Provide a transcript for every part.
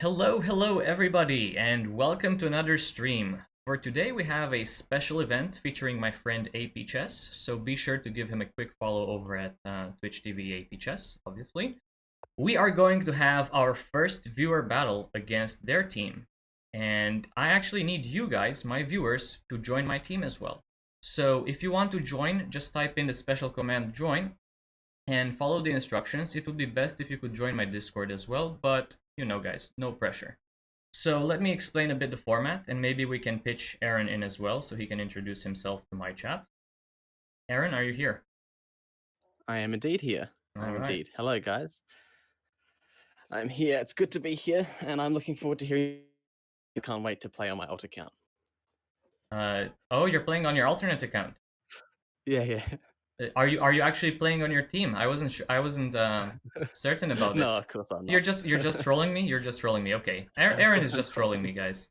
Hello everybody, and welcome to another stream. For today, we have a special event featuring my friend APChess, so be sure to give him a quick follow over at Twitch TV APChess, obviously. We are going to have our first viewer battle against their team, and I actually need you guys, my viewers, to join my team as well. So if you want to join, just type in the special command join and follow the instructions. It would be best if you could join my Discord as well, but you know, guys, no pressure. So let me explain a bit the format, and maybe we can pitch Aaron in as well so he can introduce himself to my chat. Aaron, are you here? I am indeed here. All I'm right. indeed. Hello, guys. I'm here. It's good to be here, and I'm looking forward to hearing. I can't wait to play on my alt account. Oh, you're playing on your alternate account. Yeah, yeah. Are you actually playing on your team? I wasn't certain about No, this. of course I'm You're not. just trolling me. You're just trolling me. Okay, Aaron is I'm just trolling trolling. me, guys.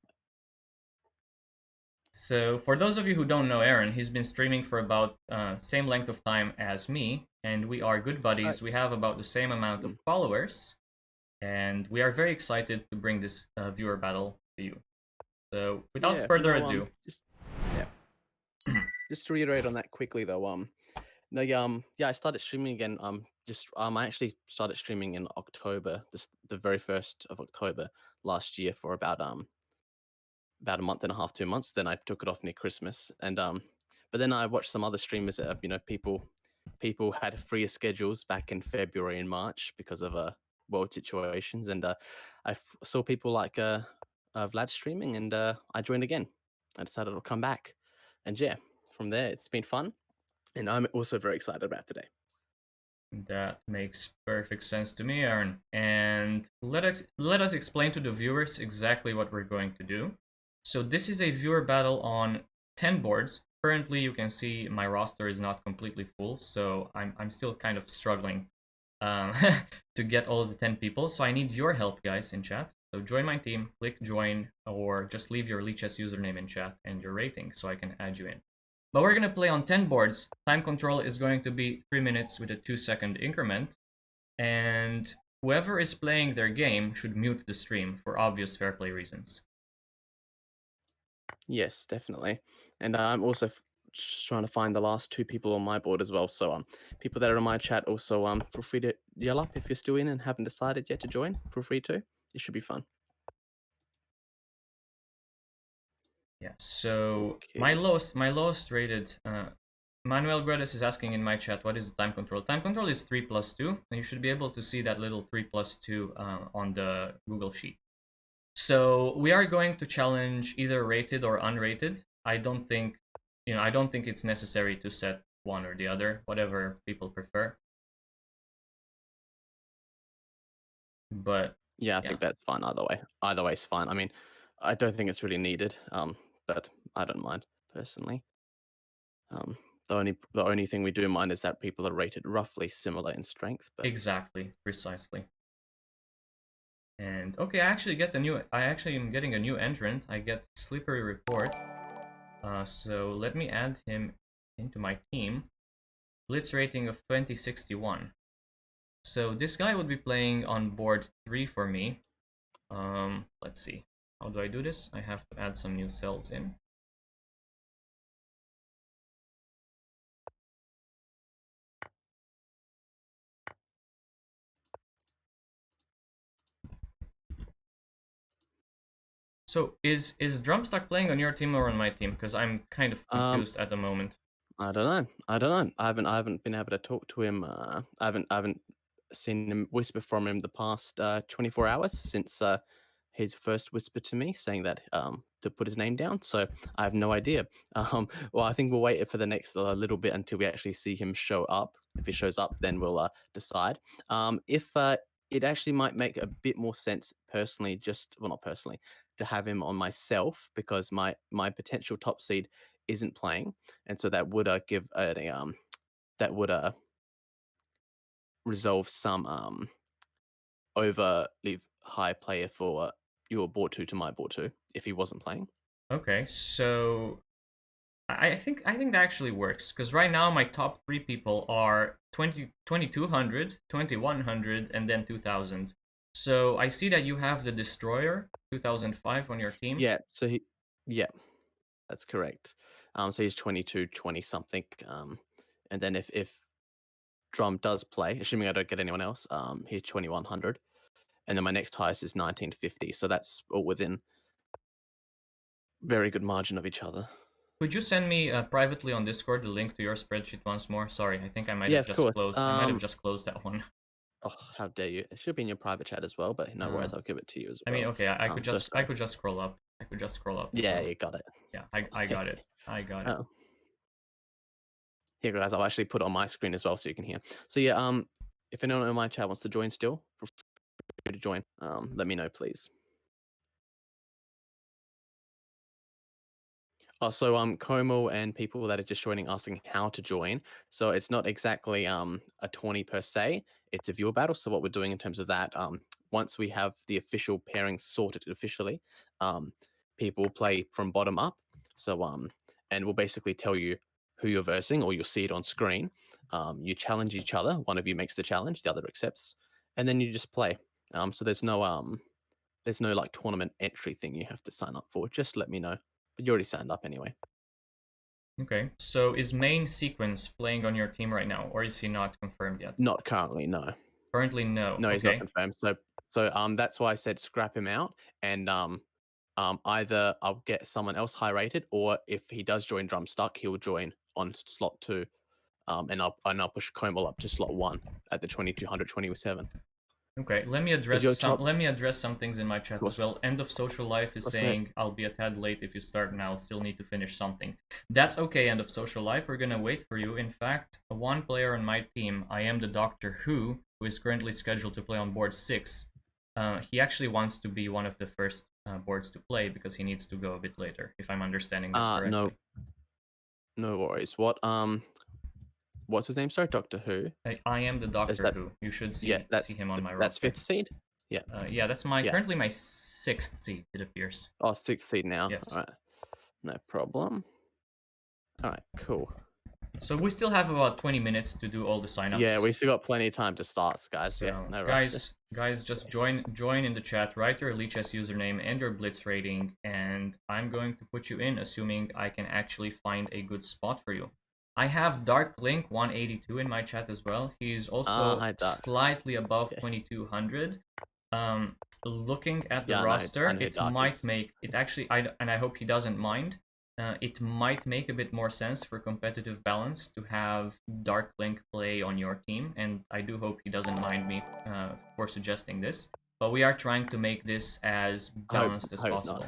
So for those of you who don't know Aaron, he's been streaming for about same length of time as me, and we are good Right. buddies. We have about the same amount of Mm. followers, and we are very excited to bring this viewer battle to you. So without Yeah. further No. ado, Just yeah. Just to reiterate on that quickly though. No. Yeah. I started streaming again. I actually started streaming in October. The very first of October last year for about a month and a half, 2 months. Then I took it off near Christmas, and but then I watched some other streamers that people had freer schedules back in February and March because of world situations, and saw people like Vlad streaming, and I joined again. I decided I'll come back, and yeah, from there it's been fun, and I'm also very excited about today. that makes perfect sense to me, Aaron. And let us explain to the viewers exactly what we're going to do. So this is a viewer battle on 10 boards. Currently, you can see my roster is not completely full, so I'm still kind of struggling um, to get all the 10 people. So I need your help, guys, in chat. So join my team, click join, or just leave your Lichess username in chat and your rating so I can add you in. But we're going to play on 10 boards. Time control is going to be 3 minutes with a 2-second increment. And whoever is playing their game should mute the stream for obvious fair play reasons. Yes, definitely. And I'm also just trying to find the last two people on my board as well. So people that are in my chat also feel free to yell up if you're still in and haven't decided yet to join. Feel free to. It should be fun. Yeah, so my Okay. lowest rated Manuel Guedes is asking in my chat, what is the time control? Time control is 3 plus 2, and you should be able to see that little 3 plus 2 on the Google Sheet. So we are going to challenge either rated or unrated. I don't think it's necessary to set one or the other, whatever people prefer. But Yeah, I yeah, think that's fine either way. Either way is fine. I mean, I don't think it's really needed. But I don't mind personally. Um, the only thing we do mind is that people are rated roughly similar in strength. But exactly, precisely. And okay, I actually am getting a new entrant. I get Slippery Report. So let me add him into my team. Blitz rating of 2061. So this guy would be playing on board 3 for me. Let's see. How do I do this? I have to add some new cells in. So is Drumstock playing on your team or on my team? Because I'm kind of um, confused at the moment. I don't know. I don't know. I haven't been able to talk to him. I haven't seen him whisper from him the past 24 hours since his first whisper to me saying that to put his name down. So I have no idea. Well, I think we'll wait for the next little bit until we actually see him show up. If he shows up, then we'll decide. If it actually might make a bit more sense personally, just well, not personally, to have him on myself because my potential top seed isn't playing, and so that would give that would resolve some overly high player for your board two to my board two if he wasn't playing. Okay, so I think that actually works because right now my top 3 people are 2200, 2100, and then 2000. So I see that you have the Destroyer 2005 on your team. Yeah, so yeah, that's correct. So he's 22, 20 something. And then if Drum does play, assuming I don't get anyone else, he's 2100. And then my next highest is 1950. So that's all within very good margin of each other. Could you send me privately on Discord the link to your spreadsheet once more? Sorry, I think I might Yeah, have of just course. closed. I might have just closed that one. Oh, how dare you? It should be in your private chat as well, but no Uh, worries, I'll give it to you as I mean, well. okay, So I sorry. could just scroll up. I could just scroll up. Yeah, So you got it. yeah, I got it. I got it. Oh, here, guys. I'll actually put it on my screen as well so you can hear. So yeah, if anyone in my chat wants to join still, feel free to join. Let me know, please. Also, Como and people that are just joining asking how to join. So it's not exactly a tourney per se. It's a viewer battle. So what we're doing in terms of that, once we have the official pairing sorted officially, um, people play from bottom up. So and we'll basically tell you who you're versing, or you'll see it on screen. You challenge each other. One of you makes the challenge, the other accepts, and then you just play. So there's no like tournament entry thing you have to sign up for. Just let me know. But you already signed up anyway. Okay. So is main sequence playing on your team right now, or is he not confirmed yet? Not currently, no. Currently, no. No, he's not Okay. confirmed. So that's why I said scrap him out, and either I'll get someone else high rated, or if he does join Drumstuck, he'll join on slot 2. And I'll push Comal up to slot 1 at the 2200 27. Okay, Because your top, let me address some things in my of chat as course, well. End of social life is go ahead. saying I'll be a tad late if you start now. Still need to finish something. That's okay. End of social life. We're gonna wait for you. In fact, one player on my team, I am the Doctor who is currently scheduled to play on board 6. He actually wants to be one of the first boards to play because he needs to go a bit later. If I'm understanding this correctly. No, no worries. What's his name? Sorry, Doctor Who. I am the Is Doctor that? Who. You should Yeah, see him on my that's roster. fifth seed. Yeah, Yeah, that's my yeah. currently my 6th seed. It appears. Oh, sixth seed now. Yes. All right, no problem. All right, cool. So we still have about 20 minutes to do all the Yeah, signups. we still got plenty of time to start, guys. Yeah, So no rush. guys, just join in the chat. Write your Lichess username and your Blitz rating, and I'm going to put you in, assuming I can actually find a good spot for you. I have Dark Link 182 in my chat as well. He's also Hi, Dark. slightly above Yeah, 2200. Um, Looking at the yeah, I roster, know who it Dark might is. make it actually. I hope he doesn't mind. It might make a bit more sense for competitive balance to have Dark Link play on your team, and I do hope he doesn't mind me for suggesting this. But we are trying to make this as balanced as Hope not. possible.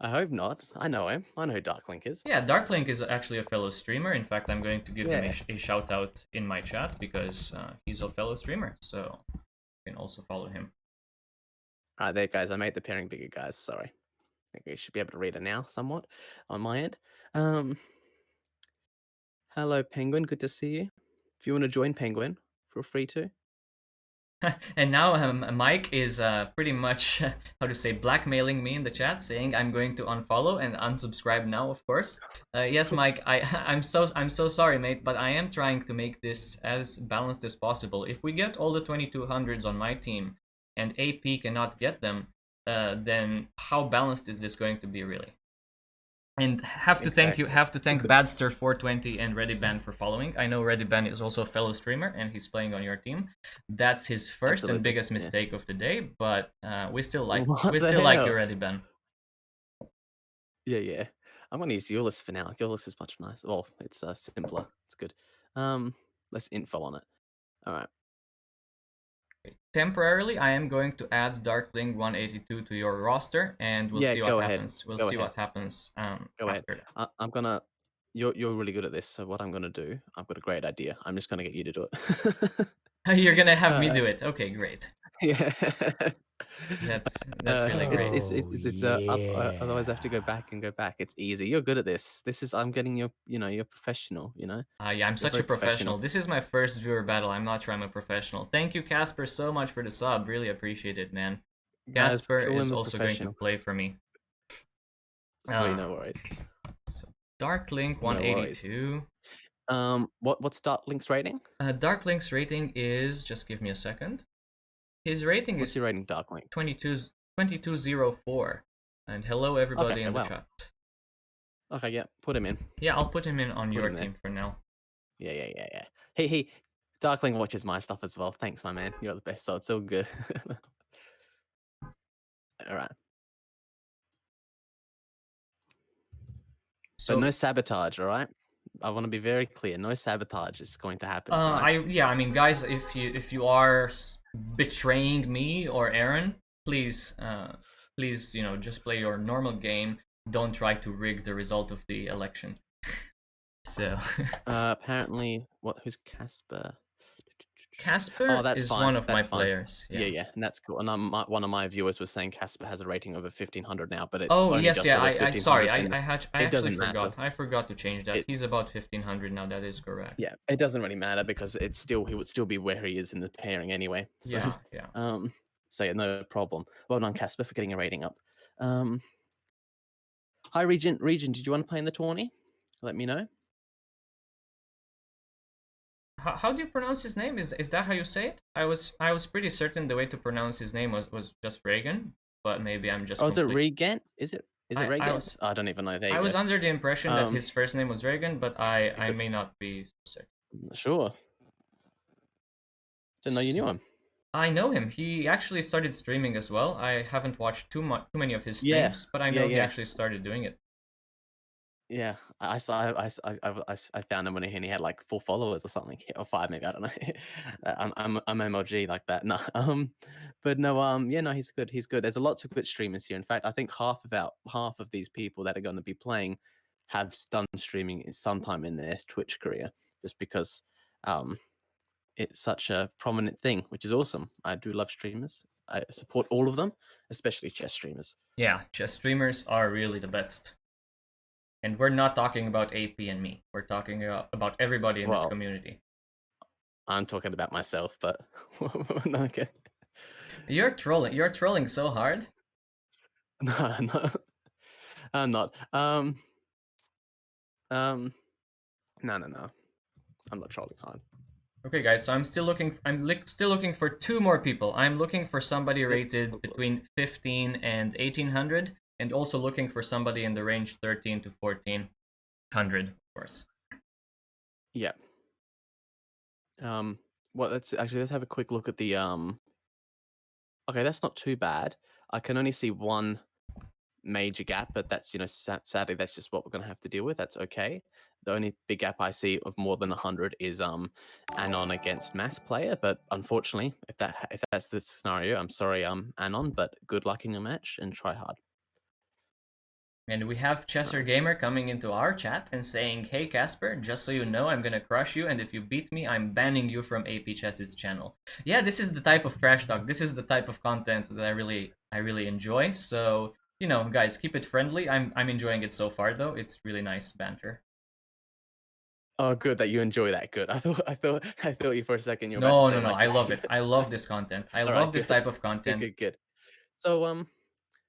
I hope not. I know him. I know who Dark Link is. Yeah, Dark Link is actually a fellow streamer. In fact, I'm going to give him Yeah. a shout out in my chat because he's a fellow streamer, so you can also follow him. All right, there, guys. I made the pairing bigger, guys. Sorry. I think we should be able to read it now, somewhat, on my end. Hello, Penguin. Good to see you. If you want to join Penguin, feel free to. And now Mike is pretty much how to say blackmailing me in the chat, saying I'm going to unfollow and unsubscribe now. Of course, yes, Mike. I'm so sorry, mate, but I am trying to make this as balanced as possible. If we get all the 2200s on my team, and AP cannot get them, then how balanced is this going to be really? And Exactly. have to thank Badster420 and ReadyBan for following. I know ReadyBan is also a fellow streamer and he's playing on your team. That's his first and Absolutely. biggest Yeah. mistake of the day, but What we the still like you, hell? ReadyBan. Yeah, yeah. I'm gonna use Ulysses for now. Ulysses is much nicer. Well, it's simpler. It's good. Less info on it. All right. Temporarily, I am going to add Darkling 182 to your roster, and we'll Yeah, see what go ahead. happens. We'll Go see ahead. what happens Go ahead. after I'm gonna. You're really good at this. So what I'm gonna do? I've got a great idea. I'm just gonna get you to do it. that. You're gonna have me uh, do it. Okay, great. yeah. That's really great. Otherwise I have to go back and go back. It's easy. You're good at this. This is I'm getting you're professional. Yeah, I'm You're such very a professional. professional. This is my first viewer battle. I'm not sure I'm a professional. Thank you, Casper, so much for the sub. Really appreciate it, man. Guys, Casper call is him a also going to professional. play for me. Sweet, no worries. So Dark Link No worries. 182. What's Dark Link's rating? Dark Link's rating is, just give me a second. His rating What's is your rating, Darklink? 2204. And hello Okay, everybody in the wow. chat. Okay, yeah, put him in. Yeah, I'll put him in on Put your him there. team for now. Yeah. Hey, Darkling watches my stuff as well. Thanks, my man. You're the best, so it's all good. All right. But So no sabotage, all right? I want to be very clear. No sabotage is going to happen, all right? I mean, guys, if you are betraying me or Aaron, please, please, just play your normal game. Don't try to rig the result of the election. So, Apparently, who's Casper? Oh, Casper that's is fine. one of my That's fine. players. Yeah, Yeah. yeah, and that's cool. And one of my viewers was saying Casper has a rating over 1500 now, but it's Oh only yes, just yeah. over I sorry. 1500, and I it actually doesn't matter. forgot. I forgot to change that. It He's about 1500 now. That is correct. Yeah, it doesn't really matter because he would still be where he is in the pairing anyway. So, Yeah, yeah. um, so yeah, no problem. Well done, Casper, for getting a rating up. Um, Hi, Regent. Regent, did you want to play in the tourney? Let me know. How do you pronounce his name? Is that how you say it? I was pretty certain the way to pronounce his name was just Reagan, but maybe I'm just Oh, is it complete. Regent? Is it I Regent? was I don't even know. There I you was go. under the impression that Um, his first name was Reagan, but I good. may not be certain. Sure. Didn't know you knew him. I know him. He actually started streaming as well. I haven't watched too many of his Yeah, streams, but I yeah, know he yeah. actually started doing it. Yeah, I saw. I found him when he had like 4 followers or something, or 5 maybe. I don't know. I'm MLG like that. No, but no, yeah, no, he's good. He's good. There's a lots of good streamers here. In fact, I think half of these people that are going to be playing have done streaming sometime in their Twitch career, just because um it's such a prominent thing, which is awesome. I do love streamers. I support all of them, especially chess streamers. Yeah, chess streamers are really the best. And we're not talking about AP and me. We're talking about everybody in this Well, community. I'm talking about myself, but okay. You're trolling. You're trolling so hard. No, no, I'm not. Um, no. I'm not trolling hard. Okay, guys. So I'm still looking. Still looking for two more people. I'm looking for somebody Yep. rated between 15 and 1800, and also looking for somebody in the range 13 to 1400, of course. Yeah. Well, let's have a quick look at the Okay, that's not too bad. I can only see one major gap, but that's sadly that's just what we're gonna have to deal with. That's okay. The only big gap I see of more than 100 is Anon against Math player, but unfortunately, if that's the scenario, I'm sorry, Anon, but good luck in your match and try hard. And we have Chesser Gamer coming into our chat and saying, "Hey Casper, just so you know, I'm gonna crush you, and if you beat me, I'm banning you from APChess's channel." Yeah, this is the type of trash talk. This is the type of content that I really enjoy. So guys, keep it friendly. I'm enjoying it so far, though. It's really nice banter. Oh, good that you enjoy that. Good. I thought you for a second you were about to No, say no, no. like I you love hate it. it. I love this content. I All right, love this good. type of Good, content. good, good. So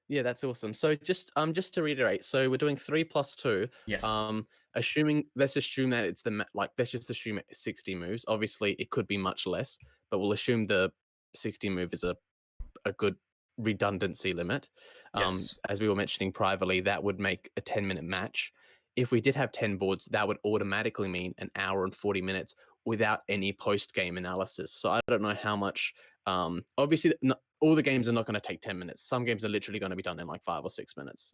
yeah, that's awesome. So just to reiterate, so we're doing 3+2. Yes, Let's assume that it's let's just assume it's 60 moves. Obviously, it could be much less, but we'll assume the 60 move is a good redundancy limit. yes. As we were mentioning privately, that would make a 10-minute match. If we did have 10 boards, that would automatically mean an hour and 40 minutes without any post game analysis. So I don't know how much. Obviously, all the games are not going to take 10 minutes. Some games are literally going to be done in like 5 or 6 minutes,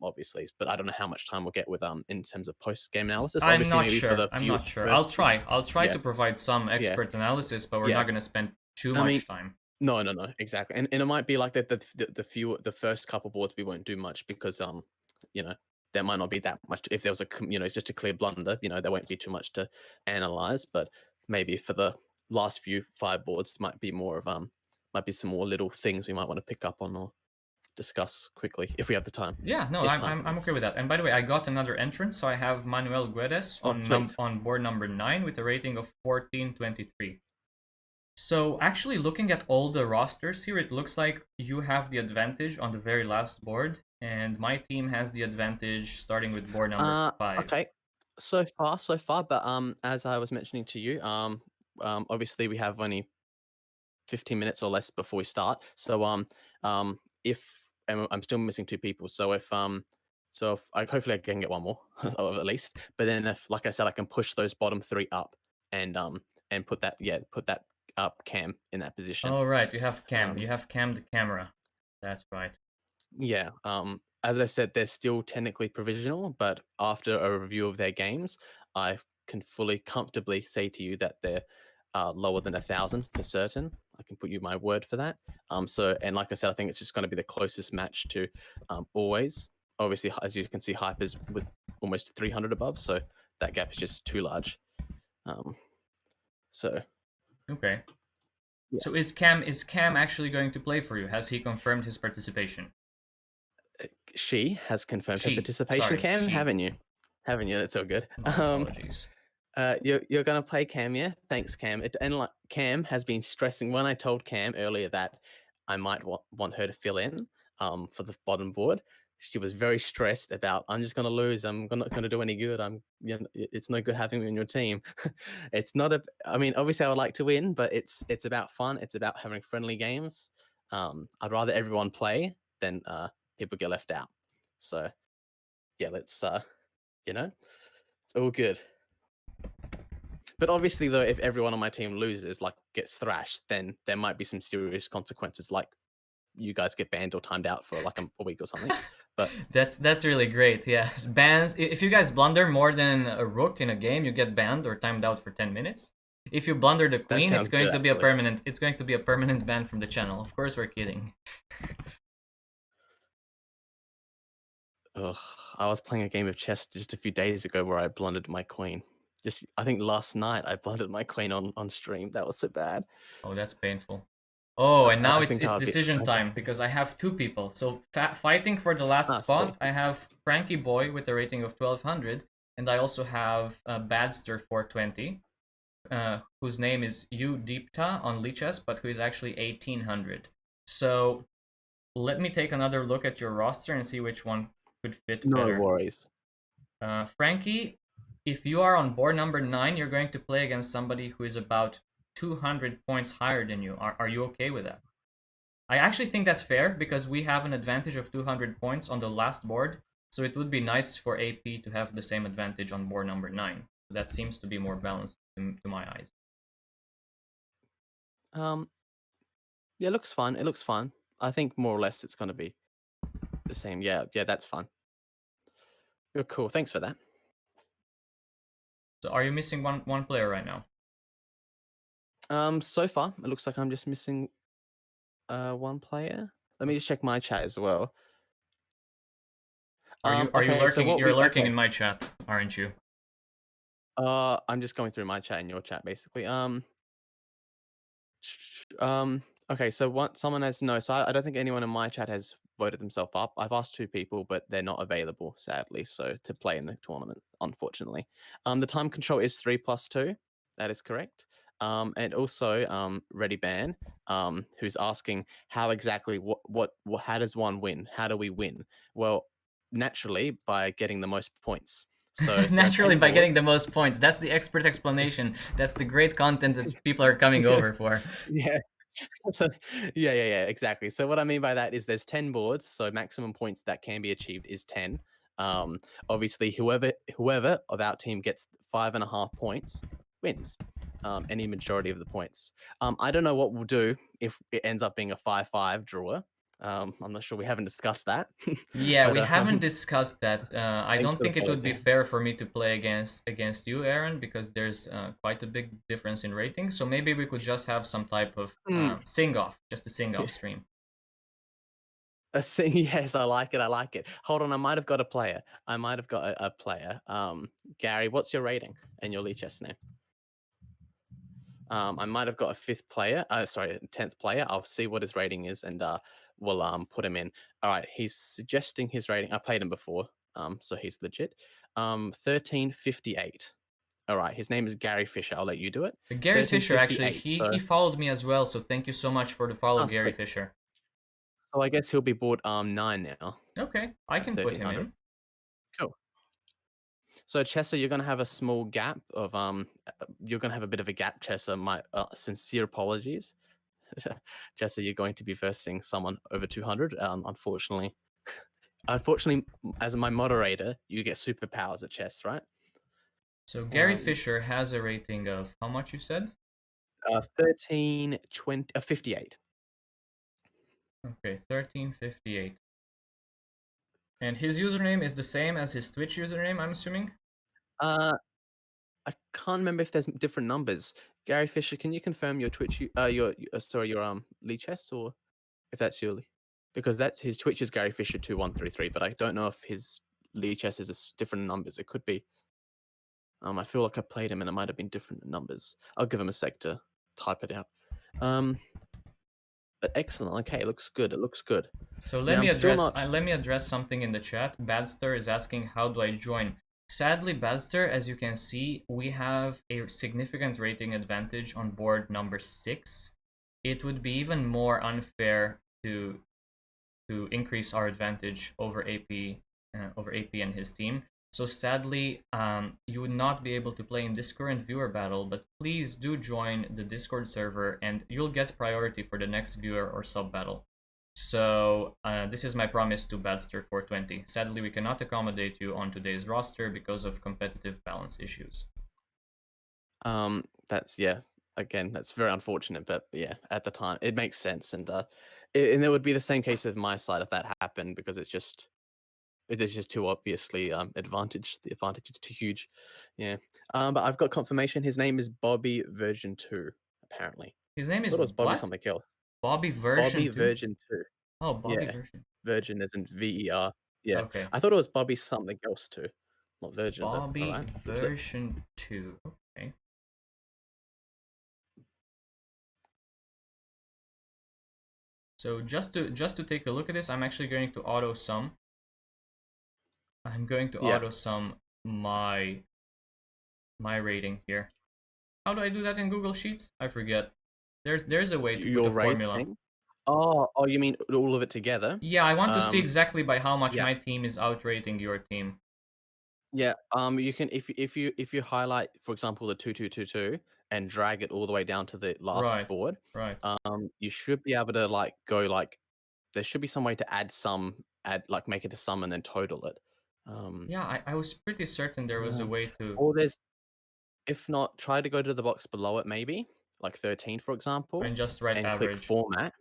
obviously. But I don't know how much time we'll get with in terms of post game analysis. I'm Obviously, not maybe for sure. the I'm few not sure. first few. I'll try Yeah, to provide some yeah, expert analysis, but we're yeah. not gonna spend too I mean, much time. no, exactly. And it might be like that the first couple boards we won't do much because you know, there might not be that much if there was just a clear blunder, there won't be too much to analyze, but maybe for the last few 5 boards might be more of might be some more little things we might want to pick up on or discuss quickly if we have the time. Yeah, no, If time I'm permits. okay with that. And by the way, I got another entrance, so I have Manuel Guedes Oh, sweet. on board number 9 with a rating of 1423. So actually looking at all the rosters here, it looks like you have the advantage on the very last board, and my team has the advantage starting with board number 5. Okay. So far, but as I was mentioning to you, obviously we have only 15 minutes or less before we start. So if and I'm still missing two people, so if I hopefully I can get one more at least. But then if, like I said, I can push those bottom three up and put that up cam in that position. Oh, right. You have cam. You Um, have cam the camera. That's right. yeah. As I said, they're still technically provisional, but after a review of their games, I can fully comfortably say to you that they're lower than 1,000 for certain. I can put you my word for that. And like I said, I think it's just going to be the closest match to always. Obviously, as you can see, Hyper's with almost 300 above, so that gap is just too large. Um, so Okay. yeah, So is Cam actually going to play for you? Has he confirmed his participation? she has confirmed her She. participation. Sorry, Cam, she. haven't you? Haven't you? That's all good. My apologies. You're gonna play Cam, yeah? Thanks, Cam. And like Cam has been stressing when I told Cam earlier that I might want her to fill in for the bottom board. She was very stressed about I'm just gonna lose. Not gonna do any good. It's no good having me on your team. It's not a. I mean, obviously I would like to win, but it's about fun. It's about having friendly games. I'd rather everyone play than people get left out. So yeah, let's you know, it's all good. But obviously, though, if everyone on my team loses, like gets thrashed, then there might be some serious consequences, like you guys get banned or timed out for like a week or something. But That's really great. Yes, bans. If you guys blunder more than a rook in a game, you get banned or timed out for 10 minutes. If you blunder the that queen, it's sounds going good, to be a actually. permanent. It's going to be a permanent ban from the channel. Of course, we're kidding. Ugh, I was playing a game of chess just a few days ago where I blundered my queen. Just, I think last night I blundered my queen on stream. That was so bad. Oh, that's painful. Oh, and now I it's think I it's would be. decision time because I have two people. So fighting for the last Sweet. spot, I have Frankie Boy with a rating of 1200, and I also have Badster 420, whose name is U Deepta on Lichess, but who is actually 1800. So let me take another look at your roster and see which one could fit No better. worries. Frankie, if you are on board number 9, you're going to play against somebody who is about 200 points higher than you. Are you okay with that? I actually think that's fair because we have an advantage of 200 points on the last board, so it would be nice for AP to have the same advantage on board number 9. So that seems to be more balanced to my eyes. Um, yeah, it looks fun. It looks fun. I think more or less it's going to be the same. Yeah, that's fun. You're cool. Thanks for that. So are you missing one player right now? So far it looks like I'm just missing one player. Let me just check my chat as well. Are you Okay, so lurking? what You're we lurking okay. in my chat, aren't you? I'm just going through my chat and your chat basically. Um, okay, so what someone has no, so I don't think anyone in my chat has voted themselves up. I've asked two people, but they're not available, sadly, so to play in the tournament, unfortunately. The time control is 3+2. That is correct. And also Ready Ban, who's asking how exactly how does one win? How do we win? Well, naturally by getting the most points. So there are Naturally, 10 by getting the boards. most points. That's the expert explanation. That's the great content that people are coming over for. Yeah. So, yeah, exactly. So what I mean by that is there's 10 boards, so maximum points that can be achieved is 10. Um, Obviously, whoever of our team gets 5.5 points wins. Any majority of the points. I don't know what we'll do if it ends up being a 5-5 draw. I'm not sure. We haven't discussed that. Yeah, But we haven't discussed that. I thanks don't for the think it follow, would be Cam. fair for me to play against you, Aaron, because there's quite a big difference in rating. So maybe we could just have some type of Hmm. sing off, just a sing off stream. Yes, I like it. I like it. Hold on, I might have got a player. I might have got a player. Gary, what's your rating and your lead chess name? I might have got a fifth player. Sorry, 10th player. I'll see what his rating is and we'll put him in. All right, he's suggesting his rating. I played him before, so he's legit. 1358. All right, his name is Gary Fisher. I'll let you do it. Gary Fisher, actually, 1358. he followed me as well. So thank you so much for the follow, Gary Sweet. Fisher. So I guess he'll be board 9 now Okay, I at can put him 1300. in. Cool. So Chessa, you're gonna have a small gap of you're gonna have a bit of a gap, Chessa. My sincere apologies. Jesse, you're going to be versing someone over 200. Unfortunately, as my moderator, you get superpowers at chess, right? So Gary Um, Fisher has a rating of how much you said? 13, 20, 58. Okay, 1358. And his username is the same as his Twitch username, I'm assuming? Uh, I can't remember if there's different numbers. Gary Fisher, can you confirm your Twitch, your Lee Chess, or if that's your, because that's his Twitch is Gary Fisher 2133, but I don't know if his Lee Chess is different numbers. It could be. I feel like I played him and it might have been different numbers. I'll give him a sec to type it out. Um, but excellent. Okay, it looks good. It looks good. So Now I'm still not. let me address something in the chat. Badster is asking how do I join? Sadly, Badster, as you can see, we have a significant rating advantage on board number 6. It would be even more unfair to increase our advantage over AP and his team. So sadly, you would not be able to play in this current viewer battle, but please do join the Discord server and you'll get priority for the next viewer or sub battle. So this is my promise to Badster420. Sadly, we cannot accommodate you on today's roster because of competitive balance issues. That's yeah. Again, that's very unfortunate, but yeah, at the time it makes sense, and it would be the same case of my side if that happened because it is just too obviously advantage. The advantage is too huge. Yeah. But I've got confirmation. His name is Bobby Version 2, apparently. His name I is thought it was Bobby what? something else. Bobby Bobby version 2? Version 2. Oh, Bobby Yeah. version. Virgin as in VER. Yeah. Okay. I thought it was Bobby something else too. Not Virgin, but all Bobby right. version 2. Okay. So just to take a look at this, I'm actually going to auto sum. I'm going to Yeah. auto sum my rating here. How do I do that in Google Sheets? I forget. There's a way to put a Your formula. rating. Oh, you mean all of it together? Yeah, I want to see Um, exactly by how much yeah. my team is outrating your team. Yeah, you can if you highlight, for example, the 2222 and drag it all the way down to the last Right, board, right. you should be able to like go like there should be some way to add like make it a sum and then total it. Um, Yeah, I was pretty certain there was a um, way to. or there's if not, try to go to the box below it maybe, like 13 for example, And just write and click average. format.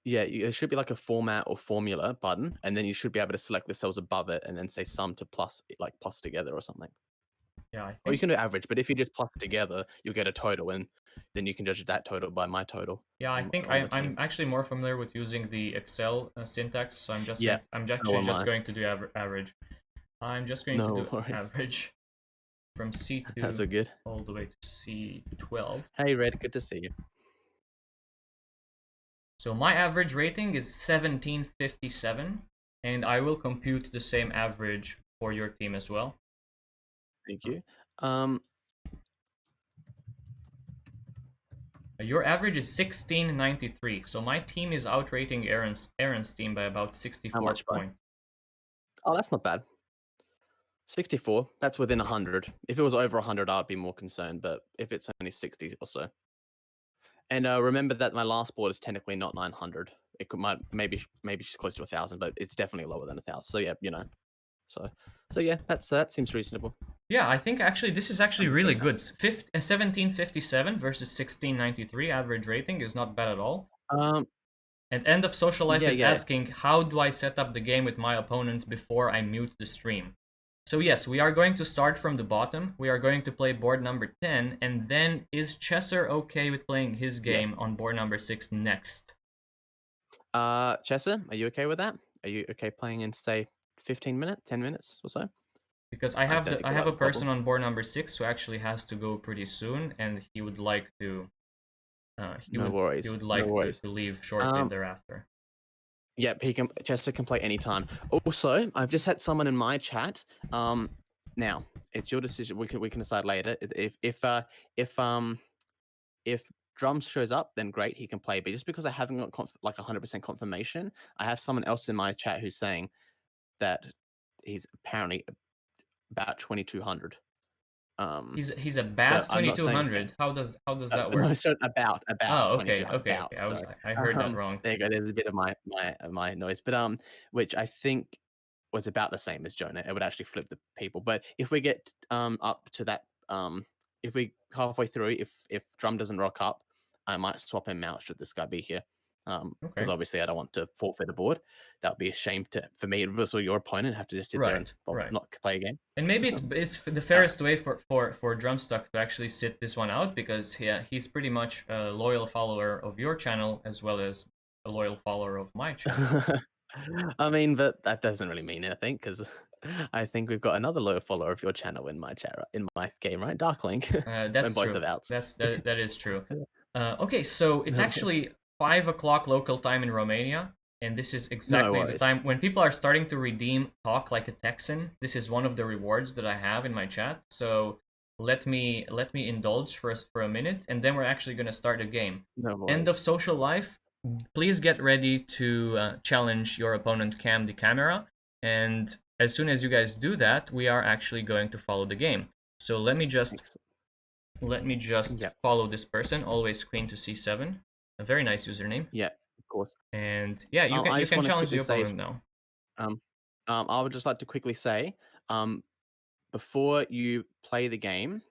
Yeah, there should be like a format or formula button, and then you should be able to select the cells above it and then say sum to plus like plus together or something. Yeah, I Or you think. can do average, but if you just plus it together, you'll get a total, and then you can judge that total by my total Yeah, I think on the I'm team. actually more familiar with using the Excel syntax, so Yeah, I'm so actually am just I. going to do average. I'm just going to No do worries. average from That's C2 so good. all the way to C12. Hey, Red, good to see you. So my average rating is 1757, and I will compute the same average for your team as well. Thank you. Um, Your average is 1693, so my team is outrating Aaron's team by about how 64 much by? points. Oh, that's not bad. 64. That's within 100. If it was over 100, I'd be more concerned. But if it's only 60 or so, and remember that my last board is technically not 900. It could might maybe she's close to 1,000, but it's definitely lower than 1,000. So yeah, you know. So so yeah, that seems reasonable. Yeah, I think actually this is actually I'm really very good. happy. 1757 versus 1693 average rating is not bad at all. Um, And End of Social Life yeah, is yeah, asking, how do I set up the game with my opponent before I mute the stream? So yes, we are going to start from the bottom. We are going to play board number 10, and then is Chesser okay with playing his yes. game on board number 6 next? Chessa, are you okay with that? Are you okay playing in say 15 minutes, 10 minutes or so? Because I don't think I you'll have have a a problem. person on board number 6 who actually has to go pretty soon, and he would like to No he worries. would No like worries. to leave shortly Um, thereafter. Yep, Chester can play anytime. Also, I've just had someone in my chat. Now it's your decision. We can decide later. If if drums shows up, then great, he can play. But just because I haven't got like 100% confirmation, I have someone else in my chat who's saying that he's apparently about 2200. He's So about I'm not saying 2200. How does that no, work? so about Oh, okay, 2200 okay, about. okay. Sorry. I heard that Um, wrong. there you go. There's a bit of my noise, but which I think was about the same as Jonah. It would actually flip the people. But if we get up to that if we halfway through, if Drum doesn't rock up, I might swap him out should this guy be here. Because Okay. obviously I don't want to forfeit a board. That would be a shame for me versus your opponent have to just sit there and Right, right. not play a game. And maybe it's the Uh, fairest way for Drumstuck to actually sit this one out because yeah, he's pretty much a loyal follower of your channel as well as a loyal follower of my channel. I mean, but that doesn't really mean anything because I think we've got another loyal follower of your channel in my chat, in my game, right? Darklink, when That's both true. of outs. That is true. Okay, so it's actually 5 o'clock local time in Romania, and this is No exactly the worries. time when people are starting to redeem talk like a Texan. This is one of the rewards that I have in my chat. So let me indulge for a minute, and then we're actually gonna start a game. No End of worries. social life. Please get ready to challenge your opponent Cam the camera, and as soon as you guys do that, we are actually going to follow the game. So Thanks. let me just Yep. follow this person. Always queen to c7. A very nice username. Yeah, of course. And yeah, you can I you just can want to challenge the quickly say, opponent now. um, I would just like to quickly say, before you play the game,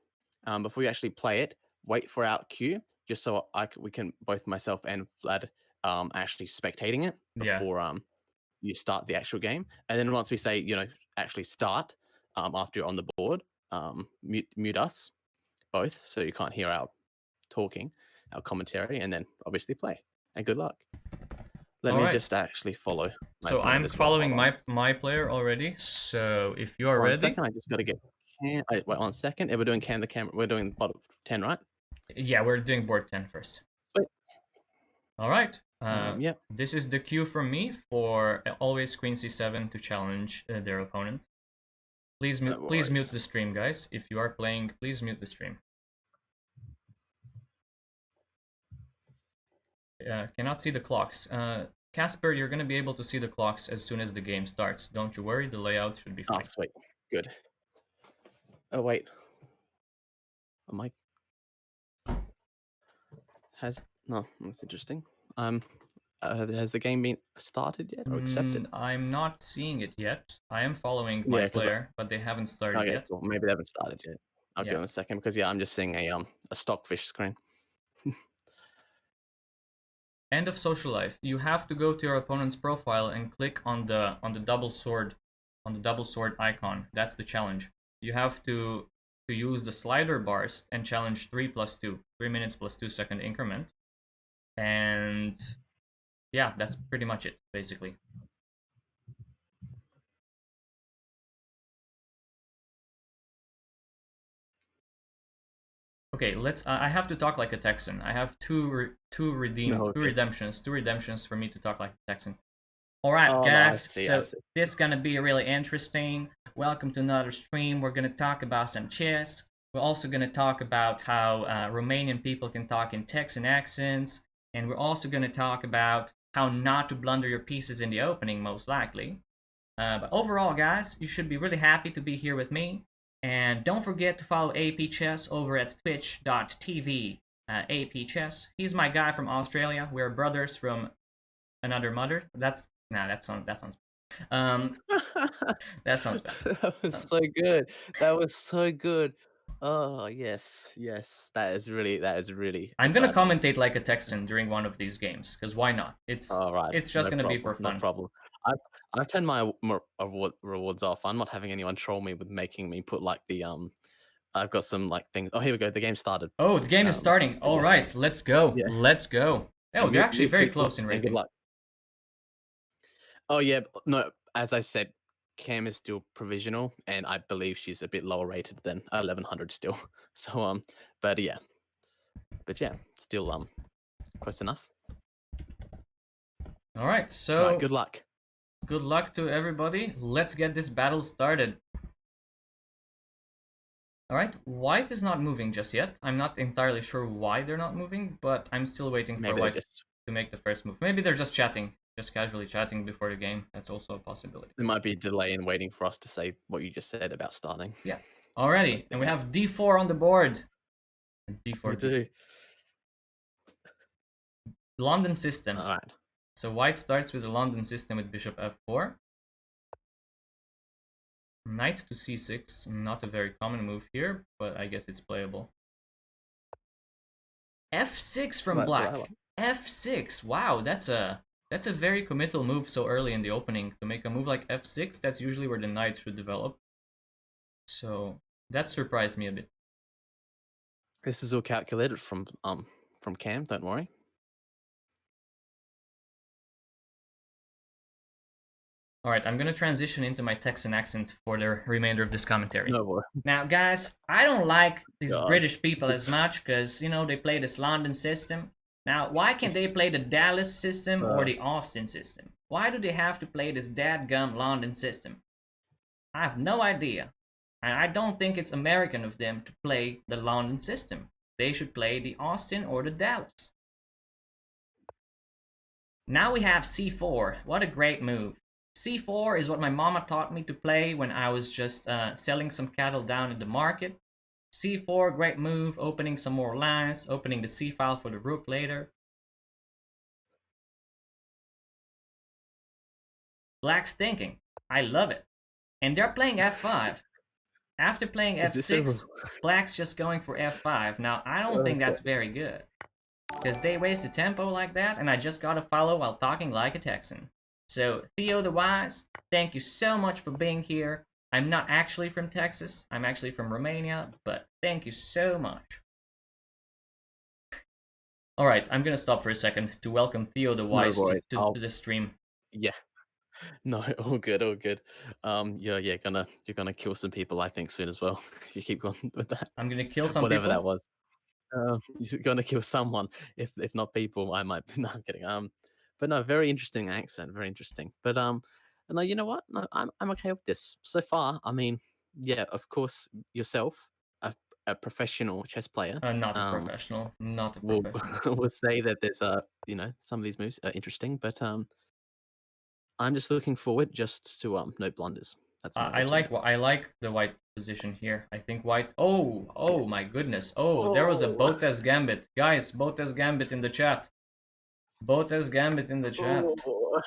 before you actually play it, wait for our cue, just so we can both myself and Vlad actually spectating it Yeah. before you start the actual game. And then once we say, actually start, after you're on the board, mute us both so you can't hear our talking, our commentary, and then obviously play. And good luck. Let All me right. just actually follow my So opponent I'm as well. Hold following on. my player already. So if you are One ready, second. I just got to get wait 1 second. We're doing the camera. We're doing bottom 10, right? yeah, we're doing board 10 first. Sweet. All right. Yep. This is the cue from me for always queen c7 to challenge their opponent. No Please mute worries. the stream, guys. If you are playing, please mute the stream. Cannot see the clocks. Casper, you're gonna be able to see the clocks as soon as the game starts. Don't you worry, the layout should be Oh, fine. sweet. Good. Oh, wait. Oh, my. No, that's interesting. Has the game been started yet or accepted? I'm not seeing it yet. I am following my Yeah, because player, but they haven't started okay, yet. cool. Maybe they haven't started yet. I'll give Yeah. them a second because yeah, I'm just seeing a stockfish screen. End of social life. You have to go to your opponent's profile and click on the double sword icon. That's the challenge. You have to use the slider bars and challenge 3+2, 3 minutes plus 2 second increment. And yeah, that's pretty much it, basically. Okay, let's. I have to talk like a Texan. I have No, okay. two redemptions for me to talk like a Texan. All right, Oh no, I guys. see. I So see. this is gonna be really interesting. Welcome to another stream. We're gonna talk about some chess. We're also gonna talk about how Romanian people can talk in Texan accents, and we're also gonna talk about how not to blunder your pieces in the opening, most likely. But overall, guys, you should be really happy to be here with me. And don't forget to follow APChess over at twitch.tv. APChess. He's my guy from Australia. We're brothers from another mother. That sounds um that sounds bad. That was Um, so good. That was so good. Oh yes, yes. That is really I'm gonna exciting. commentate like a Texan during one of these games because why not? All right, It's just no gonna be for problem, no fun. problem. I've I've turned my rewards off. I'm not having anyone troll me with making me put like the I've got some like things. Oh, here we go. The game started. Oh, the game is starting. But All yeah, right, let's go. yeah. Let's go. Oh, they're actually Mute very people close in and good rating. luck. Oh yeah, no. As I said, Cam is still provisional, and I believe she's a bit lower rated than 1100 still. So but yeah, still close enough. All right, All right, so good luck. good luck to everybody. Let's get this battle started. All right, white is not moving just yet. I'm not entirely sure why they're not moving, but I'm still waiting for Maybe they're white just to make the first move. Maybe they're just chatting, just casually chatting before the game. That's also a possibility. there might be a delay in waiting for us to say what you just said about starting. Yeah. So Alrighty, and we yeah, have d4 on the board. we d4, do. London system. All right. So white starts with the London system with bishop f4. Knight to c6, not a very common move here, but I guess it's playable. f6 from That's what I black. like. f6. Wow, that's a very committal move so early in the opening. To make a move like f6, that's usually where the knight should develop. So that surprised me a bit. This is all calculated from Cam. Don't worry. All right, I'm going to transition into my Texan accent for the remainder of this commentary. No worry. Now, guys, I don't like these God. British people as much because, they play this London system. Now, why can't they play the Dallas system or Uh, the Austin system? Why do they have to play this dadgum London system? I have no idea. And I don't think it's American of them to play the London system. They should play the Austin or the Dallas. Now we have c4. What a great move. c4 is what my mama taught me to play when I was just selling some cattle down in the market. c4, great move, opening some more lines, opening the c file for the rook later. Black's thinking. I love it. And they're playing f5. After playing is this a? f6, Black's just going for f5. Now, I don't think Okay. that's very good. Because they waste the tempo like that, and I just gotta follow while talking like a Texan. So, Theo the Wise, thank you so much for being here. I'm not actually from Texas, I'm actually from Romania, but thank you so much. Alright, I'm gonna stop for a second to welcome Theo the No Wise to, worries. to, I'll. to the stream. Yeah. No, all good, all good. Yeah, you're gonna kill some people, I think, soon as well. If you keep going with that, I'm gonna kill some whatever that people. was. You're gonna kill someone. If not people, I might. No, I'm kidding. But no, very interesting accent, very interesting. But no, you know what? No, I'm okay with this so far. I mean, yeah, of course, yourself, a professional chess player, Not a professional, not a will professional. will say that there's some of these moves are interesting, but I'm just looking forward just to no blunders. That's my ultimate. I like the white position here. I think white. Oh, Yeah. oh my goodness. Oh, there was a Oh, Botes Gambit, guys. Botes Gambit in the chat. Botes Gambit in the chat. oh,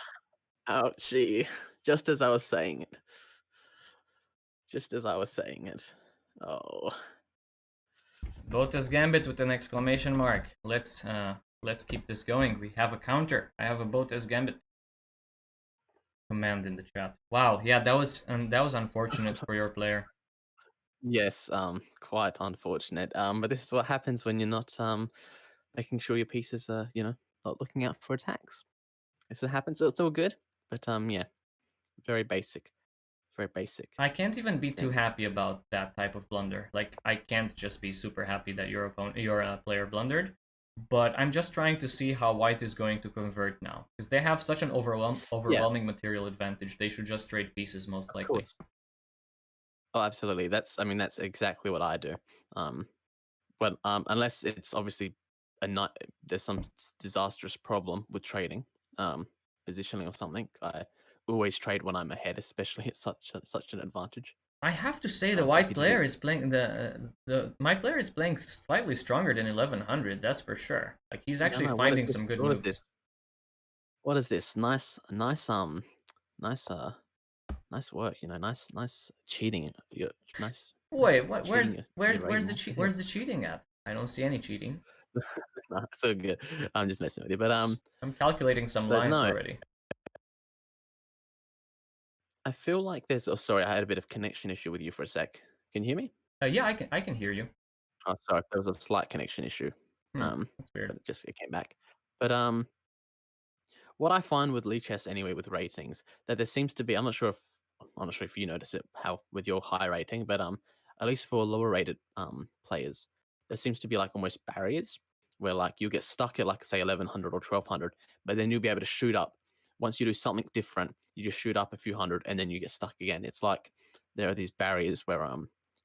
ouchie! Just as I was saying it. Just as I was saying it. Oh, Botes Gambit with an exclamation mark. Let's keep this going. We have a counter. I have a Botes Gambit command in the chat. Wow, yeah, that was unfortunate for your player. yes. Quite unfortunate. But this is what happens when you're not making sure your pieces are not looking out for attacks. This happens. So it's all good. But yeah, very basic. Very basic I can't even be too thing. happy about that type of blunder. Like I can't just be super happy that your player blundered. But I'm just trying to see how white is going to convert now, because they have such an Yeah, overwhelming material advantage. They should just trade pieces most of likely. course. Oh, absolutely. I mean, that's exactly what I do. Um, Well, unless it's obviously there's some disastrous problem with trading, positioning or something. I always trade when I'm ahead, especially at such an advantage. I have to say So the I'm white happy to do player that. is playing the my player is playing slightly stronger than 1100. That's for sure. Like he's No, actually no. What is finding this? some good What is moves. this? What is this? Nice nice work. Nice cheating. Nice Wait, what? Where's cheating your where's where's rating the there. cheat? Yeah, Where's the cheating at? I don't see any cheating. no, it's so good. I'm just messing with you, but I'm calculating some lines no. already. I feel like there's. Oh, sorry, I had a bit of connection issue with you for a sec. Can you hear me? Yeah, I can hear you. Oh, sorry, there was a slight connection issue, That's weird. but it came back. But what I find with Lee Chess anyway with ratings that there seems to be I'm not sure if you notice it how with your high rating, but at least for lower rated players, there seems to be like almost barriers where like you get stuck at like say 1100 or 1200, but then you'll be able to shoot up. Once you do something different, you just shoot up a few hundred and then you get stuck again. It's like there are these barriers where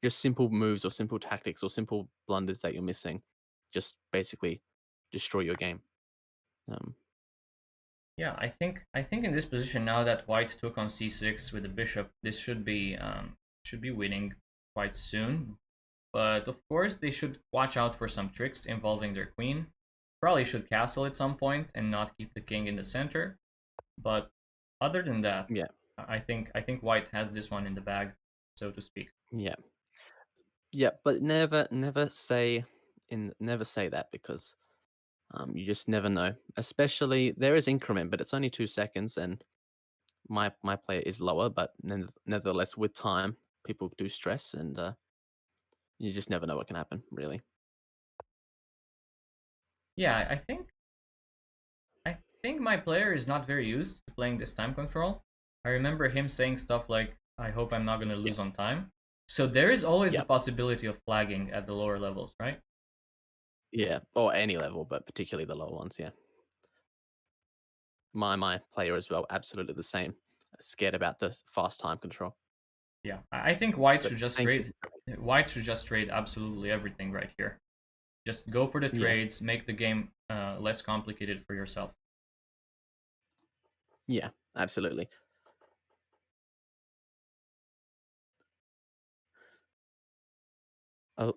just simple moves or simple tactics or simple blunders that you're missing just basically destroy your game. Um, Yeah, I think in this position now that white took on c6 with the bishop, this should be winning. quite soon. But of course, they should watch out for some tricks involving their queen. Probably should castle at some point and not keep the king in the center. But other than that, Yeah, I think White has this one in the bag, so to speak. yeah, yeah. But never say that because you just never know. Especially there is increment, but it's only 2 seconds, and my player is lower. But nevertheless, with time, people do stress, and you just never know what can happen. Really. Yeah, I think my player is not very used to playing this time control. I remember him saying stuff like, "I hope I'm not going to Yeah. lose on time." So there is always the Yeah. possibility of flagging at the lower levels, right? Yeah. Or any level, but particularly the lower ones. Yeah. My player as well. Absolutely the same. Scared about the fast time control. Yeah, I think White But should just thank you. trade. White should just trade absolutely everything right here. Just go for the Yeah. trades, make the game less complicated for yourself. Yeah. Absolutely.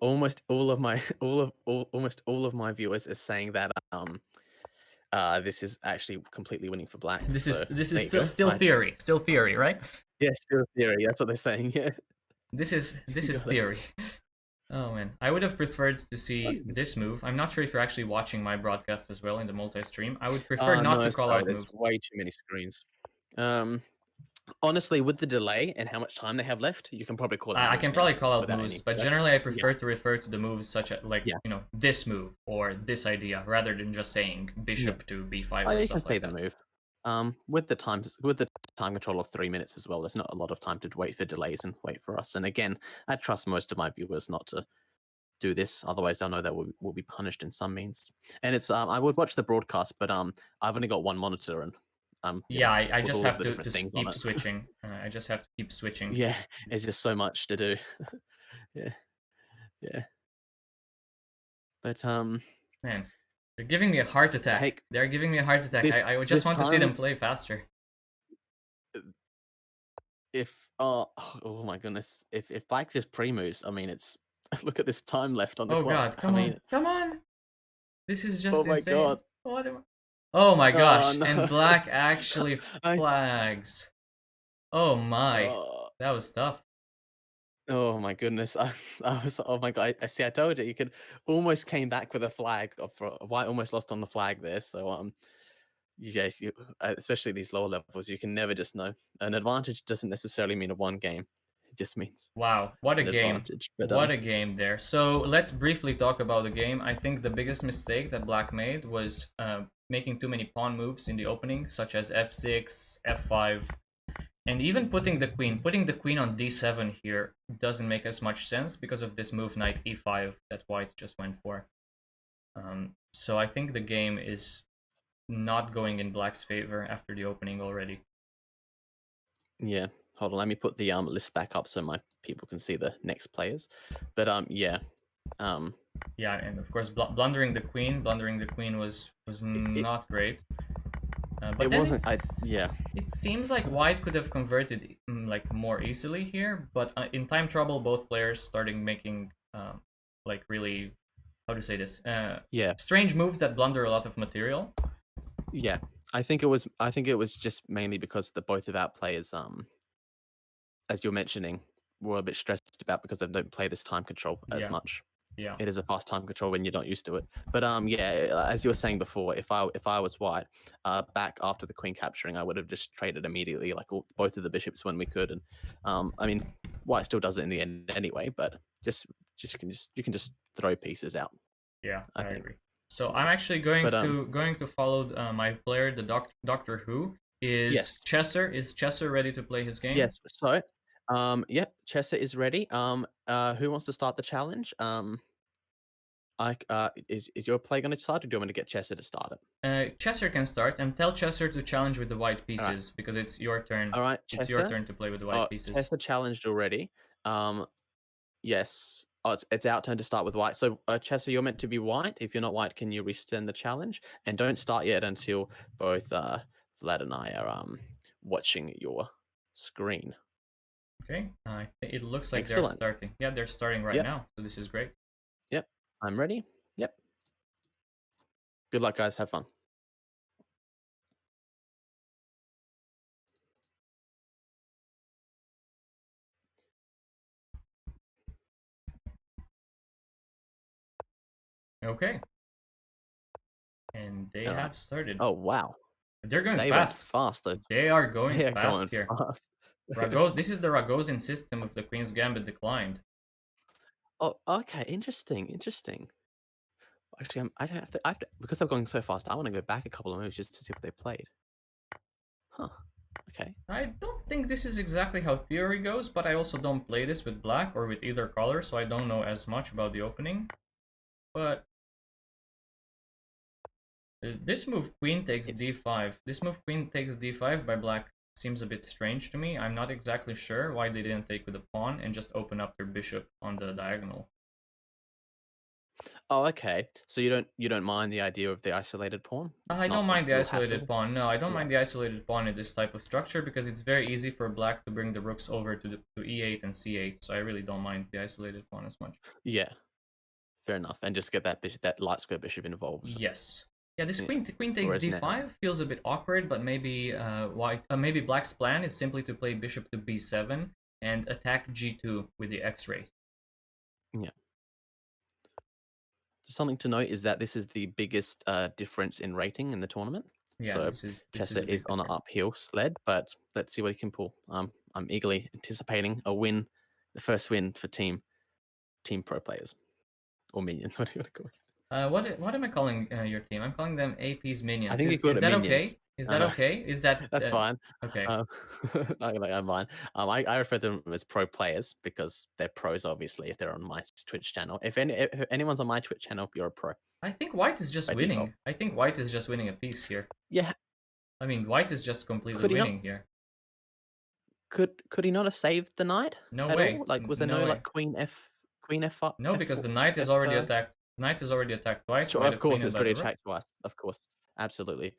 Almost all of my almost all of my viewers are saying that this is actually completely winning for black. This is So this there is you still go. still theory, still theory, right? Yeah, still theory. That's what they're saying. Yeah. This is Got it. theory. Oh man, I would have preferred to see Oh, this move. I'm not sure if you're actually watching my broadcast as well in the multi-stream. I would prefer not no, to call sorry. out There's moves. way too many screens. Um, Honestly, with the delay and how much time they have left, you can probably call out I moves can now probably call out without moves, any. but generally I Yeah, prefer to refer to the moves such as like yeah, this move or this idea rather than just saying yeah. bishop to b5 Oh, or you can stuff say like the that. move. With the time control of 3 minutes as well, there's not a lot of time to wait for delays and wait for us. And again, I trust most of my viewers not to do this. Otherwise, they'll know that we'll be punished in some means. And it's I would watch the broadcast, but I've only got one monitor and Yeah, I with just all of have the to different things on keep it. switching. I just have to keep switching. Yeah, it's just so much to do. Yeah, yeah. But Man, they're giving me a heart attack. heck, They're giving me a heart attack. this I just this want to see time, them play faster. if oh my goodness, if black just pre-moves, I mean, it's look at this time left on the Oh clock. god, I come on, mean, come on! This is oh just my god, insane. What am I... Oh my oh gosh, no, and black actually I flags. Oh my, oh. that was tough. Oh my goodness. I was, oh my God. I see. I told you, you could almost came back with a flag of white almost lost on the flag there. So, yeah, especially these lower levels, you can never just know. An advantage doesn't necessarily mean a one game. It just means Wow, what a an game. advantage. But, What a game there. So let's briefly talk about the game. I think the biggest mistake that Black made was making too many pawn moves in the opening, such as f6, f5, and even putting the queen on d7 here doesn't make as much sense because of this move knight e5 that white just went for. So I think the game is not going in black's favor after the opening already. yeah, hold on. Let me put the list back up so my people can see the next players. But, yeah. Um, Yeah, and of course blundering the queen was it, not great. But it then wasn't, yeah, it seems like white could have converted like more easily here, but in time trouble, both players started making like really, how to say this, yeah. strange moves that blunder a lot of material. Yeah, I think it was just mainly because the both of our players, as you're mentioning, were a bit stressed about because they don't play this time control as Yeah, much. yeah, It is a fast time control when you're not used to it. But yeah, as you were saying before, if I was white, back after the queen capturing, I would have just traded immediately, like both of the bishops when we could. And I mean, white still does it in the end anyway, but just you can just throw pieces out. yeah. I I think agree. So in I'm this. actually But going to follow my player, the Doctor Who. Is yes, Chesser ready to play his game? yes. So, yeah, Chessa is ready. Who wants to start the challenge? Is your play going to start, or do you want me to get Chessa to start it? Chesser can start and tell Chesser to challenge with the white All right, pieces because it's your turn. all right, It's your Chessa. turn to play with the white Oh, pieces. Chessa challenged already. Um, yes. Oh, it's our turn to start with white. So, Chessa, you're meant to be white. If you're not white, can you resend the challenge? And don't start yet until both Vlad and I are watching your screen. Okay, it looks like they're Excellent. starting. Yeah, they're starting right Yep. now, so this is great. Yep. I'm ready. Yep. Good luck, guys. Have fun. Okay, and they All right. have started. Oh, wow. They're going They went fast. fast. They are going They are fast going here. fast. This is the Ragozin system of the Queen's Gambit declined. Oh, okay. Interesting. Interesting. Actually, I have to, because they're going so fast. I want to go back a couple of moves just to see what they played. Huh. Okay. I don't think this is exactly how theory goes, but I also don't play this with black or with either color, so I don't know as much about the opening. But this move queen takes It's d5. This move queen takes d5 by black seems a bit strange to me. I'm not exactly sure why they didn't take with a pawn and just open up their bishop on the diagonal. oh, okay. So you don't mind the idea of the isolated pawn? I It's don't not a mind the real isolated hassle. pawn. No, I don't Yeah. mind the isolated pawn in this type of structure because it's very easy for black to bring the rooks over to e8 and c8. So I really don't mind the isolated pawn as much. Yeah. Fair enough. And just get that bishop, that light square bishop involved. Yes. Yeah, this Yeah. queen takes Whereas now, d5 feels a bit awkward, but maybe maybe black's plan is simply to play bishop to b7 and attack g2 with the x-ray. yeah. Just something to note is that this is the biggest difference in rating in the tournament. Yeah, So this is Chesser a is big on an difference. uphill sled, but let's see what he can pull. I'm eagerly anticipating a win, the first win for team pro players or minions. What do you want to call it? What am I calling your team? I'm calling them AP's I minions. think you call Is it that minions. okay? Is I that know. okay? Is that That's fine. okay? Um, I'm fine. I refer to them as pro players because they're pros, obviously, if they're on my Twitch channel. If anyone's on my Twitch channel, you're a pro I think white is just by default. winning. I think white is just winning a piece here. Yeah. I mean, white is just completely Could he not? winning here. Could he not have saved the knight No at way. all? Like, was there No no way. like queen f5, No, because f4, the knight is f? already attacked. Knight is already attacked twice Sure, by of the course, queen and it's by already the rook. attacked twice. Of course, absolutely.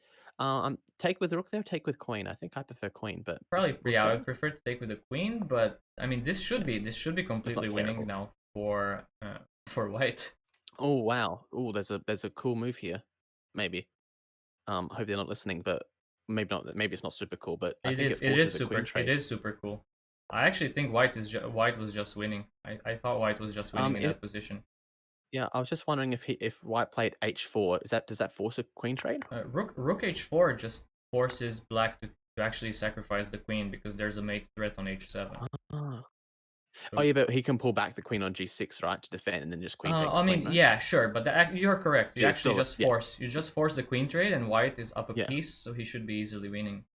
Take with rook there, take with queen. I think I prefer queen, but Probably, rook yeah, I there. would prefer to take with the queen, but I mean, Yeah, this should be it's completely not winning terrible. now for white. Oh wow. Oh, there's a cool move here. Maybe. I hope they're not listening, but maybe not. Maybe it's not super cool, but I think it forces a queen It trade. is super cool. I actually think white was just winning. I thought white was just winning in It, that position. yeah, I was just wondering if white played h4, does that force a queen trade? Rook h4 just forces black to actually sacrifice the queen because there's a mate threat on h7. Ah. Oh So yeah, but he can pull back the queen on g6, right, to defend, and then just queen takes I queen, mean, no? yeah, sure, but you're correct. You It's actually still just yeah, force the queen trade, and white is up a yeah. piece, so he should be easily winning.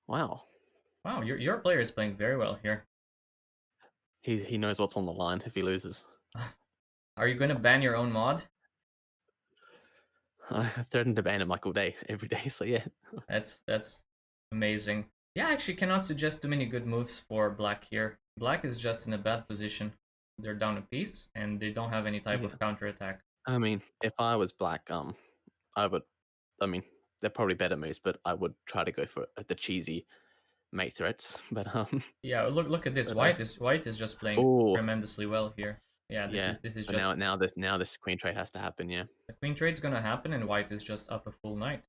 Wow. Wow, your player is playing very well here. He knows what's on the line if he loses. Are you going to ban your own mod? I threaten to ban him like all day, every day. So yeah. That's amazing. Yeah, I actually cannot suggest too many good moves for black here. Black is just in a bad position. They're down a piece, and they don't have any type Yeah. of counterattack. I mean, if I was black, I would. I mean, they're probably better moves, but I would try to go for the cheesy mate threats. But Yeah, look at this. but White is just playing oh tremendously well here. Yeah, yeah. this is But just now this queen trade has to happen. Yeah. the queen trade's gonna happen, and white is just up a full knight.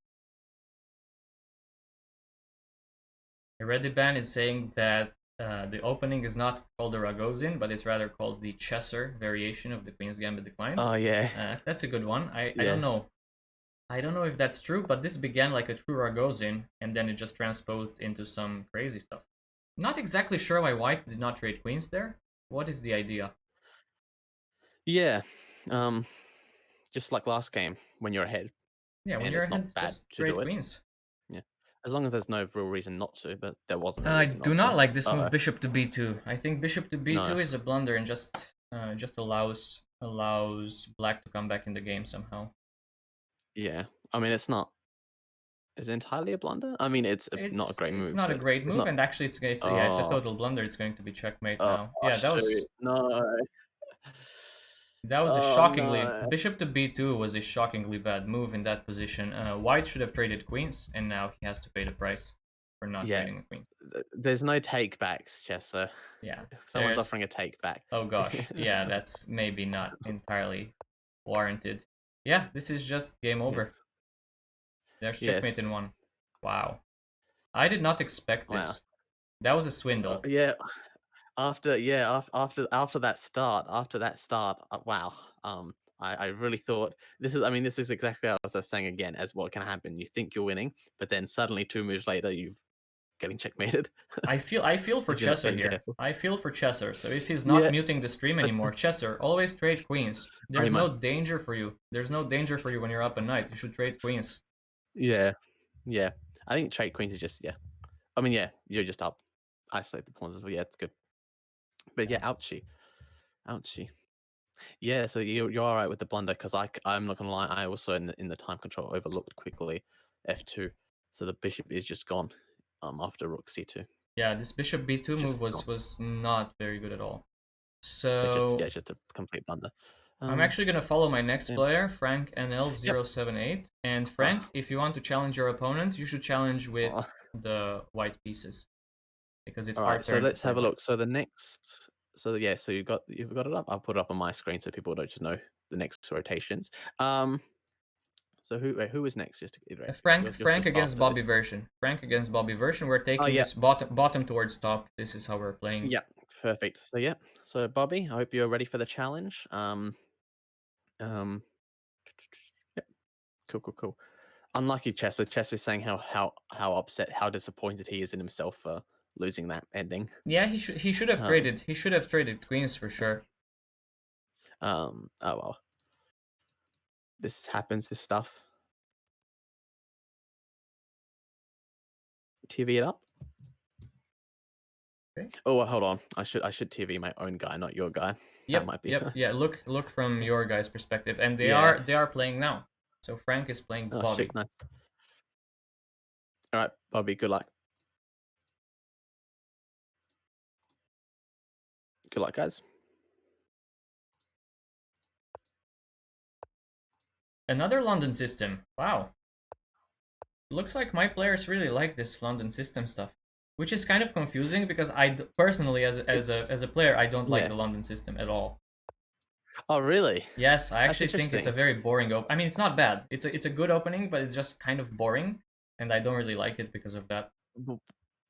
Reddit is saying that the opening is not called the Ragozin, but it's rather called the Chesser variation of the Queen's Gambit declined. Oh yeah. That's a good one. I don't Yeah. know. I don't know if that's true, but this began like a true Ragozin, and then it just transposed into some crazy stuff. Not exactly sure why white did not trade queens there. What is the idea? Yeah. Um, just like last game when you're ahead Yeah, when and you're it's not ahead, bad just to do trade it. queens. Yeah. As long as there's no real reason not to, but there wasn't a I reason do not not to. like this Uh-oh. move, bishop to b2. I think bishop to b2 No. is a blunder and just allows black to come back in the game somehow. Yeah. I mean, it's not. Is it entirely a blunder? I mean, not a great It's move, not a but great it's move, not. and actually yeah, it's a Oh, total blunder. It's going to be checkmate oh, now. Yeah, shoot. No. that was a Oh, shockingly no. bishop to b2 was a shockingly bad move in that position. White should have traded queens, and now he has to pay the price. for not Yeah. winning a queen. There's no take backs, Chester. Yeah, Someone's there's. offering a take back. Oh gosh, yeah, that's maybe not entirely warranted. Yeah, this is just game Yeah. over. There's checkmate in Yes. one. Wow. I did not expect Wow. this. That was a swindle. Yeah. After that start, wow. I really thought this is. I mean, this is exactly what I was saying again. As what can happen? You think you're winning, but then suddenly 2 moves later, you're getting checkmated I feel for if you're not Chesser being here. careful. I feel for Chesser. So if he's not Yeah, muting the stream but anymore, Chesser, always trade queens. pretty There's much. no danger for you. There's no danger for you when you're up at night. You should trade queens. Yeah, yeah. I think trade queens is just yeah. I mean, yeah, you're just up. Isolate the pawns as well. Yeah, it's good. But Yeah. yeah, ouchie, ouchie. Yeah, so you're all right with the blunder because I'm not gonna lie. I also in the time control overlooked quickly F2, so the bishop is just gone. After rook C2, Yeah, this bishop b2 move just gone. was not very good at all. Yeah, So it's just a complete blunder. I'm actually gonna follow my next Yeah. player, Frank Yep. NL078. And Oh, Frank, if you want to challenge your opponent, you should challenge with oh. the white pieces because it's All our right, so turn to let's play have a white. look. So the next, so yeah, so you've got it up. I'll put it up on my screen so people don't just know the next rotations. So who is next? Just to iterate. You're so Frank fast against at Bobby this. version. Frank against Bobby version. We're Oh taking yeah, this bottom towards top. This is how we're playing. yeah, perfect. So yeah, so Bobby, I hope you're ready for the challenge. Um, yeah, cool. Unlucky Chess. Chess is saying how upset, how disappointed he is in himself for losing that ending. Yeah, he should have Um, traded. He should have traded queens for sure. oh well, this happens. This stuff. TV it up. Okay. Oh, well, hold on. I should TV my own guy, not your guy. That might be. Yeah. Look from your guys' perspective, and they Yeah. are playing now. So Frank is playing Oh Bobby. shit. Nice. All right, Bobby. Good luck. Good luck, guys. Another London system. Wow. Looks like my players really like this London system stuff, which is kind of confusing because personally, It's as a player, I don't like yeah. the London system at all. Oh really? Yes, I That's actually think it's a interesting. very boring I mean, it's not bad. It's a good opening, but it's just kind of boring, and I don't really like it because of that. B-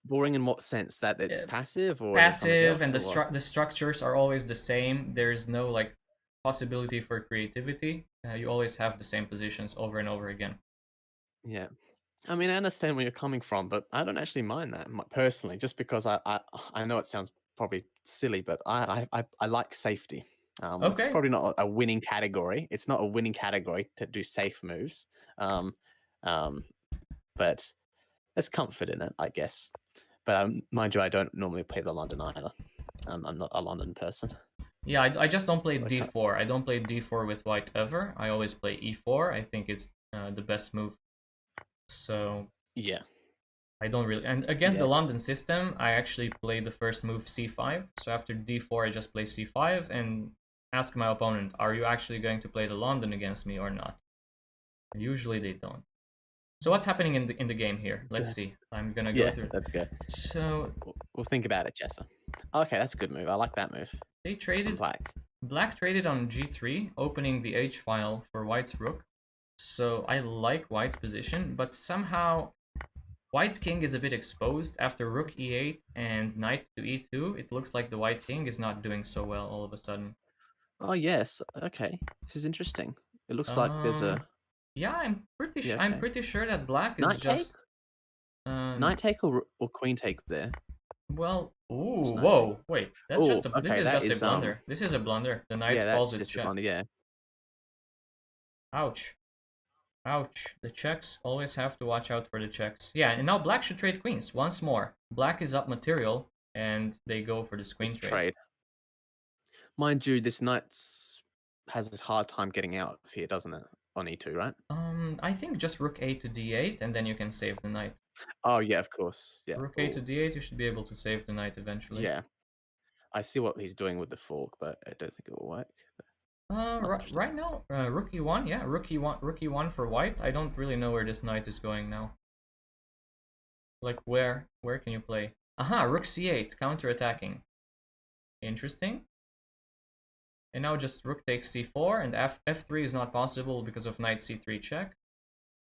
Boring in what sense? That it's Uh, passive, or there's something Passive, else, and or what? the structures are always the same. There's no like possibility for creativity. You always have the same positions over and over again. Yeah. I mean, I understand where you're coming from, but I don't actually mind that personally, just because I know it sounds probably silly, but I like safety. Which is Okay, probably not a winning category. It's not a winning category to do safe moves. Um, um, but there's comfort in it, I guess. But mind you, I don't normally play the London either. I'm not a London person, yeah, I just don't play so I can't. d4. I don't play d4 with white ever. I always play e4. I think it's the best move. So Yeah, I don't really. And against the yeah, London system, I actually play the first move c5. So after d4, I just play c5 and ask my opponent, are you actually going to play the London against me or not? And usually they don't. So what's happening in the game here? Let's good. see. I'm gonna go Yeah, through. that's good. So We'll think about it, Chester. Okay, that's a good move. I like that move they from traded. Black. Black traded on g3, opening the h file for white's rook. So I like white's position, but somehow white's king is a bit exposed after rook e8 and knight to e2. It looks like the white king is not doing so well all of a sudden. Oh yes, okay. This is interesting. It looks like there's Um, a yeah, yeah. I'm Okay, pretty sure that black is knight take, just um. knight take, or queen take there. Well, ooh, Just knight take. whoa, wait. Oh, This okay. is That just a is blunder. This is a blunder. The knight yeah. falls That's with just a check. blunder. Yeah. Ouch. Ouch. The checks. Always have to watch out for the checks. Yeah, and now black should trade queens once more. Black is up material, and they go for this queen With trade. trade, mind you, this knight's has a hard time getting out of here, doesn't it? On e2, right? I think just rook a to d8, and then you can save the knight. Oh yeah, of course. Yeah. Rook a to Oh d8, you should be able to save the knight eventually. yeah. I see what he's doing with the fork, but I don't think it will work. That's interesting. Right now, rook e1, yeah, rook e1 for white. I don't really know where this knight is going now. Like where can you play? Aha, rook c8, counter-attacking. Interesting. And now just rook takes c4, and f3 is not possible because of knight c3 check.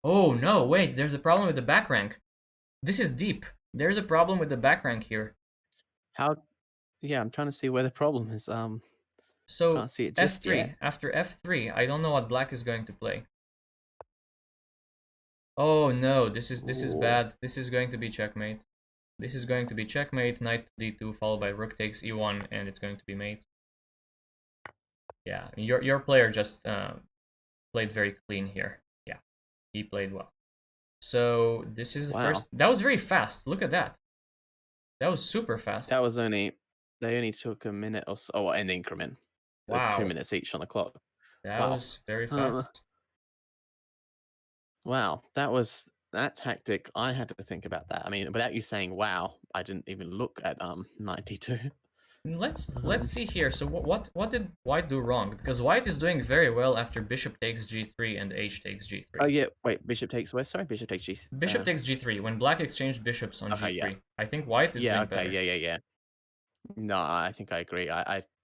Oh no, wait, there's a problem with the back rank. This is deep. There's a problem with the back rank here. How? Yeah, I'm trying to see where the problem is. So Can't see it just yet. f3, after f3, I don't know what black is going to play. Oh no, this is Ooh, bad. This is going to be checkmate. This is going to be checkmate, knight to d2 followed by rook takes e1, and it's going to be mate. Yeah, your player just played very clean here. Yeah, he played well. So this is the wow. first. That was very fast. Look at that. That was super fast. That was only. They only took a minute or so, or an increment, 2 Wow, minutes each on the clock. that Wow. was very Um, fast. wow. That was that tactic. I had to think about that. I mean, without you saying wow, I didn't even look at 92. Let's see here. So what did white do wrong? Because white is doing very well after bishop takes g3 and h takes Oh g3. yeah. Wait. Bishop takes where? Sorry. Bishop takes G. Bishop takes g3 when black exchanged bishops on Okay. Yeah. g3. I think white is Yeah. doing Okay. better. Yeah. No, I think I agree.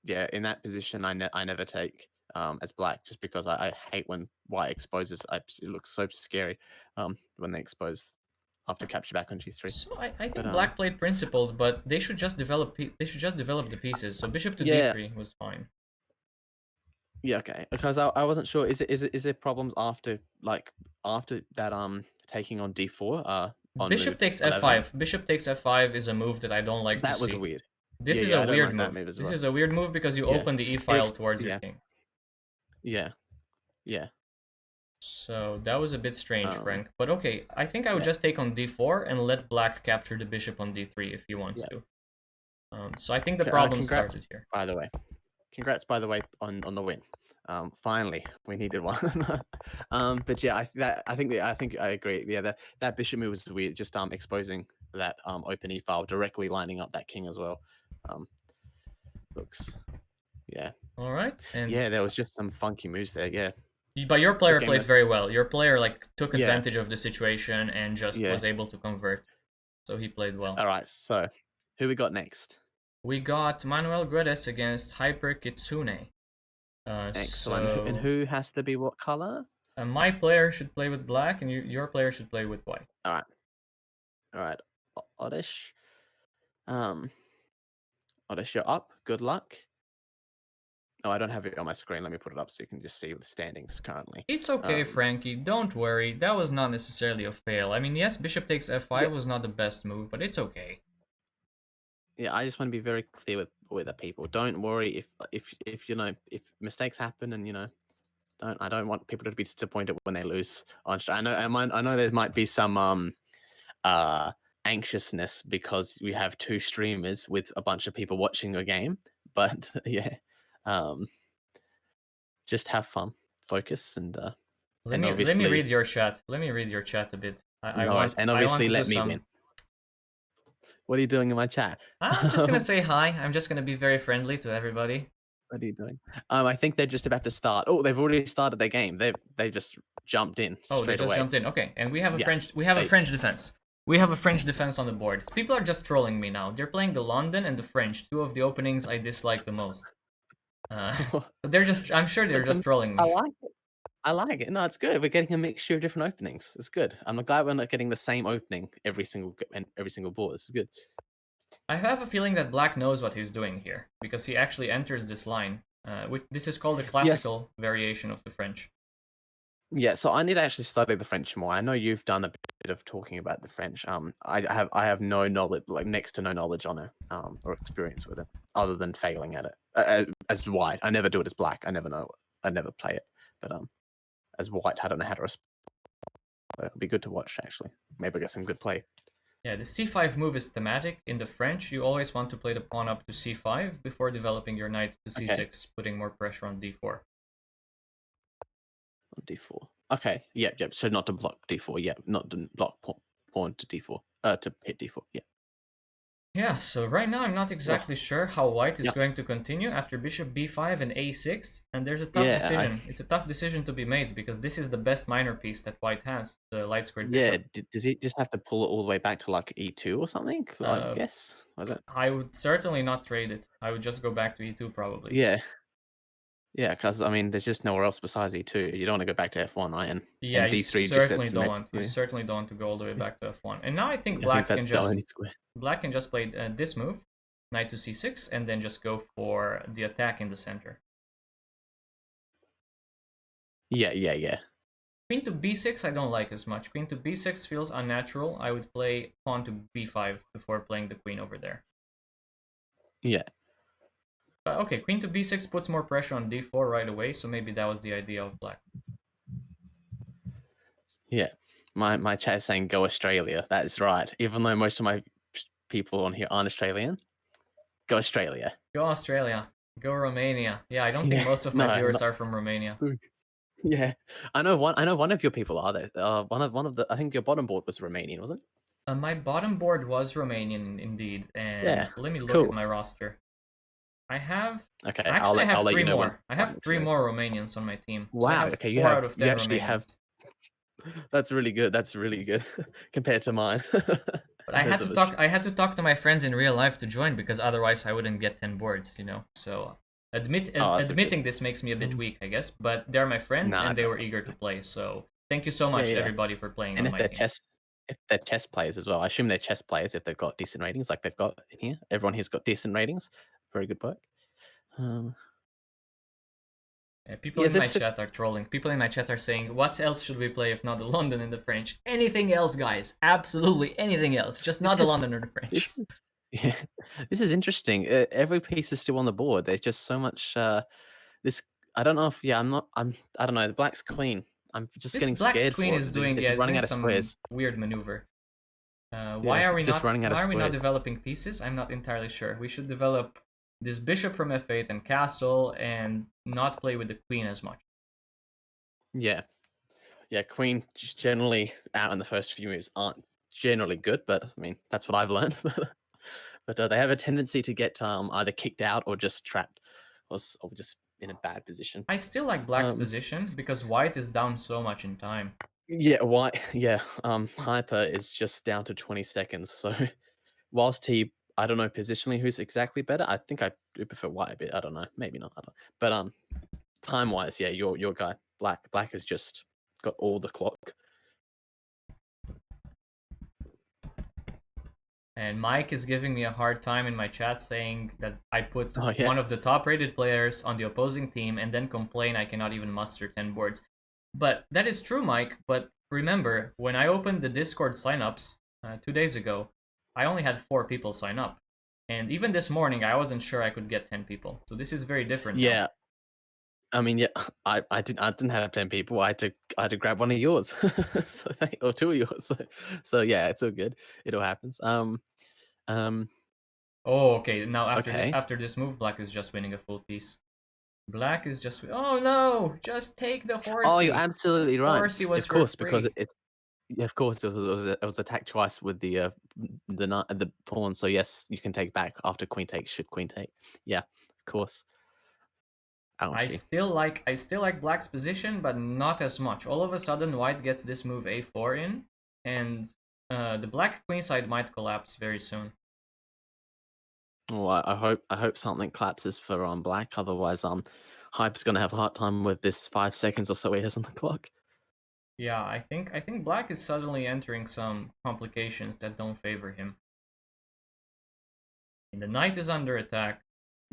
Yeah, in that position, I never take as black just because I hate when white exposes. It looks so scary when they expose after capture back on G3. So I But think black played principled, but they should just develop the pieces. So bishop to yeah, d3 was fine. yeah, okay. Because I wasn't sure. Is there problems after after that taking on D4 on Bishop move takes 11? f5. Bishop takes f5 is a move that I don't like to That was see. weird. This Yeah, is a yeah, I don't weird like that move. move as This well. is a weird move because you Yeah, open the e it file towards your yeah, king. yeah, yeah. So that was a bit strange, Um, Frank. But okay, I think I would yeah, just take on d4 and let black capture the bishop on d3 if he wants yeah. to. So I think the problem Congrats, started here. by the way. Congrats, by the way, on the win. Finally, we needed one. But yeah, I think I agree. Yeah, that bishop move was weird. Just exposing that open e file directly lining up that king as well. Um, looks yeah, All right, and yeah. There was just some funky moves there. Yeah, but your good player game played though. very well. Your player like took Yeah, advantage of the situation and just yeah. was able to convert. So he played well. All right. So, who we got next? We got Manuel Guedes against Hyper Kitsune. Excellent. And So who has to be what color? my player should play with black, and your player should play with white. All right. All right. Oddish. Um, Oddish, you're up. Good luck. Oh, I don't have it on my screen. Let me put it up so you can just see the standings currently. It's okay, Um, Frankie. Don't worry. That was not necessarily a fail. I mean, yes, bishop takes yeah, f5 was not the best move, but it's okay. yeah. I just want to be very clear with the people. Don't worry if you know if mistakes happen and I don't want people to be disappointed when they lose on. I know there might be some uh anxiousness because we have two streamers with a bunch of people watching a game, but yeah, um, just have fun, focus, Let and me obviously read your chat. Let me read your chat a bit. no worries, and I want obviously to do let me win. some. What are you doing in my chat? I'm just gonna say hi. I'm just gonna be very friendly to everybody. What are you doing? I think they're just about to start. Oh, they've already started their game. They just jumped in Oh, they straight just away. jumped in. Okay, and Yeah, we have a they. French defense. We have a French defense on the board. People are just trolling me now. They're playing the London and the French, two of the openings I dislike the most. They're just. I'm sure they're But just trolling I me. like it. I like it. No, it's good. We're getting a mixture of different openings. It's good. I'm glad we're not getting the same opening every single board. This is good. I have a feeling that Black knows what he's doing here because he actually enters this line. This is called the Yes. classical variation of the French. Yeah. So I need to actually study the French more. I know you've done a bit of talking about the French. I have no knowledge, like next to no knowledge on it, or experience with it, other than failing at it. As white, I never do it as black. I never know. I never play it. But as white, I don't know how to respond. It'd be good to watch actually. Maybe get some good play. Yeah, the c5 move is thematic. In the French, you always want to play the pawn up to c5 before developing your knight to Okay. c6, putting more pressure on d4. On d4. Okay. Yep. Yep. So not to block d4. Yeah. Not to block pawn to d4. To hit d4. Yeah. Yeah, so right now I'm not Oh, exactly sure how white is yeah, going to continue after bishop b5 and a6, and there's a tough yeah, decision. It's a tough decision to be made because this is the best minor piece that white has, the light squared yeah. bishop. Does he just have to pull it all the way back to like E2 or something? I Uh, guess. I don't. I would certainly not trade it. I would just go back to e2 probably. Yeah, yeah. Because I mean, there's just nowhere else besides E2. You don't want to go back to F1, right? Yeah, And you D3 just certainly sets don't met. want. You Yeah, certainly don't want to go all the way back to f1. And now I think I think that's the only square. black can just play this move, knight to c6, and then just go for the attack in the center. Yeah, yeah, yeah, Queen to b6 I don't like as much. Queen to b6 feels unnatural. I would play pawn to b5 before playing the queen over there. yeah, But okay, queen to b6 puts more pressure on d4 right away, so maybe that was the idea of black. yeah. My chat is saying go Australia. That is right. Even though most of my people on here aren't Australian, go Australia. Go Australia. Go Romania. Yeah, I don't think Yeah. most of my No, viewers not. are from Romania. Yeah, I know one. I know one of your people are there. One of the. I think your bottom board was Romanian, wasn't it? My bottom board was Romanian indeed, Yeah, and let me it's look at cool. my roster. I have Okay, actually I I'll have let three you know when more. I I'm have next three week. more Romanians on my team, so I Wow. have Okay, four out of you 10 actually have. Romanians. That's really good. That's really good compared to mine. But Those of us. I had to talk to my friends in real life to join because otherwise I wouldn't get 10 boards, you know. So Oh, that's so good. admitting this makes me a bit Um, weak, I guess. But they're my friends nah, and they no, were eager to no. play. So thank you so Yeah, much to yeah. everybody for playing And on my team. if they're chess players as well, I assume they're chess players if they've got decent ratings, like they've got in here. Everyone here's got decent ratings. Very good work. Um, People in yes, my it's a, chat are trolling. People in my chat are saying, "What else should we play if not the London and the French?" Anything else, guys? Absolutely anything else, just not this the is London or the French. this is yeah, this is interesting. Every piece is still on the board. There's just so much. This I don't know if yeah. I'm not. I don't know. The black's queen. I'm just This getting black's scared queen for is it. doing It's yeah, is running doing out of some squares. weird maneuver. Yeah, it's just running out of Why are we not squares. developing pieces? I'm not entirely sure. We should develop this bishop from f8 and castle and not play with the queen as much. Yeah, yeah. Queen just generally out in the first few moves aren't generally good, but I mean that's what I've learned. But they have a tendency to get either kicked out or just trapped, or just in a bad position. I still like black's Um, position because white is down so much in time. yeah, why? Yeah, Hyper is just down to 20 seconds. So whilst I don't know positionally who's exactly better. I think I do prefer white a bit. I don't know, maybe not. I don't. But time wise, yeah, your guy black has just got all the clock. And Mike is giving me a hard time in my chat saying that I put Oh yeah, one of the top rated players on the opposing team and then complain I cannot even muster 10 boards. But that is true, Mike. But remember, when I opened the Discord signups 2 days ago, I only had 4 people sign up. And even this morning, I wasn't sure I could get 10 people. So this is very different now. yeah. I mean, yeah, I didn't have 10 people. I had to grab one of yours, so or two of yours. So yeah, it's all good. It all happens. Um, Oh, okay. Now okay. after this move, Black is just winning a full piece. Black is just... Oh no! Just take the Oh, you're horsey. absolutely right. Horsey was Of for course, because free. yeah, of course it was attacked twice with the pawn. So yes, you can take back after queen takes. Should queen take? Yeah, of course. Ouchie. I still like Black's position, but not as much. All of a sudden, White gets this move a4 in, and the Black queen side might collapse very soon. Well, I hope something collapses for black. Otherwise, Hype's gonna have a hard time with this 5 seconds or so he has on the clock. Yeah, I think Black is suddenly entering some complications that don't favor him. And the knight is under attack.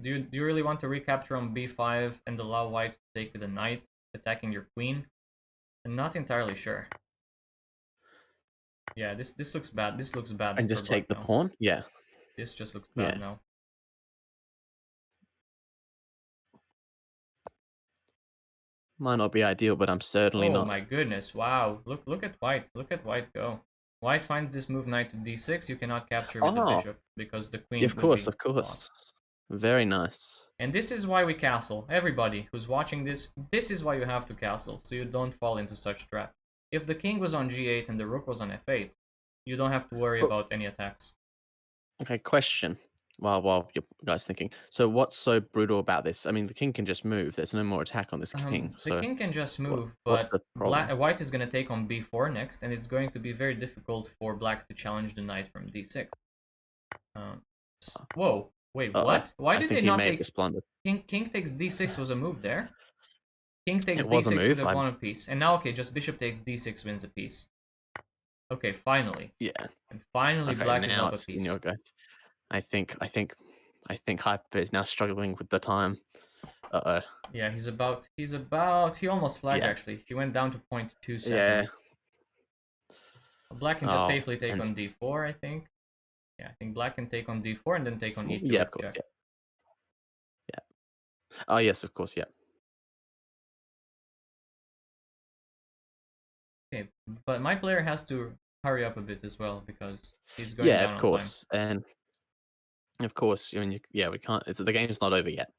Do you really want to recapture on b5 and allow White to take with the knight, attacking your queen? I'm not entirely sure. Yeah, this looks bad. This looks bad And for just Black take the now. pawn. Yeah, This just looks bad yeah. now. Might not be ideal, but I'm certainly Oh not. my goodness, wow. Look at White. Look at White go. White finds this move knight to d6. You cannot capture with the Oh, bishop because the yeah, queen would be of course. lost. Very nice. And this is why we castle. Everybody who's watching this, this is why you have to castle, so you don't fall into such trap. If the king was on g8 and the rook was on f8, you don't have to worry But about any attacks. Okay, question. While you guys thinking, so what's so brutal about this? I mean, the king can just move. There's no more attack on this king. The So king can just what? move, What's but the problem? white is going to take on b4 next, and it's going to be very difficult for black to challenge the knight from d6. Um, whoa, wait, I what? Why I did think they he not may have take responded. king takes d6 was a move there? King takes It was a d6 would move. have I won a piece, and now okay, just bishop takes d6 wins a piece. Okay, finally, Yeah. and finally Okay, black is now up a it's in your piece. go. I think I think I think Hyper is now struggling with the time. Uh oh. Yeah, he almost flagged Yeah. actually. He went down to 0.2 Yeah. seconds. Black can just Oh, safely take and on d4, I think. Yeah, I think black can take on d4 and then take on e2 yeah, of with course. check. Yeah. Yeah. Oh yes, of course. Yeah. Okay, but my player has to hurry up a bit as well because he's going Yeah, down of on time. course. And of course, I mean, yeah, we can't. The game's not over yet.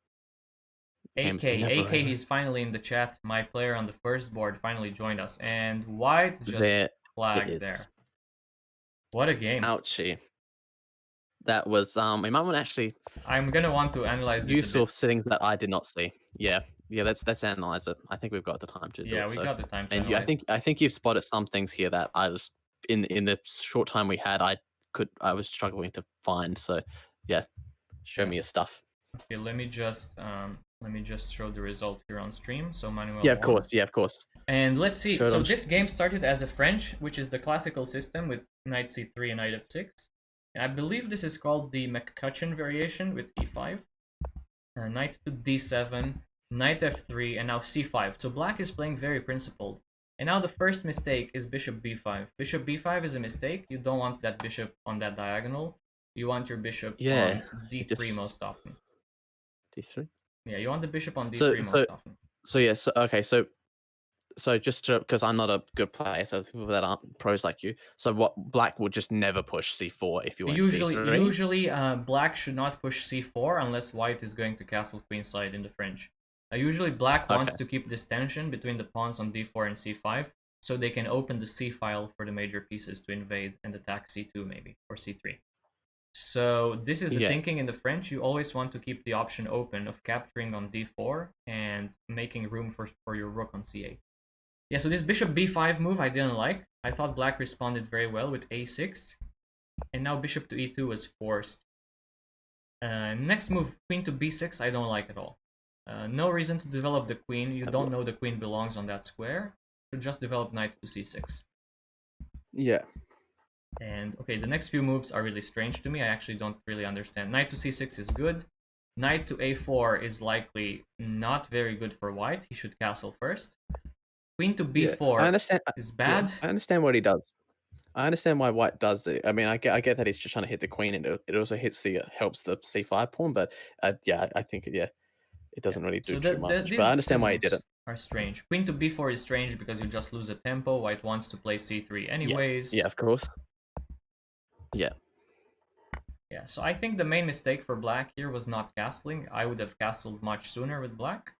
The game's never AK, over. he's finally in the chat. My player on the first board finally joined us, and white just There it flagged is. there. What a game! Ouchie. That was we might want to actually I'm gonna want to analyze this you a saw bit. settings that I did not see. Yeah. Yeah, let's analyze it. I think we've got the time to do Yeah, it. we So got the time to and you, analyze. I think you've spotted some things here that I just in the short time we had I was struggling to find. So yeah, show Yeah. me your stuff. Okay, let me just show the result here on stream. So Manuel Yeah, of won. course. Yeah, of course. And let's see. Show it So on. this game started as a French, which is the classical system with knight c3 and knight f6. And I believe this is called the McCutcheon variation with e5. Knight to d7, knight f3, and now c5. So black is playing very principled. And now the first mistake is bishop b5. Bishop b5 is a mistake. You don't want that bishop on that diagonal. You want your bishop Yeah, on it d3 just most often. D3. Yeah, you want the bishop on So d3 so most often. so yeah. So okay. So just to because I'm not a good player, so the people that aren't pros like you. So what black would just never push c4 if you went to d3. Usually, black should not push c4 unless white is going to castle queenside in the French. Usually, black Okay. wants to keep this tension between the pawns on d4 and c5, so they can open the c file for the major pieces to invade and attack c2 maybe or c3. So this is the Yeah. thinking in the French. You always want to keep the option open of capturing on d4 and making room for your rook on c8. Yeah, so this bishop b5 move I didn't like. I thought black responded very well with a6. And now bishop to e2 was forced. Next move, queen to b6, I don't like at all. No reason to develop the queen. You Have a don't look. know the queen belongs on that square. You just develop knight to c6. Yeah. And okay, the next few moves are really strange to me. I actually don't really understand. Knight to c6 is good. Knight to a4 is likely not very good for white. He should castle first. Queen to Yeah. I b4 understand. is Yeah, bad. I understand what he does. I understand why white does it. I mean, I get that he's just trying to hit the queen, and it also hits the helps the c5 pawn. But yeah, I think yeah, it Yeah. doesn't really do So too much. But I these few understand why he did moves it. are strange. Queen to b4 is strange because you just lose a tempo. White wants to play c3 Yeah. Yeah, anyways. of course. Yeah. Yeah, so I think the main mistake for black here was not castling. I would have castled much sooner with black.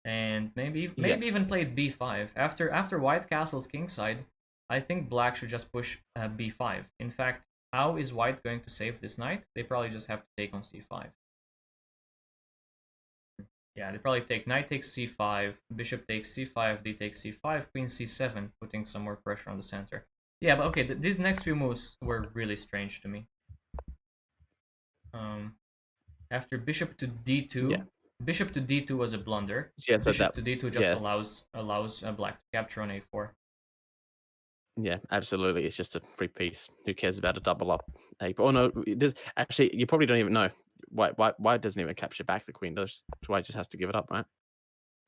And Yeah. maybe even played b5. After white castles kingside, I think black should just push b5. In fact, how is white going to save this knight? They probably just have to take on c5. Yeah, they probably take knight takes c5, bishop takes c5, d takes c5, queen c7, putting some more pressure on the center. Yeah, but okay, these next few moves were really strange to me. After bishop to Yeah. d2, bishop to d2 was a blunder. Yeah. So Bishop that. to d2 just Yeah. allows black to capture on a4. Yeah. Absolutely. It's just a free piece. Who cares about a double up? Oh no. There's actually you probably don't even know. White doesn't even capture back the queen. Does White just has to give it up, right?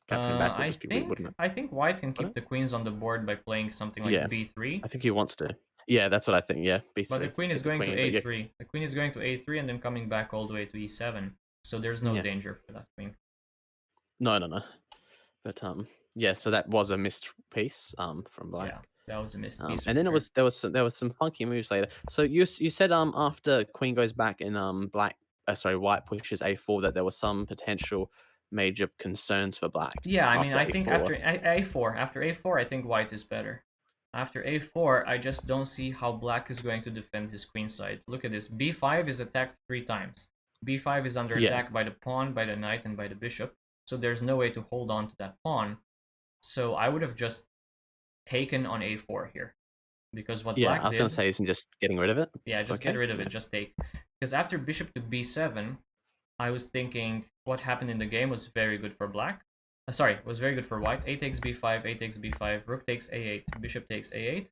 Capturing back would just be weird, wouldn't it? I think white can Would keep it? the queens on the board by playing something like Yeah. b3, I think he wants to. Yeah, that's what I think. Yeah, but the b3, queen is hit the going to queen. But yeah, a3. The queen is going to a3 and then coming back all the way to e7. So there's no yeah, danger for that queen. no. But yeah. So that was a missed piece from black. Yeah, that was a missed piece And for then sure. there was some funky moves later. So you said after queen goes back and black sorry white pushes a4 that there was some potential major concerns for black Yeah, I mean, after I think a4. after a4, I think white is better. After a4, I just don't see how black is going to defend his queen side. Look at this. b5 is attacked 3 times. b5 is under Yeah. attack by the pawn, by the knight, and by the bishop. So there's no way to hold on to that pawn. So I would have just taken on a4 here. Because what Yeah, I black was gonna did... say, isn't just getting rid of it? Yeah, just get Okay. rid of it. Yeah. Just take. Because after bishop to b7, I was thinking what happened in the game was very good for black. Sorry, was very good for white. A takes b5, a takes b5, rook takes a8, bishop takes a8.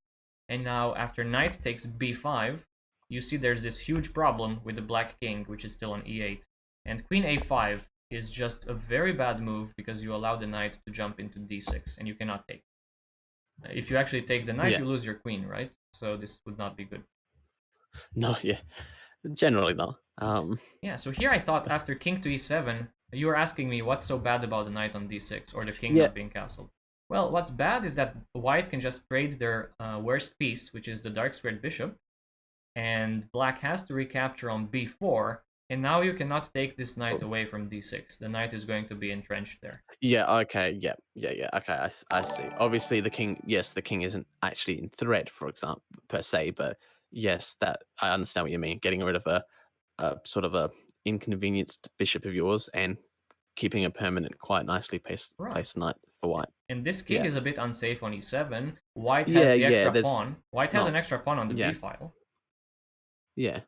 And now after knight takes b5, you see there's this huge problem with the black king, which is still on e8. And queen a5 is just a very bad move because you allow the knight to jump into d6, and you cannot take. If you actually take the knight, Yeah. you lose your queen, right? So this would not be good. No. Yeah. Generally not. Yeah, so here I thought after king to e7, you were asking me what's so bad about the knight on d6 or the king Yeah. not being castled. Well, what's bad is that white can just trade their worst piece, which is the dark squared bishop, and black has to recapture on b4, and now you cannot take this knight away from d6. The knight is going to be entrenched there. Yeah. Okay. Yeah. Yeah. Yeah. Okay. I see. Obviously, the king. Yes, the king isn't actually in threat, for example, per se. But yes, that I understand what you mean. Getting rid of a sort of a inconvenienced bishop of yours and keeping a permanent, quite nicely Right. placed knight for white. And this king Yeah. is a bit unsafe on e7. White has Yeah. the Yeah. extra There's. pawn. It's White has not. an extra pawn on the Yeah. b file. Yeah.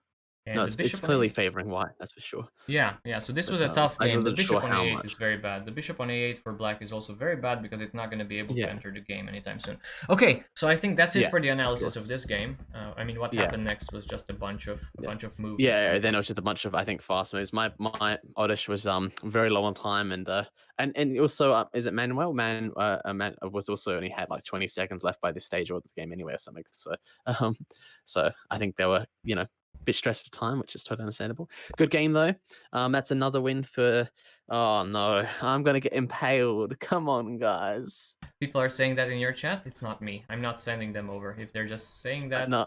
No, And the it's bishop on clearly a8. favoring white. That's for sure. Yeah, so this was But a tough I game. The wasn't sure bishop on how a8 is much. very bad. The bishop on a8 for black is also very bad because it's not going to be able to Yeah. enter the game anytime soon. Okay, so I think that's it Yeah. for the Of analysis of course. this game. I mean, what Yeah. happened next was just a bunch of Yeah. moves and Yeah, stuff. then it was just a bunch of, I think, fast moves. My Oddish was very low on time, and also is it Manuel? Man was also only had like 20 seconds left by this stage of the game anyway or something. Um so I think they were a bit stressed for time, which is totally understandable. Good game though. That's another win for. Oh no, I'm gonna get impaled. Come on, guys. People are saying that in your chat. It's not me. I'm not sending them over. If they're just saying that, No,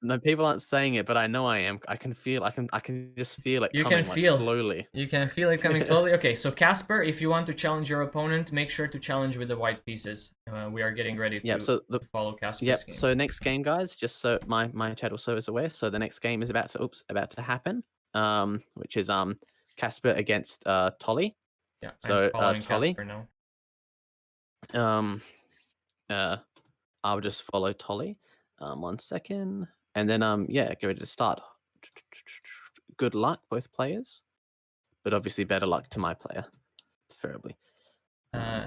no, people aren't saying it, but I know I am. I can feel. I can just feel it you can coming, like feel. slowly. You can feel it coming slowly. Okay, so Casper, if you want to challenge your opponent, make sure to challenge with the white pieces. We are getting ready Yep. to So follow Casper's yep. game. So next game, guys, just so my chat also is aware. So the next game is about to happen. Which is Casper against Tolly. Yeah, I'm So following Tolly. Casper now. Uh, I'll just follow Tolly. 1 second, and then yeah, get ready to start. Good luck, both players, but obviously better luck to my player, preferably. Uh,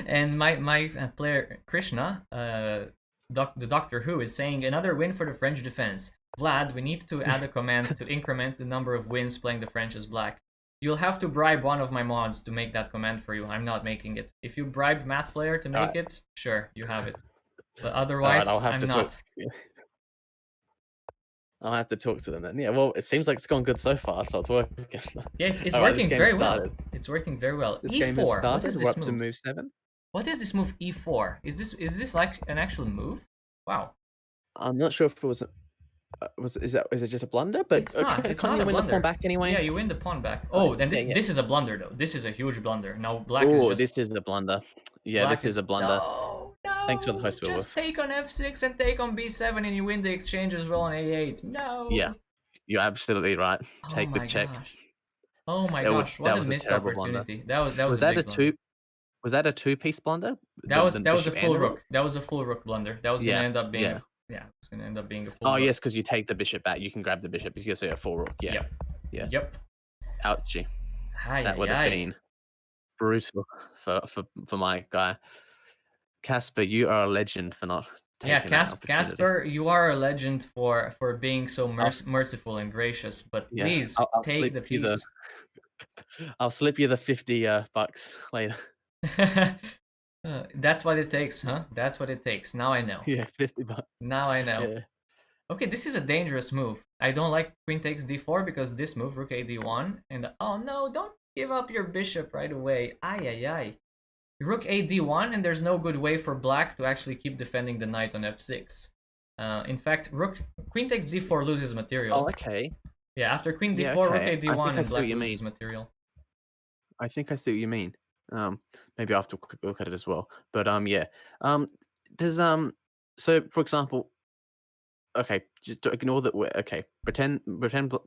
and my player Krishna, the Doctor Who, is saying another win for the French defense. Vlad, we need to add a command to increment the number of wins playing the French as black. You'll have to bribe one of my mods to make that command for you. I'm not making it. If you bribe Math Player to make it, sure, you have it. But All right, otherwise, I'll have I'm to talk. not. I'll have to talk to them then. Yeah, well, it seems like it's gone good so far, so it's working. Yeah, it's All right, this working game very started. well. It's working very well. This game has E4. What started. is We're this up to move? move 7. What is this move E4? Is this like an actual move? Wow. I'm not sure if it was. Is it just a blunder? But It's not. It's can't not you a win the pawn blunder. back anyway? Yeah, you win the pawn back. Right. Oh, then Yeah, this yeah. this is a blunder though. This is a huge blunder. Now black is Oh, just this is the blunder. Yeah, black this is is a blunder. no, Thanks for the no. host, Just Wolf. take on f6 and take on b7 and you win the exchange as well on a8. No. Yeah, you're absolutely right. Oh Take with my check. gosh. Oh my That would gosh. What that a was a missed terrible blunder. opportunity. That was Was a that a big blunder. two? Was that a two-piece blunder? The That was a bishop and full the rook? rook. That was a full rook blunder. That was gonna Yeah, end up being yeah. a yeah. It's gonna end up being a full Oh rook. yes, because you take the bishop back. You can grab the bishop because you're a full rook. Yeah, Yep. yeah. Yep. Ouchie. Hi, That would have been brutal for my guy. Casper, you are a legend for not Yeah, taking that opportunity. Casper, you are a legend for being so I'll, merciful and gracious. But yeah, please I'll take slip the you the piece. I'll slip you the 50 bucks later. That's what it takes, huh? That's what it takes. Now I know. Yeah, 50 bucks. Now I know. Yeah. Okay, this is a dangerous move. I don't like queen takes d4 because this move, rook a d1, and oh no, don't give up your bishop right away. Ay ay ay. Rook a d1, and there's no good way for black to actually keep defending the knight on f6. In fact, queen takes d4 loses material. Oh, okay. Yeah, after queen d4, Yeah, rook okay. a d1, and see black what you loses mean. material. I think I see what you mean. Maybe I'll have to quick look at it as well. But yeah. Does So, for example, okay, just to ignore that. Okay, pretend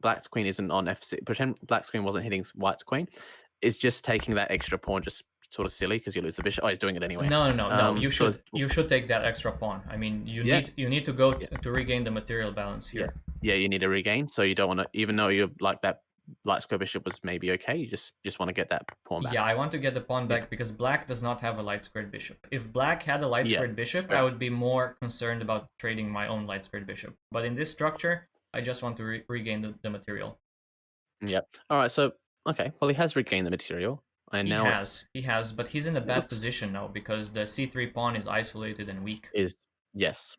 Black's queen isn't on F6. Pretend Black's queen wasn't hitting White's queen. It's just taking that extra pawn, just sort of silly because you lose the bishop. Oh, he's doing it anyway. No, no, no, no. So it's, You should take that extra pawn. I mean, yeah, you need to go yeah, to regain the material balance yeah, here. yeah. You need to regain. So you don't want to, even though you're like that light square bishop was maybe okay. You just want to get that pawn back. Yeah, I want to get the pawn Yeah, back because black does not have a light squared bishop. If black had a light yeah. squared bishop, So I would be more concerned about trading my own light squared bishop. But in this structure, I just want to regain the material. yeah. All right. So okay. Well, he has regained the material, and now it's He has, but he's in a bad looks position now because the c3 pawn is isolated and weak. is yes.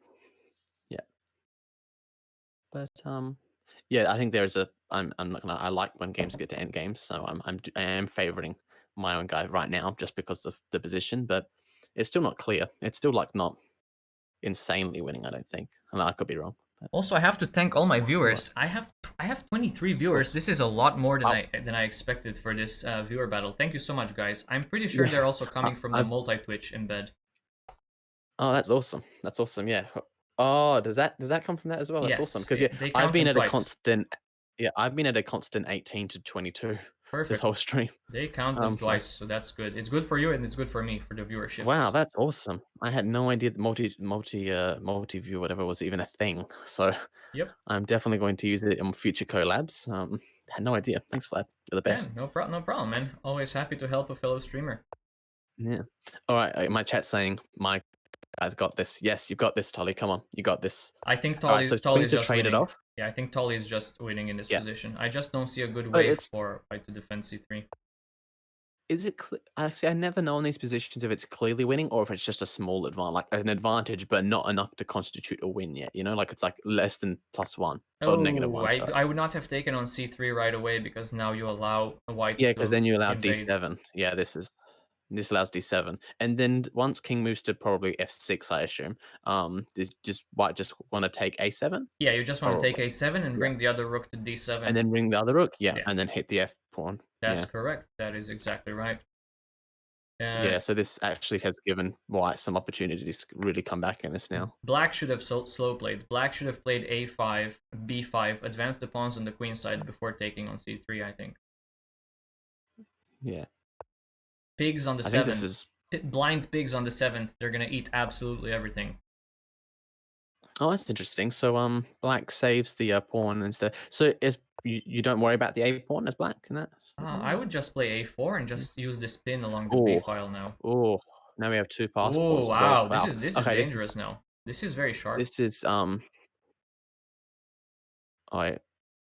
Yeah. But yeah, I think there's a. I'm not gonna. I like when games get to end games, so I am favoring my own guy right now just because of the position, but it's still not clear. It's still like not insanely winning. I don't think. I mean, I could be wrong. But Also, I have to thank all my all right, viewers. I have 23 viewers. course. This is a lot more I, than I expected for this viewer battle. Thank you so much, guys. I'm pretty sure yeah, they're also coming from the I. multi-Twitch embed. Oh, that's awesome. That's awesome. Yeah. Oh, does that come from that as well? That's awesome. Yes, Because yeah, they I've count been them at a twice. constant. Yeah, I've been at a constant 18 to 22 this Perfect. whole stream. They count them Like twice, so that's good. It's good for you and it's good for me for the viewership. wow, that's awesome. I had no idea that multi-view, whatever, was even a thing. So Yep. I'm definitely going to use it in future collabs. Had no idea. Thanks, Vlad. You're the Yeah, best. no problem, man. Always happy to help a fellow streamer. Yeah. All right. My chat's saying my guy's got this. Yes, you've got this, Tolly. Come on, you got this. I think All right. So Tolly is queens are just traded winning. off. Yeah, I think Tolly is just winning in this Yeah, position. I just don't see a good but way it's for White to defend c3. is it? Actually, I never know in these positions if it's clearly winning or if it's just a small advantage, like an advantage, but not enough to constitute a win yet. You know, like it's like less than +1 or Oh, -1. Sorry. I would not have taken on c3 right away because now you allow White Yeah, because to then you allow invade. D7. Yeah, this allows D7, and then once King moves to probably F6, I assume. Just White just want to take A7, Yeah, you just want to take probably. a7 and Yeah, bring the other rook to and d7. then ring the other rook. Yeah, Yeah, and then hit the F pawn. that's Yeah, correct. That is exactly right. Uh, yeah. So this actually has given White some opportunities to really come back in this now. Black should have slow played. Black should have played a5, b5, advance the pawns on the queen side before taking on c3, I think. Yeah, Pigs on the I think this 7th. is. Blind pigs on the 7th. They're gonna eat absolutely everything. Oh, that's interesting. So Black saves the pawn instead. So is you don't worry about the A pawn as Black in that I scenario? would just play a4 and just use the spin along the b Oh, file now. oh. Now we have two Oh passports as well. wow, Wow. this is Okay, dangerous now. This is very sharp. this is I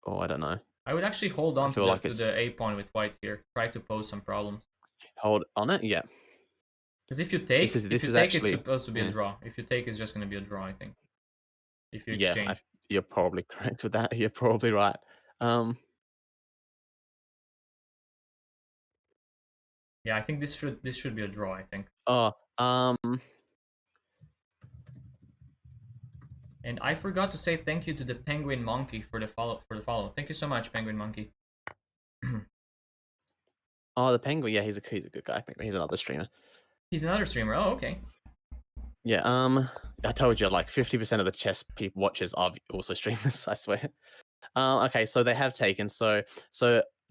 oh, I don't know. I would actually hold I on feel like to it's the a pawn with White here. Try to pose some problems. hold on it. Yeah. Because if This you is take, it's actually supposed to be a yeah. draw. If you take, it's just gonna be a draw. I think. If you Yeah, exchange. you're probably correct with that. You're probably right. Um Yeah, I think this should be a draw. I think. oh, And I forgot to say thank you to the Penguin Monkey for the follow. Thank you so much, Penguin Monkey. oh, the Penguin. Yeah, he's a good guy. He's another streamer. He's another streamer. Oh, okay. Yeah, I told you like 50% of the chess people watchers are also streamers, I swear. Okay, so they have taken so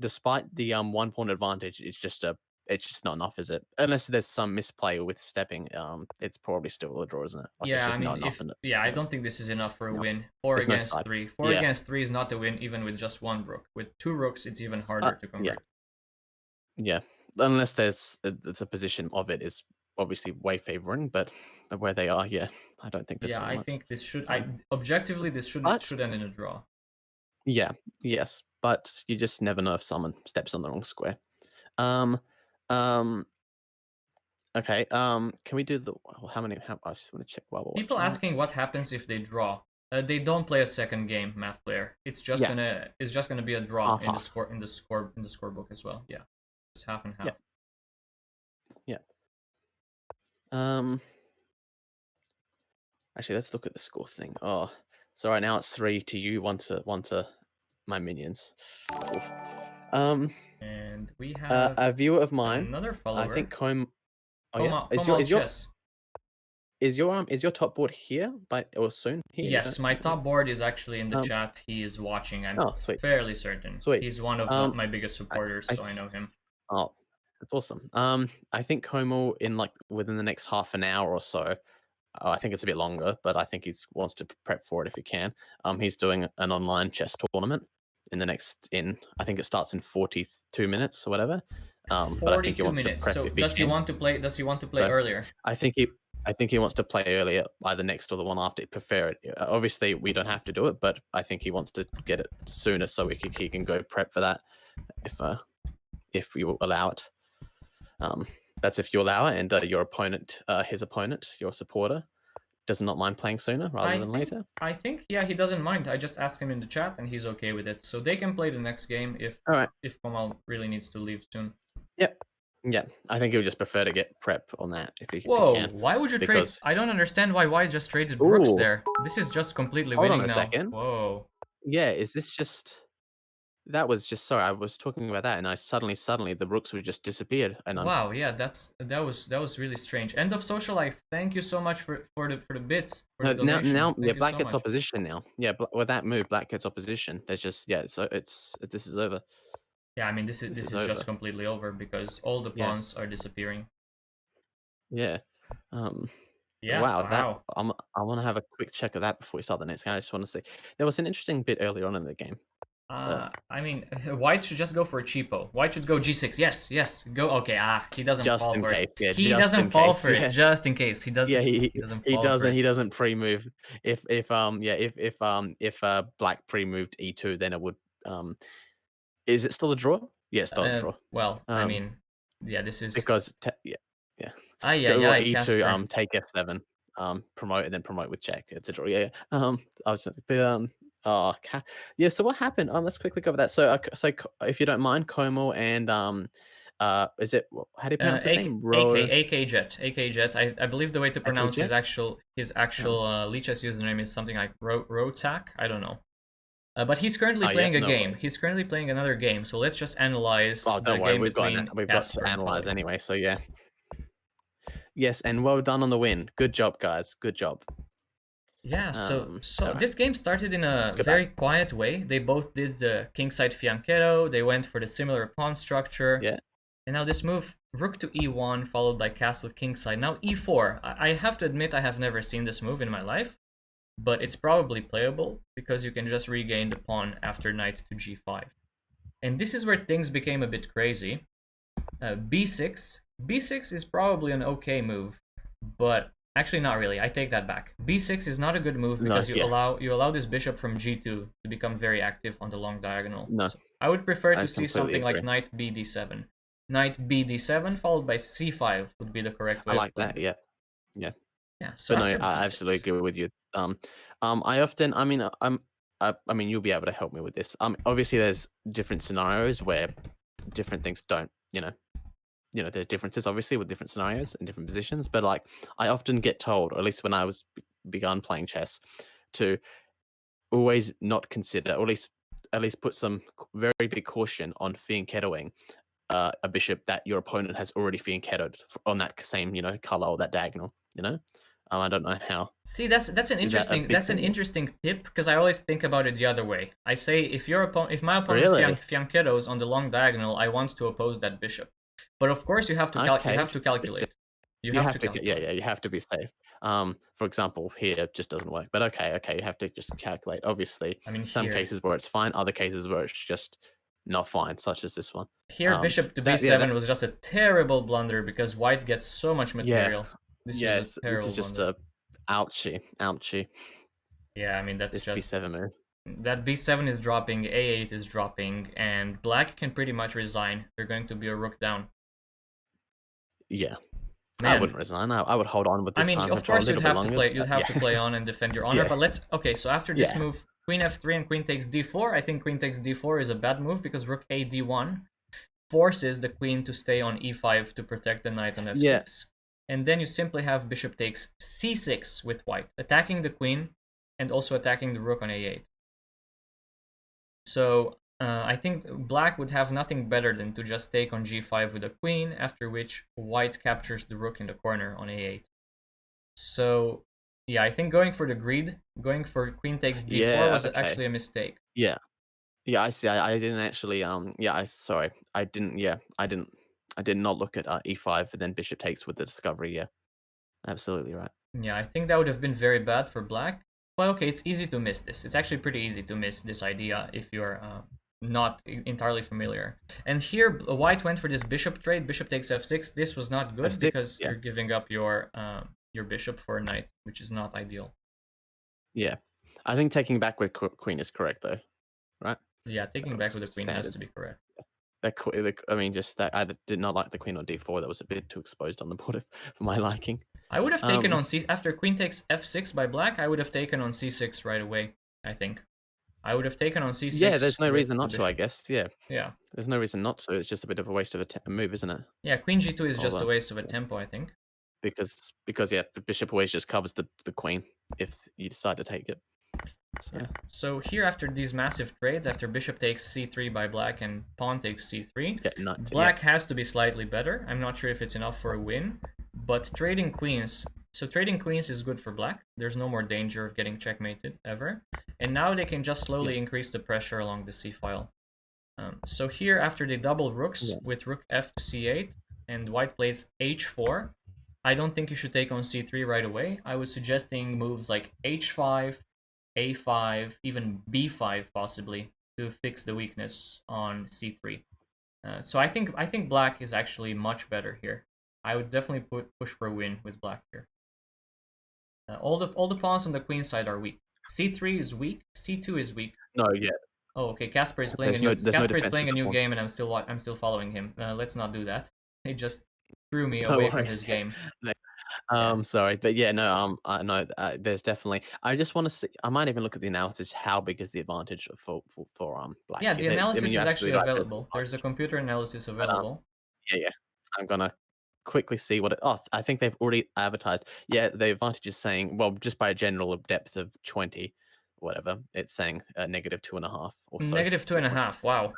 despite the 1 point advantage, it's just not enough, is it? Unless there's some misplay with stepping, it's probably still a draw, isn't it? Like it's Yeah, I just not mean, enough, if in it. yeah, I Yeah, don't think this is enough for a no, win. Four there's no against side. three. Four Yeah, against three is not a win, even with just one rook. With two rooks, it's even harder to yeah, convert. yeah. Unless there's a position of it is obviously way favoring, but where they are, yeah, I don't think there's Yeah, very I much. think this should. I Um, objectively this but should end in a draw. yeah, yes, but you just never know if someone steps on the wrong square. Um, um, okay. Can we do the how many? I just want to check while we're People watching that. asking what happens if they draw. They don't play a second game, math player. Yeah, It's just gonna be a draw half half. in the scorebook as well. Yeah, it's half and Yeah, half. yeah. Um, actually, let's look at the score thing. Oh, so right now it's 3 to you, one to my minions. Oof. Um, And we have a viewer of mine, another I think follower, Oh yeah, Comal is your Chess. is your top board here by or soon here? You Yes, don't my top board is actually in the um chat. He is watching. I'm oh sweet. fairly certain. Sweet. He's one of Um my biggest I supporters, I so I th- know him. oh that's awesome. I think Como in like within the next half an hour or so. I think it's a bit longer, but I think he wants to prep for it if he can. He's doing an online chess tournament in the next in I think it starts in 42 minutes or whatever. But I think he 42 wants to minutes. prep So if he does he can. want to play? Does he want to play So earlier? I think he I think he wants to play earlier, either next or the one after. Prefer it. Obviously, we don't have to do it, but I think he wants to get it sooner so he can go prep for that if you allow it. Um, that's if you allow it, and your opponent, his opponent, your supporter, does not mind playing sooner rather I than think later. I think yeah, he doesn't mind. I just asked him in the chat and he's okay with it. So they can play the next game All right. if Kamal really needs to leave soon. Yep. Yeah. I think he would just prefer to get prep on that if he Whoa, can, why would you trade? because I don't understand why White just traded Brooks ooh, there. This is just completely hold on winning a now. second. Whoa. Yeah, is this just that was just sorry, I was talking about that and I suddenly the rooks would just disappeared and I'm Wow, yeah, that was really strange. End of social life. Thank you so much for the bits, for the no, donation. yeah, Thank you black so gets much. opposition now. Yeah, with that move, black gets opposition. There's just yeah, so it's this is over. Yeah, I mean this is This this is is just over. completely over because all the Yeah, pawns are disappearing. yeah. Um, Yeah, wow, that wow. I want to have a quick check of that before we start the next game. I just want to see. There was an interesting bit earlier on in the game. Uh, I mean, White should just go for a cheapo. White should go G6. Yes, yes, go. Okay, he doesn't just fall in for it. case, yeah, He just doesn't in fall case, for it, yeah, just in case. He yeah. doesn't. He doesn't He fall for doesn't it. pre-move. If yeah if black pre-moved e2, then it would is it still a draw? Yeah, it's still a draw. Well, I Um, mean, yeah, this is. because yeah, yeah. Ay, Go ay, well, ay, E2, Casper. take F7, promote and then promote with check. It's a draw. Yeah. I was but oh yeah. So what happened? Let's quickly go over that. So if you don't mind, Como and is it how do you pronounce his name? AK Jet. AK Jet. I believe the way to AK pronounce his Jet. actual Lichess username is something like Roadsack. I don't know. But he's currently Oh yeah, playing a no game. worries. He's currently playing another game. So let's just analyze Oh, the don't worry, game between we've got Casper to and analyze Color. anyway. So yeah, yes, and well done on the win. Good job, guys. Good job. Yeah, so All right, this game started in a let's go back. very quiet way. They both did the kingside fianchetto. They went for the similar pawn structure. Yeah, And now this move, rook to e1, followed by castle kingside. Now e4. I have to admit I have never seen this move in my life, but it's probably playable because you can just regain the pawn after knight to g5. And this is where things became a bit crazy. B6. B6 is probably an okay move, but actually not really. I take that back. B6 is not a good move no, because you yeah, allow this bishop from G2 to become very active on the long diagonal. no, So I would prefer to I see completely something like agree. knight bd7. Knight bd7 followed by c5 would be the correct I way of like playing that. it. Yeah, yeah. Yeah. So But no, after I absolutely b6, agree with you. I often, I mean, I mean, you'll be able to help me with this. Obviously, there's different scenarios where different things don't, there's differences obviously with different scenarios and different positions. But like, I often get told, or at least when I was begun playing chess, to always not consider, or at least put some very big caution on fianchettoing a bishop that your opponent has already fianchettoed on that same, color or that diagonal. I don't know how. see that's an Is that a interesting big that's an thing? interesting tip because I always think about it the other way. I say if my opponent Really? fianchettos on the long diagonal, I want to oppose that bishop. But of course you Okay. have to calculate. You You have have to to get yeah, calculate. yeah, you have to be safe. For example, here it just doesn't work. But okay, you have to just calculate. Obviously, I mean some here cases where it's fine, other cases where it's just not fine, such as this one. here bishop to That yeah, b7 was just a terrible blunder because white gets so much yeah, material. This was a yes, this is terrible just blunder. a ouchie. Yeah, I mean that's This just B7 move. that b7 is dropping, a8 is dropping, and black can pretty much resign. They're going to be a rook down. Yeah, I Man, wouldn't resign. I would hold on with I this mean, time of control a course little bit longer. you'd have Yeah, to play on and defend your honor, yeah, but let's okay, so after this yeah, move, queen f3 and queen takes d4, I think queen takes d4 is a bad move because rook a d1 forces the queen to stay on e5 to protect the knight on yeah, f6. And then you simply have bishop takes c6 with white, attacking the queen and also attacking the rook on a8. So I think black would have nothing better than to just take on g5 with the queen, after which white captures the rook in the corner on a8. So yeah, I think going for the greed, going for queen takes d4 Yeah. was Okay. actually a mistake. Yeah. Yeah. I see. I didn't actually. Yeah. Sorry. I didn't. Yeah. I didn't. I did not look at e5 and then bishop takes with the discovery. Yeah. Absolutely right. Yeah, I think that would have been very bad for black. But okay, it's easy to miss this. It's actually pretty easy to miss this idea if you're not entirely familiar. And here, white went for this bishop trade. Bishop takes f6. This was not good F6. because Yeah. you're giving up your bishop for a knight, which is not ideal. Yeah. I think taking back with queen is correct though. Right. Yeah, That taking back was with the queen has standard. to be correct. I mean, just that did not like the queen on d4. That was a bit too exposed on the board for my liking. I would have taken Um, on c after queen takes f6 by black. I would have taken on c6 right away. I think I would have taken on yeah, c6 there's no with reason the not to, I bishop. guess. Yeah, Yeah, there's no reason not to. It's just a bit of a waste of a move, isn't it? yeah. Queen g2 is just a Although, waste of a yeah, tempo, I think. because yeah, the bishop always just covers the queen if you decide to take it. So Yeah. So here, after these massive trades, after bishop takes c3 by black and pawn takes c3, yeah, not yeah, black has to be slightly better. I'm not sure if it's enough for a win, but trading queens. So trading queens is good for black. There's no more danger of getting checkmated ever. And now they can just yeah, slowly increase the pressure along the c-file. So here, after they double rooks yeah, with rook f to c8 and white plays h4, I don't think you should take on c3 right away. I was suggesting moves like h5, a5, even b5 possibly to fix the weakness on c3. So I think black is actually much better here. I would definitely push for a win with black here. All the pawns on the queen side are weak. c3 is weak. c2 is weak. no, yeah. Oh, okay. Casper is playing a new There's no Casper is defense to playing a the new pawns. game, and I'm still following him. Let's not do that. He just threw me No away from his worries. Yeah. game. No, Yeah. sorry, but yeah, no, no, there's definitely. I just want to see. I might even look at the analysis. How big is the advantage for black Yeah, here? the I mean, analysis you're is actually absolutely right. There's an available. There's a advantage, computer analysis but available. yeah, yeah. I'm gonna quickly see what it. Oh, I think they've already advertised. Yeah, the advantage is saying, well, just by a general depth of 20, whatever, it's saying negative 2.5 or so Negative two to and a 1. half. Wow.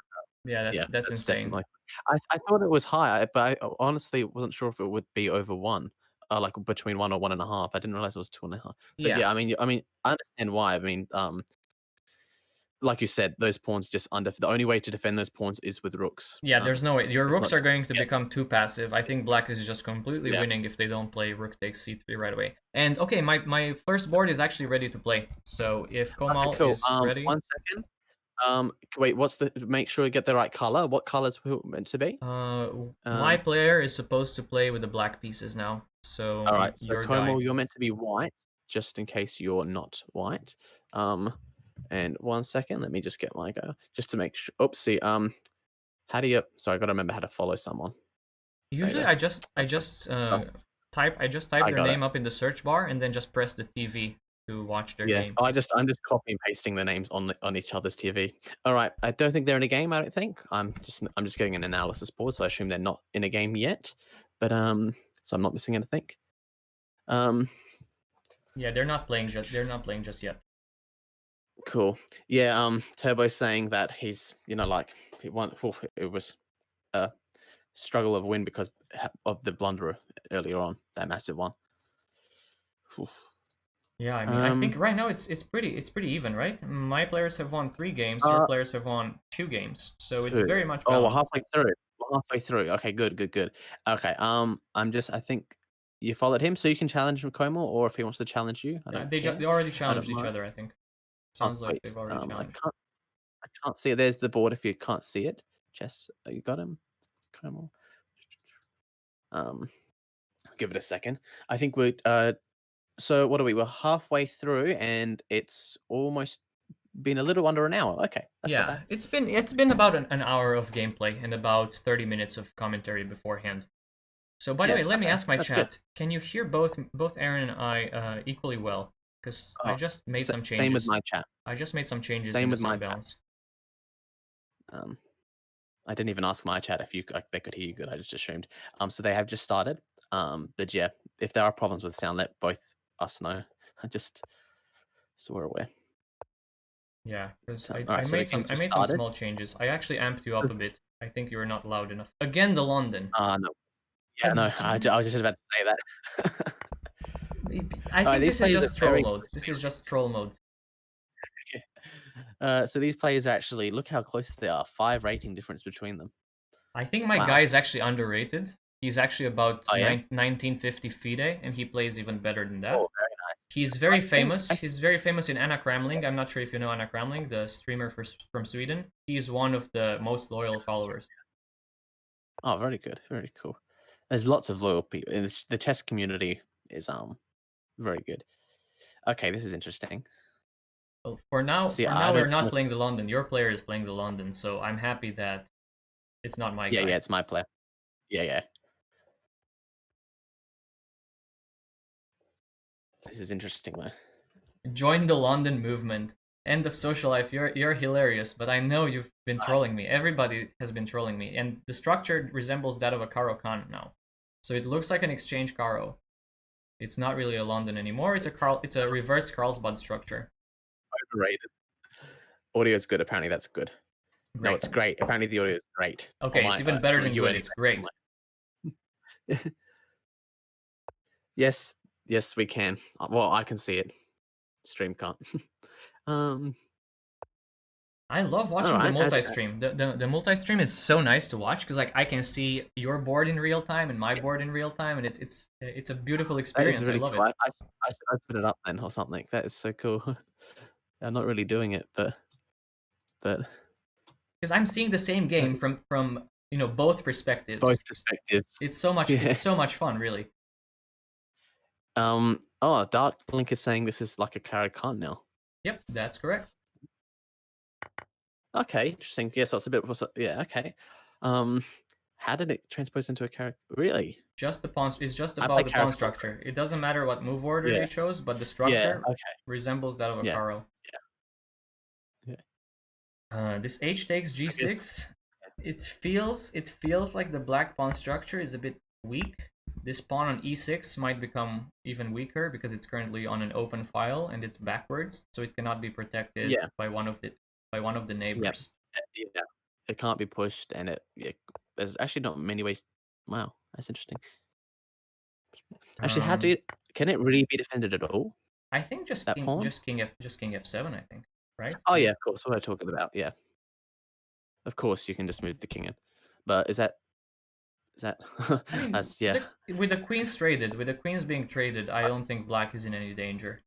Yeah, that's Yeah, that's that's insane. definitely. I thought it was high, but I honestly wasn't sure if it would be over 1, like between 1 or 1.5. I didn't realize it was 2.5. But Yeah. yeah, I mean, I understand why. I mean, like you said, those pawns just under. The only way to defend those pawns is with rooks. Yeah, there's no way. Your It's rooks not. are going to Yeah, become too passive. I think black is just completely yeah. winning if they don't play rook takes c3 right away. And okay, my first board is actually ready to play. So if Okay, Komal cool. is ready, 1 second. Wait, what's the? Make sure you get the right color. What colors meant to be? uh, my Um, player is supposed to play with the black pieces now. So all right. So your Como, guy. you're meant to be white, just in case you're not white. Um, and 1 second, let me just get my go, just to make sure. Oopsie. How do you? Sorry, I got to remember how to follow someone. There you Usually, go. Oh, I just type I their got it. name up in the search bar and then just press the TV to watch their Yeah. Oh, games. I'm just copy and pasting the names on each other's TV. All right. I don't think they're in a game. I don't think. I'm just getting an analysis board, so I assume they're not in a game yet. But so I'm not missing anything. Um, Yeah, they're not playing just yet. cool. Yeah. Turbo's saying that he's like he won. It was a struggle of win because of the blunder earlier on, that massive one. Oof. Yeah, I mean, I think Um. right now it's pretty even, right? My players have won 3 games, your Uh. players have won 2 games, so it's 2. very much Oh, we're balanced. halfway through. We're halfway through. Okay, good, good, good. Okay, I think you followed him, so you can challenge Como, or if he wants to challenge you, I Yeah, don't they care. already I don't challenged each mind. other, I think. Oh, Sounds like sweet. they've already I challenged. can't see it. There's the board if you can't see it. Chess, you got him? Como. Um, give it a second. I think so what are we? We're halfway through, and it's almost been a little under an hour. Okay, that's not Yeah, bad. it's been about an hour of gameplay and about 30 minutes of commentary beforehand. So by the Yeah, way, let me okay, ask my that's good. chat. Can you hear both Aaron and I equally well? Because I Oh, just made some same with changes. my chat. I just made some changes in Same the with my sound chat. balance. Um, I didn't even ask my chat if they could hear you good. I just assumed. So they have just started. But yeah, if there are problems with sound, let both us know. Just so we're aware. Yeah, because I, All I right, so the made some games I have made some started. small changes. I actually amped you up a bit. I think you were not loud enough. Again, the London. No, yeah, no, Again. I was just about to say that. I All right, think these this is players are just troll very mode. This is just troll mode. so these players are actually, look how close they are. 5 rating difference between them. I think my guy Wow. is actually underrated. He's actually about Oh yeah. 1950 FIDE, and he plays even better than that. Oh, very nice. He's very I think famous. He's very famous in Anna Kramling. I'm not sure if you know Anna Kramling, the streamer from Sweden. He's one of the most loyal followers. Oh, very good. Very cool. There's lots of loyal people. The chess community is very good. Okay, this is interesting. Well, See, for I now we're don't not know. playing the London. Your player is playing the London, so I'm happy that it's not my Yeah, guy. it's my player. Yeah. This is interesting though. Join the London movement. End of social life. You're hilarious, but I know you've been I trolling me. Everybody has been trolling me, and the structure resembles that of a Caro Kann now. So it looks like an exchange Caro. It's not really a London anymore. It's a reverse Carlsbad structure. overrated. Audio is good. Apparently, that's good. No, Great. it's great. Apparently, the audio is great on Okay, it's my even better for than you good. anyway. It's great. Yes, yes, we can. Well, I can see it. Stream can't. um. I love All watching the right. multi-stream. The multi-stream is so nice to watch because like I can see your board in real time and my board in real time, and it's a beautiful That is experience. I really love cool. it I should open it up then or something. That is so cool. I'm not really doing it, but because I'm seeing the same that game is from both perspectives. both perspectives. It's so much Yeah. fun, really. Oh, Dark Blink is saying this is like a Caro-Kann now. Yep, that's correct. Okay, interesting. Yes, that's a bit. Yeah. Okay. Um, how did it transpose into a character? Really? Just the pawn is just I play about the pawn Caro-Kann. structure. It doesn't matter what move order Yeah. they chose, but the Yeah. structure Okay. resembles that of a Yeah. Caro. Yeah. This h takes I guess. g6. It feels like the black pawn structure is a bit weak. This pawn on e6 might become even weaker because it's currently on an open file and it's backwards, so it cannot be protected Yeah. by one of the Yeah. neighbors. Yeah. It can't be pushed, and there's actually not many ways. Wow, that's interesting. Actually, Um, can it really be defended at all? I think just That pawn? king f7. I think, right? Oh yeah, of course. What am I talking about? Yeah, of course you can just move the king in. But is that I mean, that's yeah. with the queens being traded, I don't think black is in any danger.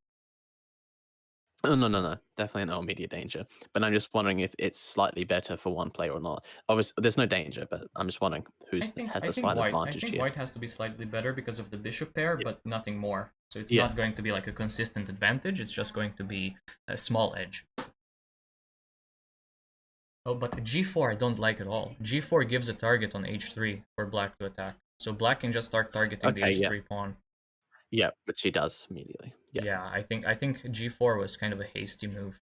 Oh, no. Definitely no immediate danger. But I'm just wondering if it's slightly better for one player or not. Obviously, there's no danger, but I'm just wondering has the slight I advantage think here. white has to be slightly better because of the bishop pair, Yeah. but nothing more. So it's Yeah. not going to be like a consistent advantage. It's just going to be a small edge. Oh, but g4 I don't like at all. g4 gives a target on h3 for black to attack. So black can just start targeting the Okay. Yeah. h3 pawn. Yeah. But she does immediately. Yeah. Yeah, I think g4 was kind of a hasty move.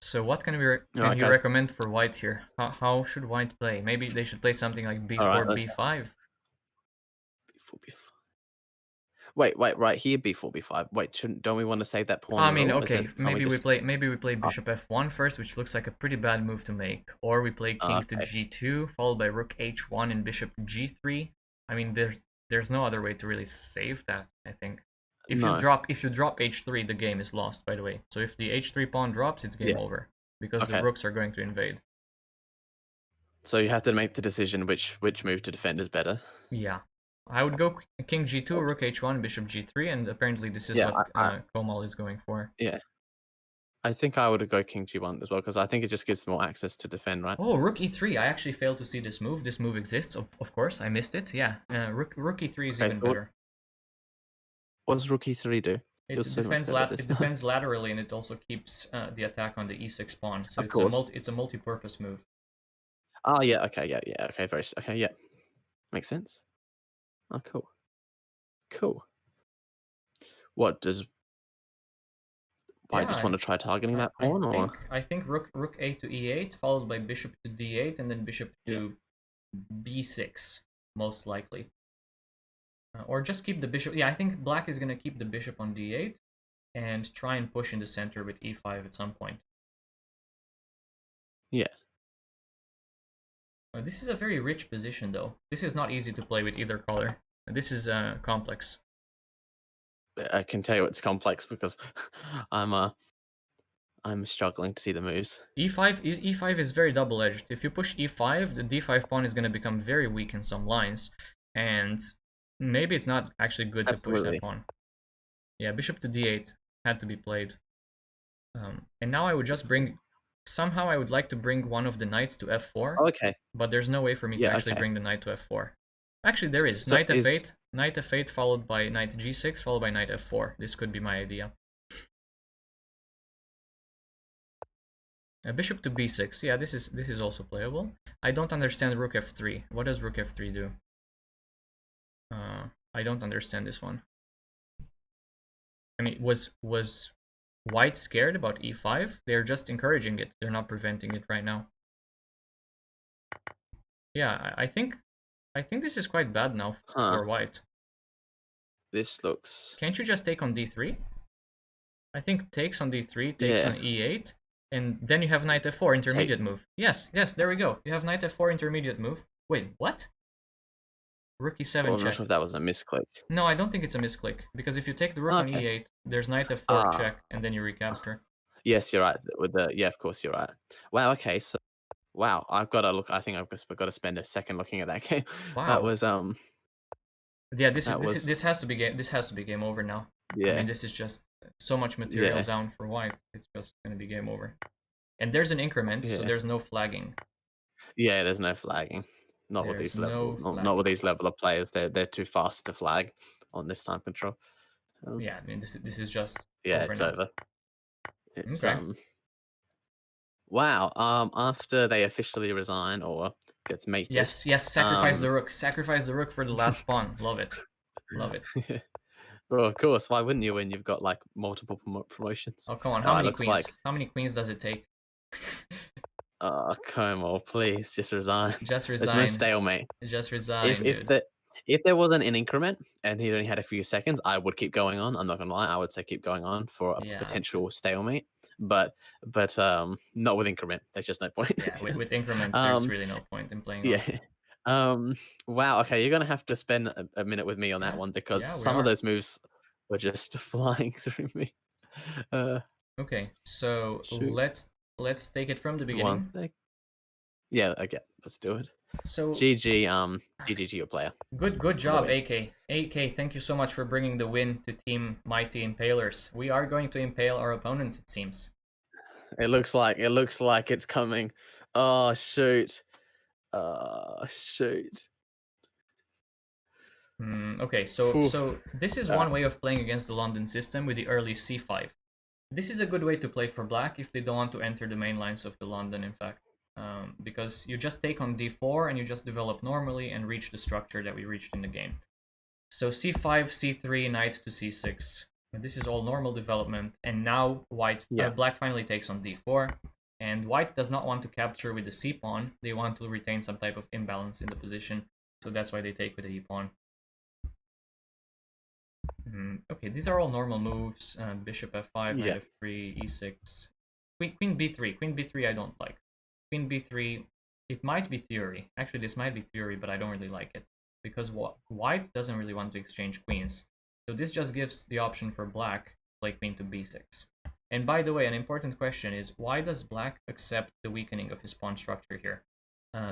So what can All can right, you guys. recommend for white here? How should white play? Maybe they should play something like All right. b4, Let's b5. b4, b5. Wait. Right here. B4, b5. Wait. Don't we want to save that pawn I in the mean, middle? Is okay, it? Can't we just? maybe we play bishop f1 first, which looks like a pretty bad move to make, or we play king to Okay. g2 followed by rook h1 and bishop g3. I mean, there's no other way to really save that, I think. No. If you drop h3, the game is lost, by the way. So if the h3 pawn drops, it's game Yeah. over because the Okay. rooks are going to invade. So you have to make the decision which move to defend is better. Yeah. I would go king g2, rook h1, bishop g3, and apparently this is Yeah. what Komal is going for. Yeah. I think I would go king g1 as well because I think it just gives more access to defend, right? Oh, rook e3. I actually failed to see this move. This move exists, of course. I missed it. Yeah, rook e3 is Okay, even so better. what does rook e3 do? Feels It so much better this. it defends laterally, and it also keeps the attack on the e6 pawn. So Of course. it's a multi-purpose move. Oh yeah, okay, okay, okay, yeah. Makes sense. Oh cool. Cool. What does White just Yeah, want to try targeting that pawn or I think rook a to e8, followed by bishop to d8, and then bishop yeah. to b6, most likely. Or just keep the bishop. Yeah, I think black is gonna keep the bishop on d8 and try and push in the center with e5 at some point. Yeah, This is a very rich position, though. This is not easy to play with either color. This is complex. I can tell you it's complex because I'm uh I'm struggling to see the moves. E5 is very double-edged. If you push E5, the D5 pawn is going to become very weak in some lines, and maybe it's not actually good to push that Absolutely. pawn. Yeah, bishop to D8 had to be played. And now I would just bring... Somehow I would like to bring one of the knights to F4, Okay. but there's no way for me to Yeah. actually Okay. bring the knight to F4. Actually, there is. So Knight is F8, Knight F8 followed by Knight G6, followed by Knight F4. This could be my idea. Bishop to B6. Yeah, this is also playable. I don't understand Rook F3. What does Rook F3 do? I don't understand this one. I mean, was White scared about E5? They're just encouraging it. They're not preventing it right now. Yeah, I think this is quite bad now huh? for White. This looks Can't you just take on D3? I think takes on D3, takes yeah. on E8, and then you have Knight F4 Take. intermediate move. Yes, there we go. You have Knight F4 intermediate move. Wait, what? Rook Well, E7 I'm not sure check. if that was a misclick. No, I don't think it's a misclick, because if you take the rook on Okay. E8, there's Knight F4 Ah. check, and then you recapture. Yes, you're right. With the yeah, of course you're right. Wow. Okay. So wow, I've got to look. I think I've just got to spend a second looking at that game. That Wow. was Yeah, that was this has to be game over now. I mean, yeah, this is just so much material yeah, down for White. It's just going to be game over. And there's an increment, so yeah, there's no flagging. yeah. There's no flagging. Not with There's these no not with flagging. these level of players. They're too fast to flag on this time control. Yeah, I mean, this is just Yeah, over it's now. over. It's Okay. wow. After they officially resign or gets mated. Yes, sacrifice the rook. Sacrifice the rook for the last pawn. Love it. Love it. Well, of course. Why wouldn't you when you've got like multiple promotions? Oh, come on. Oh, How it many looks queens? like. How many queens does it take? Come on, please, just resign. Just There's no resign. stalemate. Just If resign, if dude. the if there wasn't an increment and he only had a few seconds, I would keep going on. I'm not gonna lie, I would say keep going on for a Yeah. potential stalemate. But not with increment. There's just no point. Yeah, with increment, there's um, really no point in playing yeah. on. Wow. Okay, you're gonna have to spend a minute with me on that Yeah, one because yeah, we some of are. those moves were just flying through me. Uh, Okay, so shoot. let's take it from the One beginning. sec. Yeah. Okay. Let's do it. So GG. GG to your player. good For the job, win. AK. AK, thank you so much for bringing the win to Team Mighty Impalers. We are going to impale our opponents, it seems. It looks like it's coming. Oh shoot. Shoot. Okay, so Phew. this is Uh, one way of playing against the London system with the early c5. This is a good way to play for black if they don't want to enter the main lines of the London, in fact. Because you just take on d4 and you just develop normally and reach the structure that we reached in the game. So c5, c3, knight to c6. And this is all normal development. And now yeah. black finally takes on d4. And white does not want to capture with the c pawn. They want to retain some type of imbalance in the position. So that's why they take with the e pawn. Okay, these are all normal moves. Bishop f5, Yeah. knight f3, e6. Queen b3. Queen b3 I don't like. Queen b3, it might be theory. Actually, this might be theory, but I don't really like it. Because white doesn't really want to exchange queens. So this just gives the option for black to play queen to b6. And by the way, an important question is, why does black accept the weakening of his pawn structure here?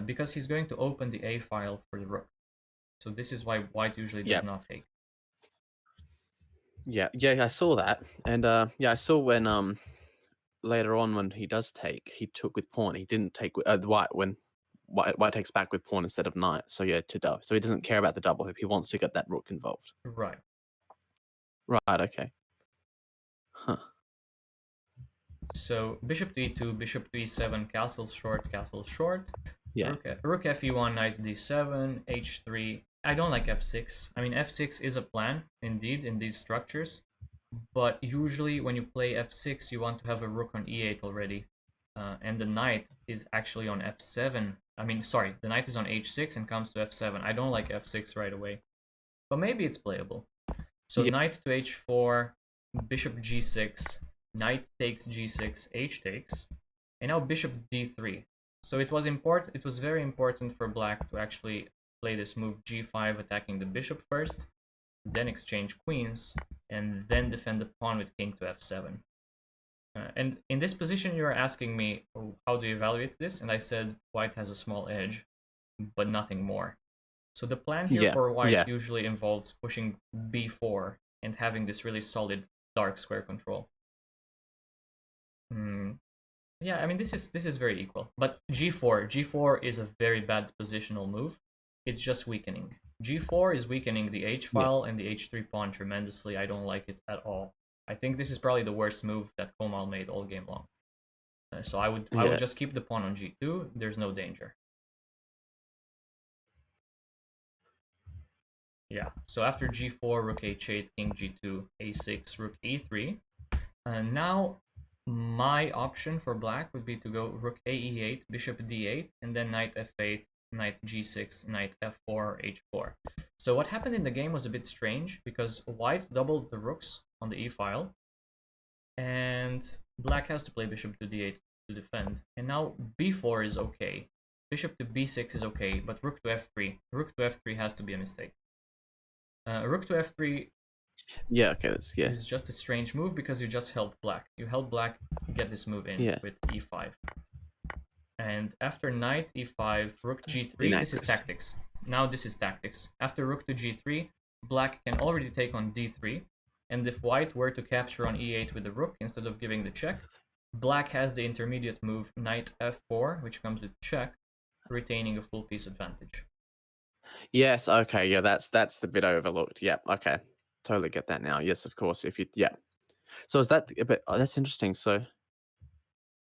Because he's going to open the a file for the rook. So this is why white usually does Yeah. not take. Yeah. I saw that, and yeah, I saw when later on when he does take, he took with pawn. He didn't take with white when white takes back with pawn instead of knight. So yeah, to dove. So he doesn't care about the double hoop. He wants to get that rook involved. Right. Right. Okay. Huh. So bishop to e2, bishop to e7, castle short, castle short. Yeah. Rook fe1, knight d7, h3. I don't like f6. I mean, f6 is a plan, indeed, in these structures. But usually when you play f6, you want to have a rook on e8 already. And the knight is actually on f7. I mean, sorry, the knight is on h6 and comes to f7. I don't like f6 right away. But maybe it's playable. So Yeah. knight to h4, bishop g6, knight takes g6, h takes, And now bishop d3. So it was important. It was very important for black to actually play this move g5, attacking the bishop first, then exchange queens, and then defend the pawn with king to f7. And in this position, you're asking me, oh, how do you evaluate this? And I said white has a small edge, but nothing more. So the plan here Yeah, for white yeah, usually involves pushing b4 and having this really solid dark square control. Yeah, I mean this is very equal. But g4 is a very bad positional move. It's just weakening. G4 is weakening the h yeah, file and the h3 pawn tremendously. I don't like it at all. I think this is probably the worst move that Komal made all game long. So I would yeah. just keep the pawn on g2. There's no danger. Yeah. So after g4, rook h8, king g2, a6, rook e3. And now my option for black would be to go rook a e8, bishop d8, and then knight f8, knight g6, knight f4, h4. So what happened in the game was a bit strange because white doubled the rooks on the e file, and black has to play bishop to d8 to defend. And now b4 is okay, bishop to b6 is okay, but rook to f3. Rook to f3 has to be a mistake. Rook to f3 Yeah, okay, that's yeah. is just a strange move because you just help black. You help black get this move in Yeah. with e5. And after knight e5, rook g3, this is Inaccuracy. tactics. Now this is tactics. After rook to g3, black can already take on d3. And if white were to capture on e8 with the rook instead of giving the check, black has the intermediate move knight f4, which comes with check, retaining a full piece advantage. Yes, okay, yeah, that's the bit I overlooked. Yeah, okay. Totally get that now. Yes, of course. If you yeah. So is that a bit that's interesting. So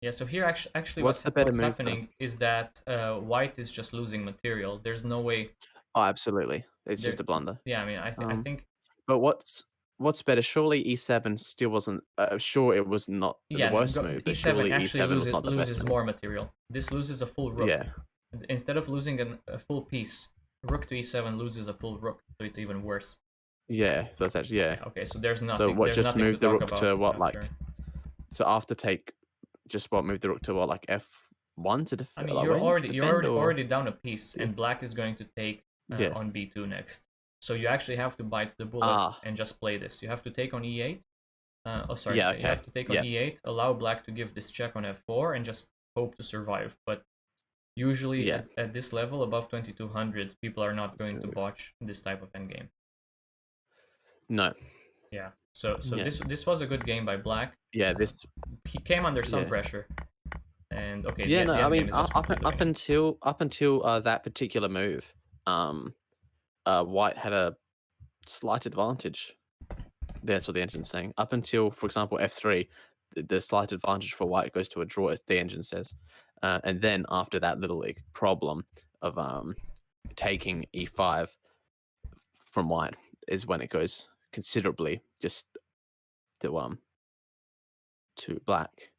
Yeah, so here actually what's the better what's move though? happening is that white is just losing material. There's no way Oh, absolutely. It's just there. a blunder. Yeah, I mean, I Um, think but what's better? Surely E7 still wasn't sure it was not the yeah, worst move, but e7 surely actually E7 was not the best loses move. more material. This loses a full rook. Yeah. Instead of losing a full piece, rook to e7 loses a full rook, so it's even worse. Yeah. So that's actually yeah. Yeah, okay, so there's So nothing what there's just nothing to moved the talk rook about to what after. like so after take just what moved the rook to what like F1 to I mean, like win to defend you're or already down a piece, yeah. and black is going to take Yeah. on b2 next. So you actually have to bite the bullet Ah, and just play this. You have to take on e8. Oh, sorry. yeah, You have okay. to take on Yeah, e8, allow black to give this check on f4, and just hope to survive. But usually yeah. at this level, above 2200, people are not That's going the to move. botch this type of endgame. No. Yeah. So Yeah. this was a good game by black. Yeah, this He came under some yeah. pressure, and okay, Yeah, no, the I end mean game is just completely up winning. until that particular move, um White had a slight advantage. That's what the engine's saying. Up until, for example, F3, the slight advantage for White goes to a draw, as the engine says. And then after that little like, problem of taking E5 from White is when it goes considerably just to Black.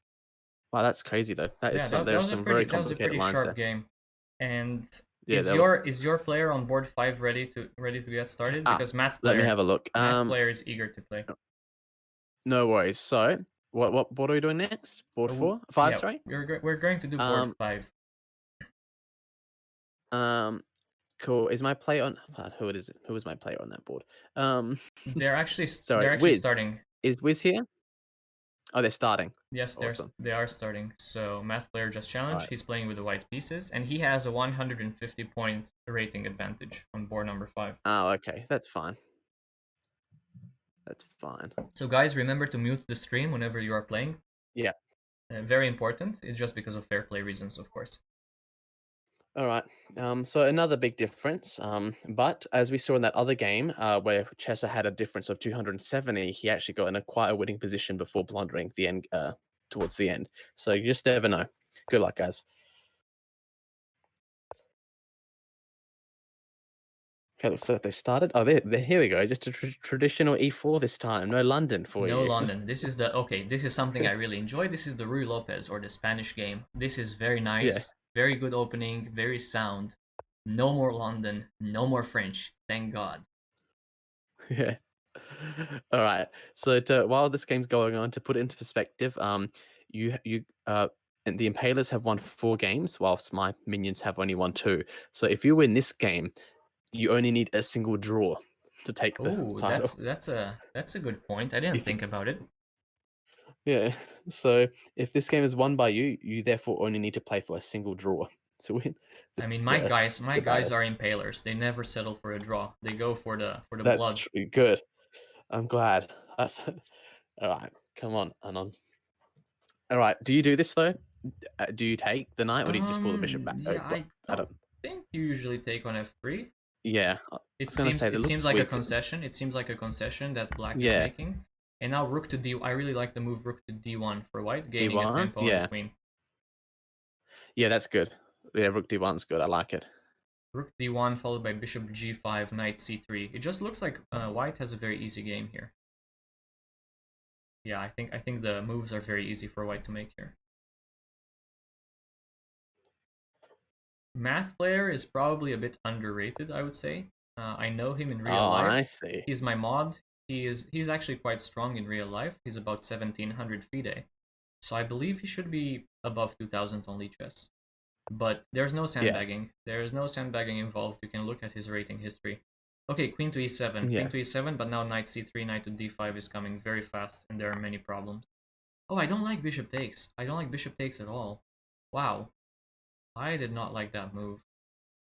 Wow, that's crazy though. That is Yeah, some that there's was a some very pretty complicated lines sharp there. game. And Yeah, there was is your player on board 5 ready to get started? ah. Because Let me have a look. math player is eager to play. No worries. So what are we doing next? Board Oh, 4, 5, yeah, sorry. we're going to do board Um 5. um Cool. Is my player on who it is? Who is my player on that board? Um, sorry, They're actually Wiz. starting. Is Wiz here? Oh, they're starting. Yes, Awesome. they are starting. So math player just All challenged. right. He's playing with the white pieces, and he has a 150 point rating advantage on board number 5. Oh, okay. That's fine. That's fine. So guys, remember to mute the stream whenever you are playing. Yeah. Very important. It's just because of fair play reasons, of course. All right. So another big difference. But as we saw in that other game, where Chessa had a difference of 270, he actually got in a quite a winning position before blundering the end towards the end. So you just never know. Good luck, guys. Okay, looks like they started. Oh, there. Here we go. Just a traditional E4 this time. No London for No you. London. This is the okay. This is something I really enjoy. This is the Rui Lopez or the Spanish game. This is very Yeah. nice, very good opening, very sound. No more London. No more French. Thank God. Yeah. All right. So while this game's going on, to put it into perspective, you and the Impalers have won 4 games, whilst my minions have only won 2. So if you win this game, you only need a single draw to take the Oh, title. that's a good point. I didn't If think about it. Yeah. So if this game is won by you, you therefore only need to play for a single draw to win I mean, my the guys, my the guys battle. are impalers. They never settle for a draw. They go for the That's blood. true. Good. I'm glad. That's all right. Come on, Anon. All right. Do you do this though? Do you take the knight, or do you just pull the bishop back? Yeah, I I don't don't. think you usually take on f3. Yeah, I was gonna say that It seems looks like a weak. concession. It seems like a concession that black is Yeah, making. And now rook to d. I really like the move rook to d1 for white, gaining a D1. tempo on the Yeah, queen. yeah, that's good. Yeah, rook D1's good. I like it. Rook d1 followed by bishop g5, knight c3. It just looks like white has a very easy game here. Yeah, I think the moves are very easy for white to make here. Math player is probably a bit underrated, I would say. I know him in real Oh, life. I see. He's my mod. He's actually quite strong in real life. He's about 1700 FIDE. So I believe he should be above 2000 on chess. But there's no Yeah, sandbagging. There is no sandbagging involved. You can look at his rating history. Okay, queen to e7. Queen yeah, to e7, but now knight c3, knight to d5 is coming very fast, and there are many problems. Oh, I don't like bishop takes. I don't like bishop takes at all. Wow. I did not like that move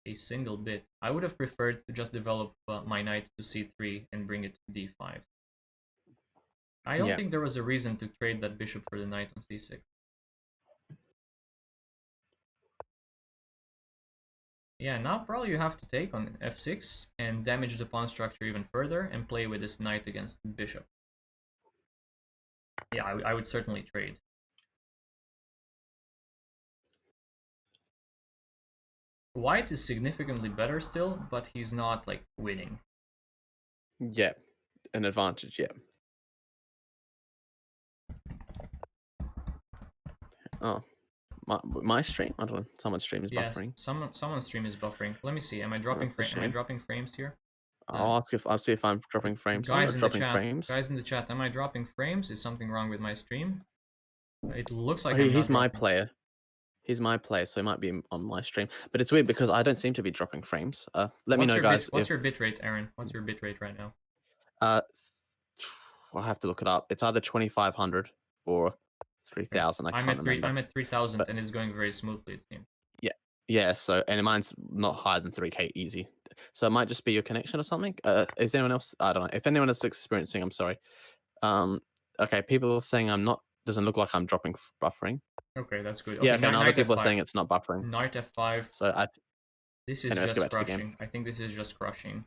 a single bit. I would have preferred to just develop my knight to c3 and bring it to d5. I don't yeah, think there was a reason to trade that bishop for the knight on c6. Yeah, now probably you have to take on f6 and damage the pawn structure even further and play with this knight against the bishop. Yeah, I would certainly trade. White is significantly better still, but he's not like winning. yeah. An advantage. Yeah. Oh, my stream. I don't know. Someone's stream is Yeah, buffering. someone's stream is buffering. Let me see. Am I dropping That's a frame? Am I shame. dropping frames here? I'll ask if I'll see if I'm dropping frames. I'm Guys not in the dropping chat, frames. am I dropping frames? Is something wrong with my stream? It looks Oh, like I'm not he's my dropping. player. He's my player, so he might be on my stream. But it's weird because I don't seem to be dropping frames. Let me know, guys, What's if your bitrate, Aaron? What's your bitrate right now? uh, I'll have to look it up. It's either 2500 or Okay. 3000. I can't remember. I'm at 3000 But and it's going very smoothly, it seems. yeah, yeah. So and mine's not higher than 3K easy. So it might just be your connection or something. Is anyone else? I don't know. If anyone else is experiencing, I'm sorry. Um, okay. People are saying I'm not. Doesn't look like I'm dropping buffering. Okay, that's good. Yeah. Okay, Okay. Now other knight people are f5. saying it's not buffering. Knight f5. So I. This is Anyway, let's go just back to the game. crushing. I think this is just crushing.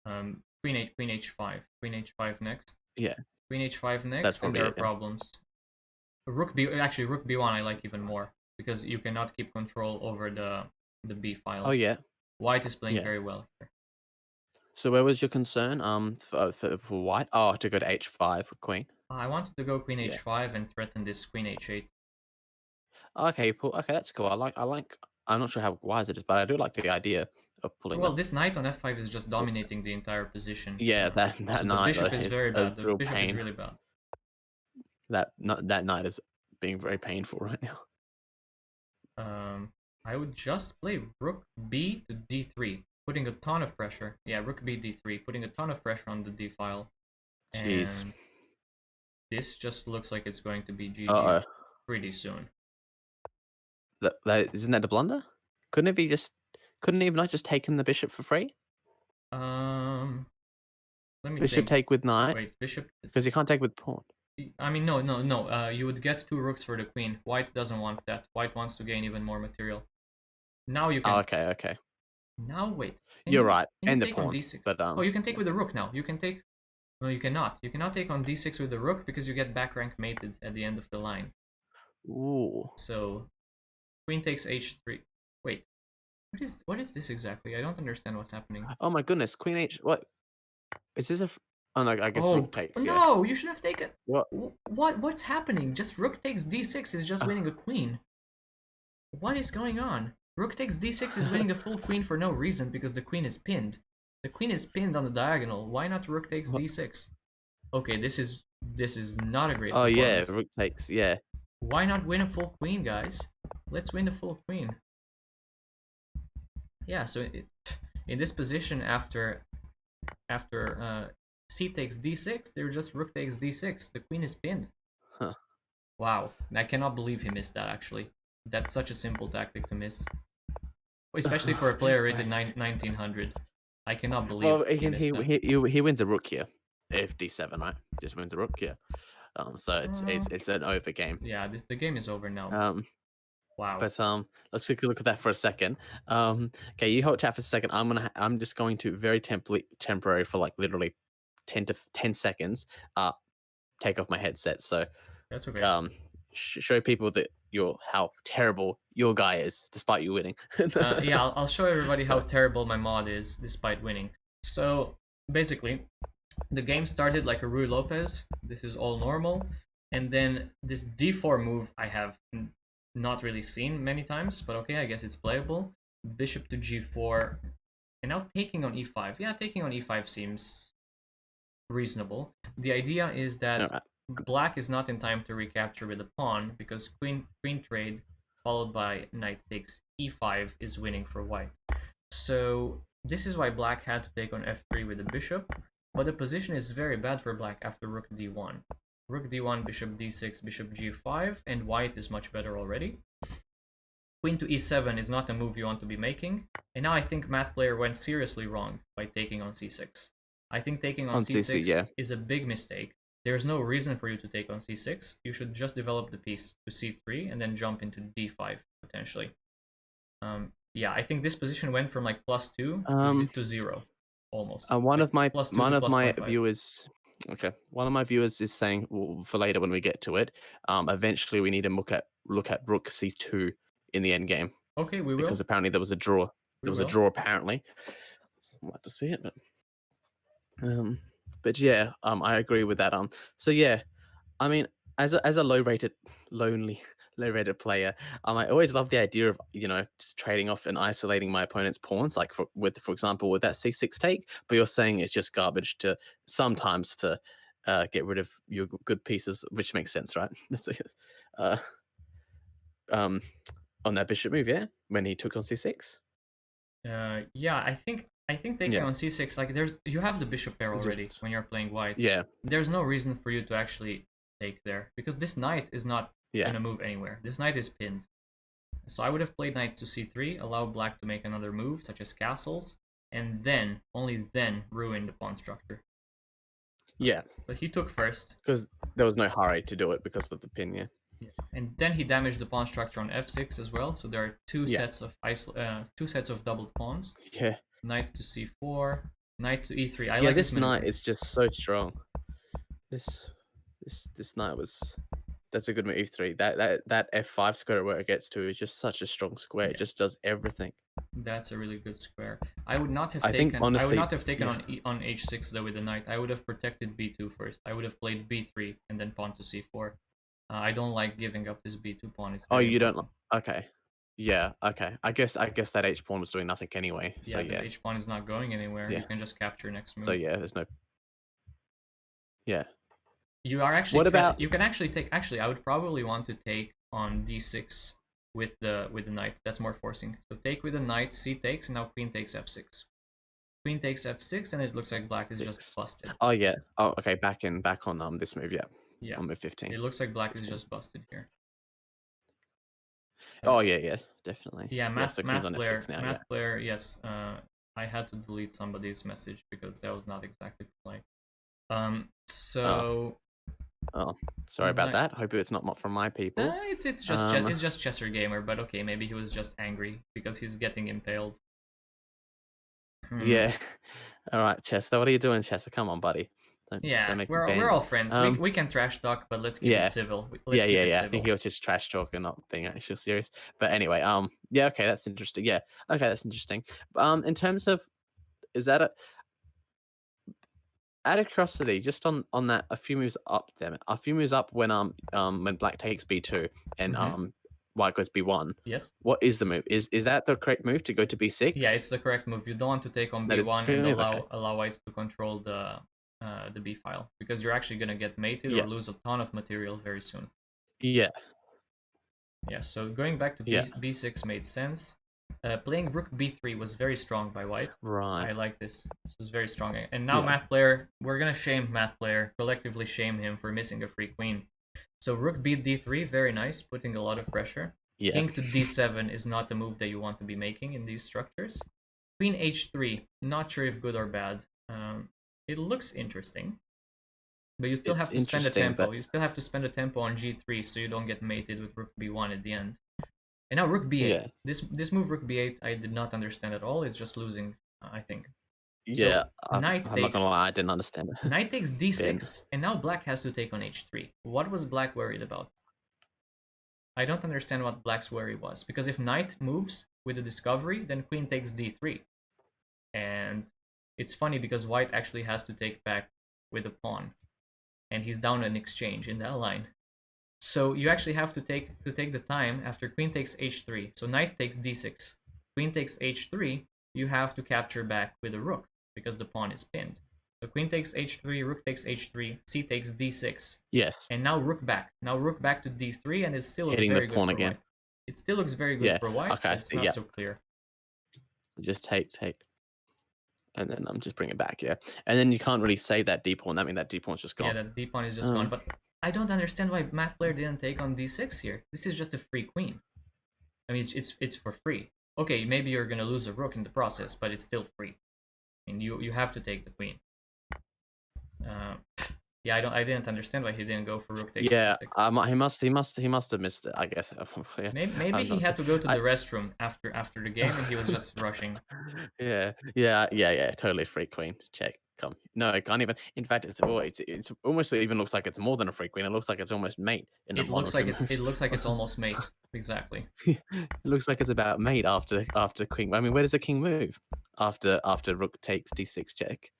Queen h5. Queen h5 next. Yeah. Queen h5 That's next, and probably there are it. Yeah. problems. Actually, rook b1 I like even more because you cannot keep control over the b file. Oh yeah. White is playing Yeah. very well here. So where was your concern? For white? Oh, to go to h5 with queen. I wanted to go queen Yeah. h5 and threaten this queen h8. Okay, okay, that's cool. I'm not sure how wise it is, but I do like the idea of pulling Well, that. this knight on f5 is just dominating the entire position. Yeah, that So the knight though, bishop is it's very a bad. The real bishop is pain. really bad. That knight is being very painful right now. I would just play rook b to d3, putting a ton of pressure. Yeah, rook b d3, putting a ton of pressure on the d file. Jeez. And this just looks like it's going to be GG Uh oh. pretty soon. Isn't that a blunder? Couldn't it be just? Couldn't even I just taken the bishop for free? Um, Let me Bishop think. take with knight Wait, bishop. because you can't take with pawn. I mean, no. You would get two rooks for the queen. White doesn't want that. White wants to gain even more material. Now you Oh, can. okay, okay. Now wait. You're right. Can you And the take on pawn, d6? but Oh, you can take yeah. with the rook now. You can take. No, you cannot. You cannot take on d6 with the rook because you get back rank mated at the end of the line. Ooh. So, queen takes h3. Wait, what is this exactly? I don't understand what's happening. Oh my goodness, Queen H. What is this? Oh no, I guess Oh rook takes. Yeah. no! You should have taken. What? What's happening? Just rook takes d6 is just winning a queen. What is going on? Rook takes d6 is winning a full queen for no reason because the queen is pinned. The queen is pinned on the diagonal. Why not rook takes d6? Okay, this is not a great Oh yeah, performance. rook takes. Yeah. Why not win a full queen, guys? Let's win the full queen. Yeah, so in this position after c takes d6, they're just rook takes d6. The queen is pinned. Huh. Wow, I cannot believe he missed that actually. That's such a simple tactic to miss. Especially for a player rated Right. 1900. I cannot believe Well, he he can missed that. he wins a rook here if d7, right? Just wins a rook here. So it's an over game. Yeah, the game is over now. Um, Wow. but let's quickly look at that for a second. Okay, you hold chat for a second. I'm just going to very temporary for like literally 10 seconds. Take off my headset. So That's okay. show people that how terrible your guy is, despite you winning. Yeah, I'll show everybody how But terrible my mod is despite winning. So basically, the game started like a Rui Lopez. This is all normal. And then this d4 move I have not really seen many times, but okay, I guess it's playable. Bishop to g4. And now taking on e5. Yeah, taking on e5 seems reasonable. The idea is all that right. black is not in time to recapture with the pawn because queen trade followed by knight takes e5 is winning for white. So this is why black had to take on f3 with the bishop, but the position is very bad for black after rook d1. Rook d1, bishop d6, bishop g5, and white is much better already. Queen to e7 is not a move you want to be making, and now I think math player went seriously wrong by taking on c6. I think taking on On CC, c6 yeah. is a big mistake. There's no reason for you to take on c6. You should just develop the piece to c3 and then jump into d5 potentially. Yeah, I think this position went from like +2 to 0 almost. One Like of my +2 to +0.5. viewers, okay, one of my viewers is saying for later when we get to it. Eventually we need to look at rook c2 in the end game Okay, we because will. apparently there was a draw. We There was a will. draw apparently. I'd like to see it, um, but yeah, I agree with that. So yeah, I mean, as a lonely, low rated player, I always love the idea of just trading off and isolating my opponent's pawns, like for example with that c6 take. But you're saying it's just garbage to sometimes to get rid of your good pieces, which makes sense, right? uh, um, on that bishop move, yeah, when he took on c6, Yeah, I think taking yeah, on c6, like you have the bishop pair already just when you're playing white. yeah, There's no reason for you to actually take there because this knight is not yeah, gonna move anywhere. This knight is pinned. So I would have played knight to c3, allow black to make another move such as castles, and then only then ruin the pawn structure. yeah, But he took first. because there was no hurry to do it because of the pin, yeah, Yeah. And then he damaged the pawn structure on f6 as well. So there are two yeah, sets of doubled pawns. yeah. Knight to c4, knight to e3. I Yeah, like this this maneuver. knight is just so strong. This this knight was that's a good move. E3. That F5 square where it gets to is just such a strong square. It Yeah, just does everything. that's a really good square. I would not have I think taken. I would honestly, not have taken yeah. on h6 though with the knight. I would have protected b2 first. I would have played b3 and then pawn to c4. I don't like giving up this b2 pawn. It's Oh, very you don't. important. Okay. Yeah. Okay. I guess that H pawn was doing nothing anyway. So Yeah, the yeah. h pawn is not going anywhere. You Yeah. can just capture next So move. yeah. There's no. Yeah. You are actually What about? you can actually take. Actually, I would probably want to take on d6 with the knight. That's more forcing. So take with the knight, c takes, and now queen takes f6. Queen takes f6, and it looks like black is just 6. busted. Oh yeah. Oh okay. Back on this move. Yeah. Yeah, On move it 15. looks like black is 16. just busted here. Oh yeah. Yeah. Definitely. Yeah, Yeah. So queen's on F6 now. Yeah. math player. Yes, I had to delete somebody's message because that was not exactly play. Oh. So Oh. Sorry about that. Hope it's not from my people. it's Um. just Chesser Gamer, but okay, maybe he was just angry because he's getting impaled. Yeah. All right, Chester. What are you doing, Chester? Come on, buddy. Yeah, Don't make me we're ban all you. friends. We can trash talk, but let's keep it Yeah. civil. Let's Yeah, keep yeah, it yeah. I think civil. he was just trash talking, not being actually serious. But anyway, yeah, okay, that's interesting. Yeah, okay, that's interesting. In terms of, is that out of curiosity, just on that, a few moves up, damn it, a few moves up when black takes b2 and Mm-hmm. white goes b1. Yes. What is the move? Is that the correct move to go to Yeah, b6? it's the correct move. You don't want to take on That is the b1 correct and move. Okay. allow white to control the b file because you're actually gonna get mated or Yeah. lose a ton of material very soon. Yeah. Yeah, so going back to Yeah. b6 made sense. Playing rook b3 was very strong by white. Right. I like this. This was very strong. And now Yeah. math player, we're gonna shame math player, collectively shame him for missing a free queen. So rook b d3, very nice, putting a lot of pressure. Yeah. King to d7 is not the move that you want to be making in these structures. Queen h3, not sure if good or bad. It looks interesting, but you still It's have to spend a interesting, tempo. but You still have to spend a tempo on g3 so you don't get mated with rook b1 at the end. And now rook b8. yeah. This move rook b8 I did not understand at all. It's just losing, I think. Yeah. So knight I'm not gonna takes lie, I didn't understand it. knight takes Ben. d6, and now black has to take on h3. What was black worried about? I don't understand what black's worry was, because if knight moves with the discovery, then queen takes d3. And it's funny because white actually has to take back with a pawn, and he's down an exchange in that line. So you actually have to take the time after queen takes h3. So knight takes d6, queen takes h3. You have to capture back with a rook because the pawn is pinned. So queen takes h3, rook takes h3, c takes d6, Yes. and now rook back. Now rook back to d3, and it still looks Hitting the very good pawn for again. white. It still looks very good Yeah. for white, Okay, I but it's see. not Yeah. so clear. Just take. And then I'm just bring it back, yeah. And then you can't really save that d pawn. That means that d pawn's just Yeah, gone. that d pawn is just gone. But I don't understand why math player didn't take on d6 here. This is just a free queen. I mean, it's for free. Okay, maybe you're gonna lose a rook in the process, but it's still free. I mean, you have to take the queen. Uh, yeah, I didn't understand why he didn't go for rook takes Yeah, d6. he must have missed it, I guess. Yeah, Maybe I'm he not had sure. to go to the restroom after the game, and he was just rushing. Yeah, totally free queen. Check. Come. No, I can't even. In fact, it's almost even looks like it's more than a free queen. It looks like it's almost mate in a It one or looks two like it moves. looks like it's almost mate. Exactly. It looks like it's about mate after queen. I mean, where does the king move after rook takes d6 check?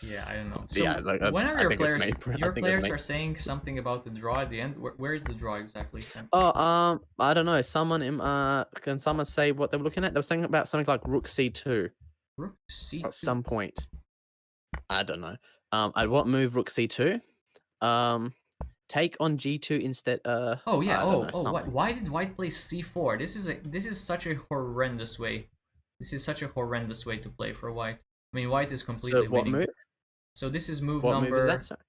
Yeah, I don't know. Yeah, So like, when are I your think it's players? mate. I Your think it's players mate. are saying something about the draw at the end. Where is the draw exactly? Oh, I don't know. Someone can someone say what they were looking at? They were saying about something like rook c2 Rook at c2. some point. I don't know. At what move rook c2? Um, take on g2 instead. Oh yeah. I don't know Oh, something. why did white play c4? This is such a horrendous way. This is such a horrendous way to play for white. I mean, white is So completely what winning. move? So this is move What move is that? number Sorry.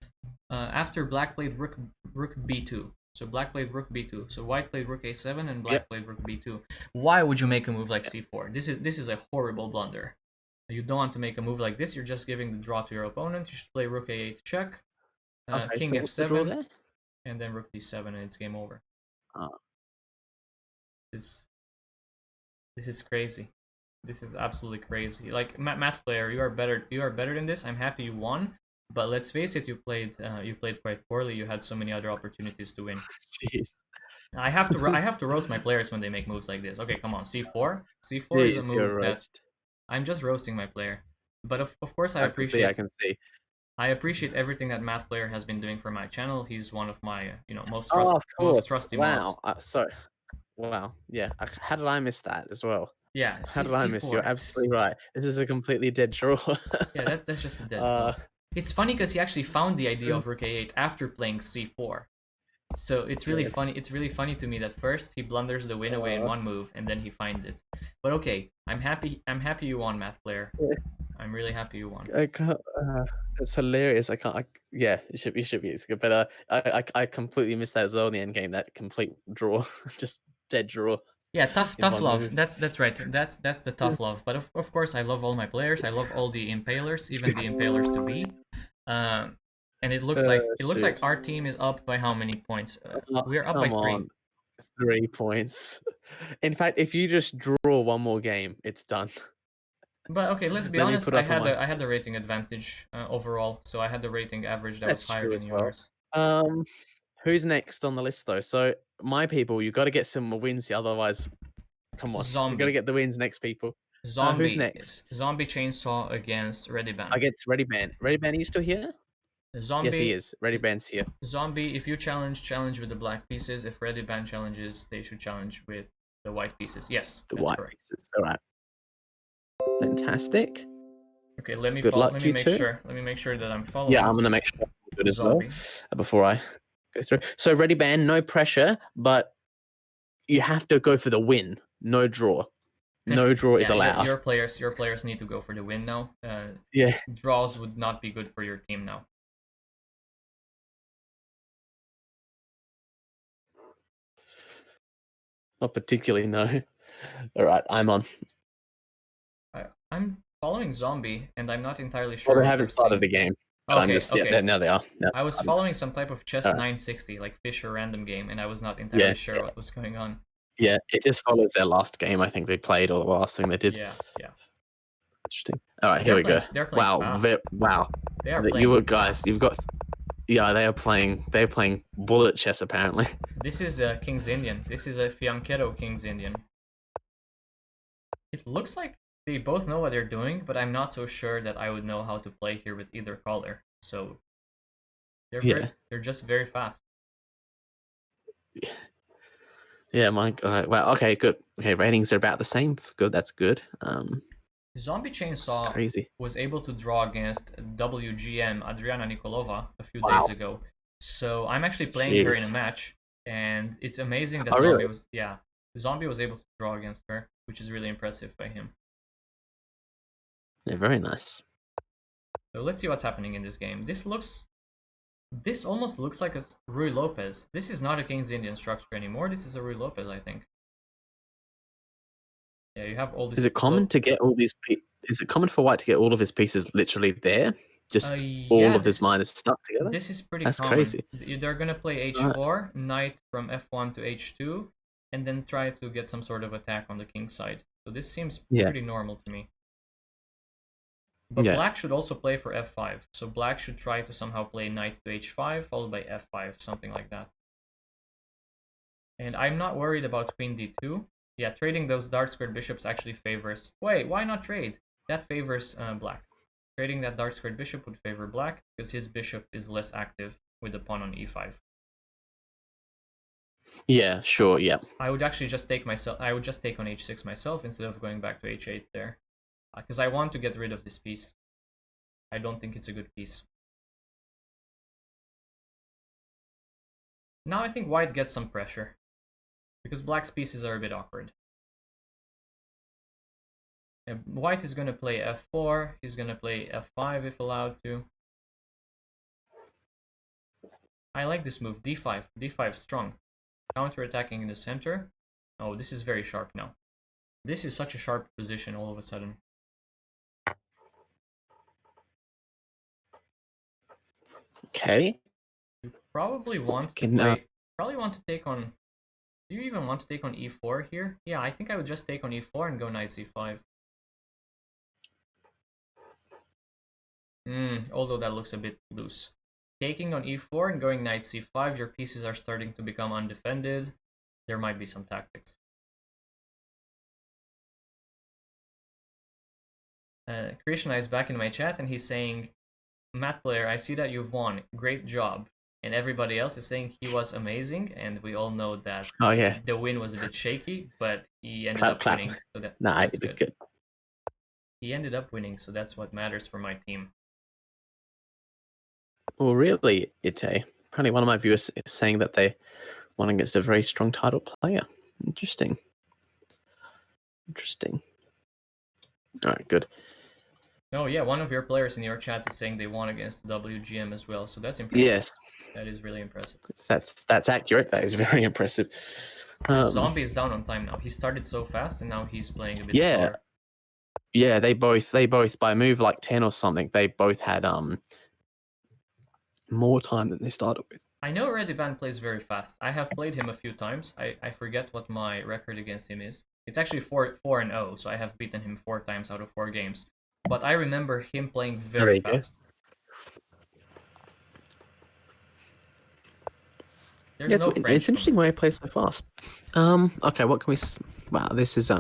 after black played rook b2. So black played rook b2. So white played rook a7 and Yep. black played rook b2. Why would you make a move like c4? This is a horrible blunder. You don't want to make a move like this. You're just giving the draw to your opponent. You should play rook a8 check, Okay. king So what's the draw f7, there? and then rook d7, and it's game over. Uh, This this is crazy. This is absolutely crazy. Like math player, you are better. You are better than this. I'm happy you won, but let's face it, you played quite poorly. You had so many other opportunities to win. Jeez. I have to roast my players when they make moves like this. Okay, come on, c4. C4 is a Jeez, you're move a that roast. I'm just roasting my player. But of course I can see. I can see. I appreciate everything that math player has been doing for my channel. He's one of my Oh, of most course. trusty mods. Wow. Wow. Yeah. How did I miss that as well? Yeah, How did I miss? You're c4. absolutely right. This is a completely dead draw. Yeah, that's just a dead uh, draw. It's funny because he actually found the idea of rook a8 after playing c4. So it's really yeah, funny. It's really funny to me that first he blunders the win away in one move and then he finds it. But okay, I'm happy. I'm happy you won, math player. I'm really happy you won. I can't. It's hilarious. I can't. Yeah, it should be. It's good, but I completely missed that as well in the end game. That complete draw, just dead draw Yeah, in tough one love. move. That's right. That's the tough love. But of course, I love all my players. I love all the impalers, even the impalers to be. Um, and it looks like Shoot. our team is up by how many points? Oh, We are up by come 3. on. 3 points. In fact, if you just draw one more game, it's done. But okay, let's be Let me honest. put up on my. I had the rating advantage overall, so I had the rating average that was That's higher true than as well. yours. Who's next on the list though? So my people, you got to get some more wins here. Otherwise, come on, we got to Zombie, get the wins next people. Who's zombie, next? zombie chainsaw against Ready Ban. Against Ready Band. Ready Band, are you still here? Yes, he Zombie, is. Ready Band's here. zombie. If you challenge with the black pieces. If Ready Ban challenges, they should challenge with the white pieces. Yes, The that's white correct. pieces. All right. Fantastic. Okay, Good luck, let me you make two. sure. Let me make sure that I'm Yeah, I'm following gonna make sure I'm good as well zombie. before I go through. So Ready Band, no pressure, but you have to go for the win. No draw. No draw is Yeah, allowed. your players need to go for the win now. Yeah. Draws would not be good for your team now. Not particularly, no. All right, I'm on. I'm following Zombie, and I'm not entirely Well, sure they what haven't they're started seeing. the game, but I'm Okay, just okay. now they are. Now I they was started. following some type of chess All right. 960, like Fisher random game, and I was not Yeah, entirely sure what was going on. yeah. It just follows their last game. I think they played, or the last thing they did. Yeah, yeah. Interesting. All right, But here we go. they're playing Wow, fast. wow. They are You playing guys, fast. you've got. Yeah, they are playing. They're playing bullet chess apparently. This is a King's Indian. This is a Fianchetto King's Indian. It looks like they both know what they're doing, but I'm not so sure that I would know how to play here with either caller. So Yeah. they're just very fast. Yeah, my God. Wow. Okay, good. Okay, ratings are about the same. Good. That's good. Zombie It's Chainsaw crazy. was able to draw against WGM Adriana Nikolova a few days Wow. ago. So I'm actually playing her in a Jeez. match, and it's amazing that Oh, really? Zombie was able to draw against her, which is really impressive by him. Yeah, very nice. So let's see what's happening in this game. This almost looks like a Rui Lopez. This is not a King's Indian structure anymore. This is a Rui Lopez, I think. Yeah, you have all this. Is it common to get all these? Is it common for White to get all of his pieces literally there? Just all Yeah, of his miners stuck together? this is pretty That's common. crazy. They're gonna play Right. h4, knight from f1 to h2, and then try to get some sort of attack on the king side. So this seems Yeah. pretty normal to me. But Yeah. black should also play for f5. So black should try to somehow play knight to h5, followed by f5, something like that. And I'm not worried about queen d2. Yeah, trading those dart squared bishops actually favors... Wait, why not trade? That favors black. Trading that dart squared bishop would favor black, because his bishop is less active with the pawn on e5. Yeah. Sure. Yeah. I would actually just take myself. I would just take on h6 myself instead of going back to h8 there, because I want to get rid of this piece. I don't think it's a good piece. Now I think white gets some pressure, because black's pieces are a bit awkward. White is going to play f4. He's going to play f5 if allowed to. I like this move, d5. d5 strong. Counter-attacking in the center. Oh, this is very sharp now. This is such a sharp position all of a sudden. Okay. You probably want to play. Probably want to take on. Do you even want to take on e4 here? Yeah, I think I would just take on e4 and go knight c5. Although that looks a bit loose. Taking on e4 and going knight c5, your pieces are starting to become undefended. There might be some tactics. Krishna is back in my chat and he's saying, Math player, I see that you've won. Great job. And everybody else is saying he was amazing, and we all know that the win was a bit shaky, but he ended up winning. So that's good. He ended up winning, so that's what matters for my team. Well, really, Ite. Apparently, one of my viewers is saying that they won against a very strong title player. Interesting. Interesting. All right, good. Oh yeah, one of your players in your chat is saying they won against WGM as well, so that's impressive. Yes, that is really impressive. That's accurate. That is very impressive. Zombie is down on time now. He started so fast, and now he's playing a bit slower. Yeah, they both by move like 10 or something. They both had more time than they started with. I know Rediban plays very fast. I have played him a few times. I forget what my record against him is. It's actually 4-0, so I have beaten him 4 times out of 4 games. But I remember him playing very fast. Yeah, it's interesting why he plays so fast. Okay, what can we? Wow, this is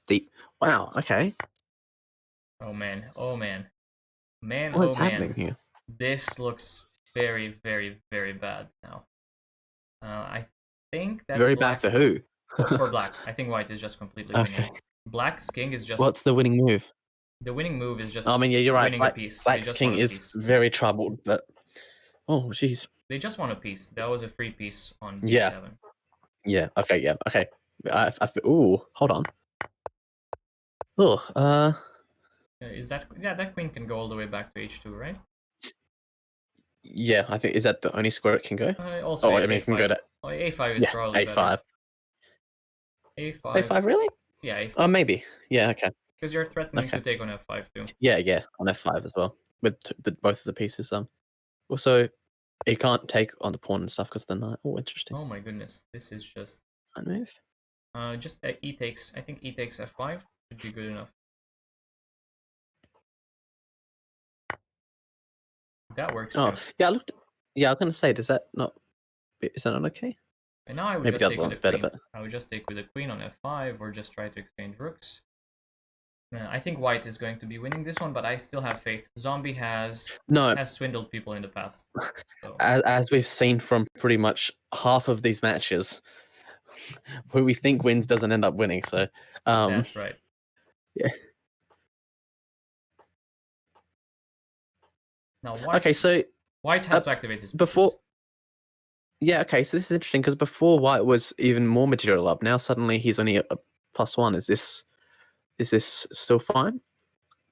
deep. Wow. Okay. Oh man. What's happening here? This looks very, very, very bad now. I think that very bad for who? For black. I think white is just completely winning. Black's king is just. What's the winning move? The winning move is just. I mean, yeah, you're right. Winning a piece. Black's king is very troubled, but oh, jeez. They just won a piece. That was a free piece on Yeah. d7. Yeah. Okay. Yeah. Okay. Ooh, hold on. Oh. Is that yeah? That queen can go all the way back to h2, right? Yeah. I think is that the only square it can go? Also Oh, I mean, it can go a5. to Oh, a5 is yeah, probably better. a5. a5. A5 really? Yeah, Oh, a5. maybe. Yeah. Okay. Because you're threatening Okay. to take on f5 too. Yeah. Yeah. On f5 as well with both of the pieces. Also, he can't take on the pawn and stuff because of the knight. Oh, interesting. Oh my goodness, this is just Knight move. just e takes. I think e takes f5 should be good enough. That works Oh, too. yeah. I looked. Yeah, I was gonna say, does that not? Is that not okay? And now I would Maybe just the other take with the one's better, queen. but I would just take with the queen on f5 or just try to exchange rooks. I think white is going to be winning this one, but I still have faith. Zombie has no. swindled people in the past. So As we've seen from pretty much half of these matches, who we think wins doesn't end up winning. So, that's right. yeah. Now Okay, so white has to activate his before, pieces. yeah, okay, so this is interesting because before white was even more material up. Now suddenly he's only a +1. Is this still fine?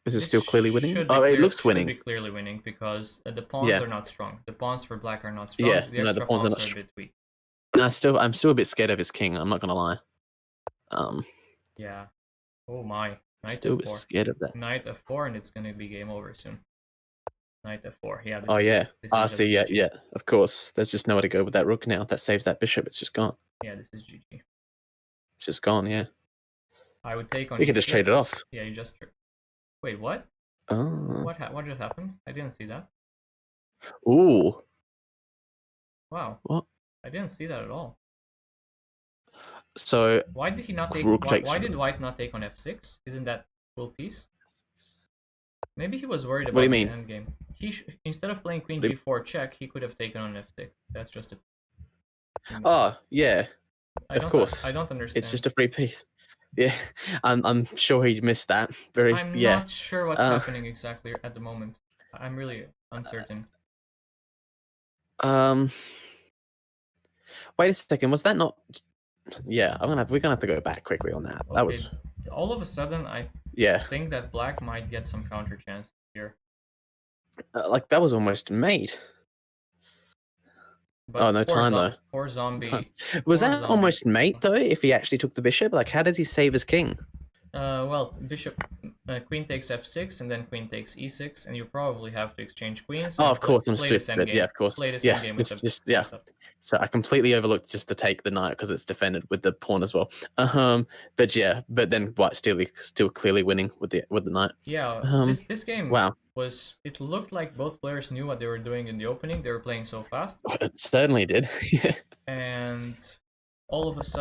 Is this This still clearly winning? should be Oh, it clear. looks Should winning. be clearly winning because the pawns Yeah, are not strong. The pawns for black are not yeah. strong. The No, the extra pawns are pawns not. are a bit weak. No, I'm still a bit scared of his king. I'm not gonna lie. Yeah. Oh my. Knight Still a bit f4. scared of that. Knight f4, and it's gonna be game over soon. Knight f4. Yeah, Oh yeah. this is just See, yeah, GG. yeah. Of course. There's just nowhere to go with that rook now. That saves that bishop. It's just gone. Yeah, this is GG. It's just gone. Yeah. I would take on You can just trade it e6. off. Yeah, you just wait. What? Oh. What just happened? I didn't see that. Ooh. Wow. What? I didn't see that at all. So Why did he not take? rook takes. Why did white not take on f6? Isn't that full piece? Maybe he was worried What do you about the mean? endgame. Instead of playing queen g4 check, he could have taken on f6. That's just a. Oh yeah. Of course. I don't understand. It's just a free piece. Yeah. I'm sure he missed that. I'm Yeah. not sure what's happening exactly at the moment. I'm really uncertain. Wait a second. Was that not? Yeah. We're gonna have to go back quickly on that. Okay. That was. All of a sudden, I Yeah. think that black might get some counter chance here. Like that was almost made. But Oh no, time though. Poor zombie. Was that almost mate though? If he actually took the bishop, like how does he save his king? Well, queen takes f6 and then queen takes e6, and you probably have to exchange queens. Oh, And of course, I'm play this stupid. endgame. Yeah, of course. Play this Yeah, endgame with yeah. setup. So I completely overlooked just to take the knight because it's defended with the pawn as well. But yeah, but then white still clearly winning with the knight. Yeah, this game Wow. it looked like both players knew what they were doing in the opening. They were playing so fast. It certainly did. Yeah. And all of a sudden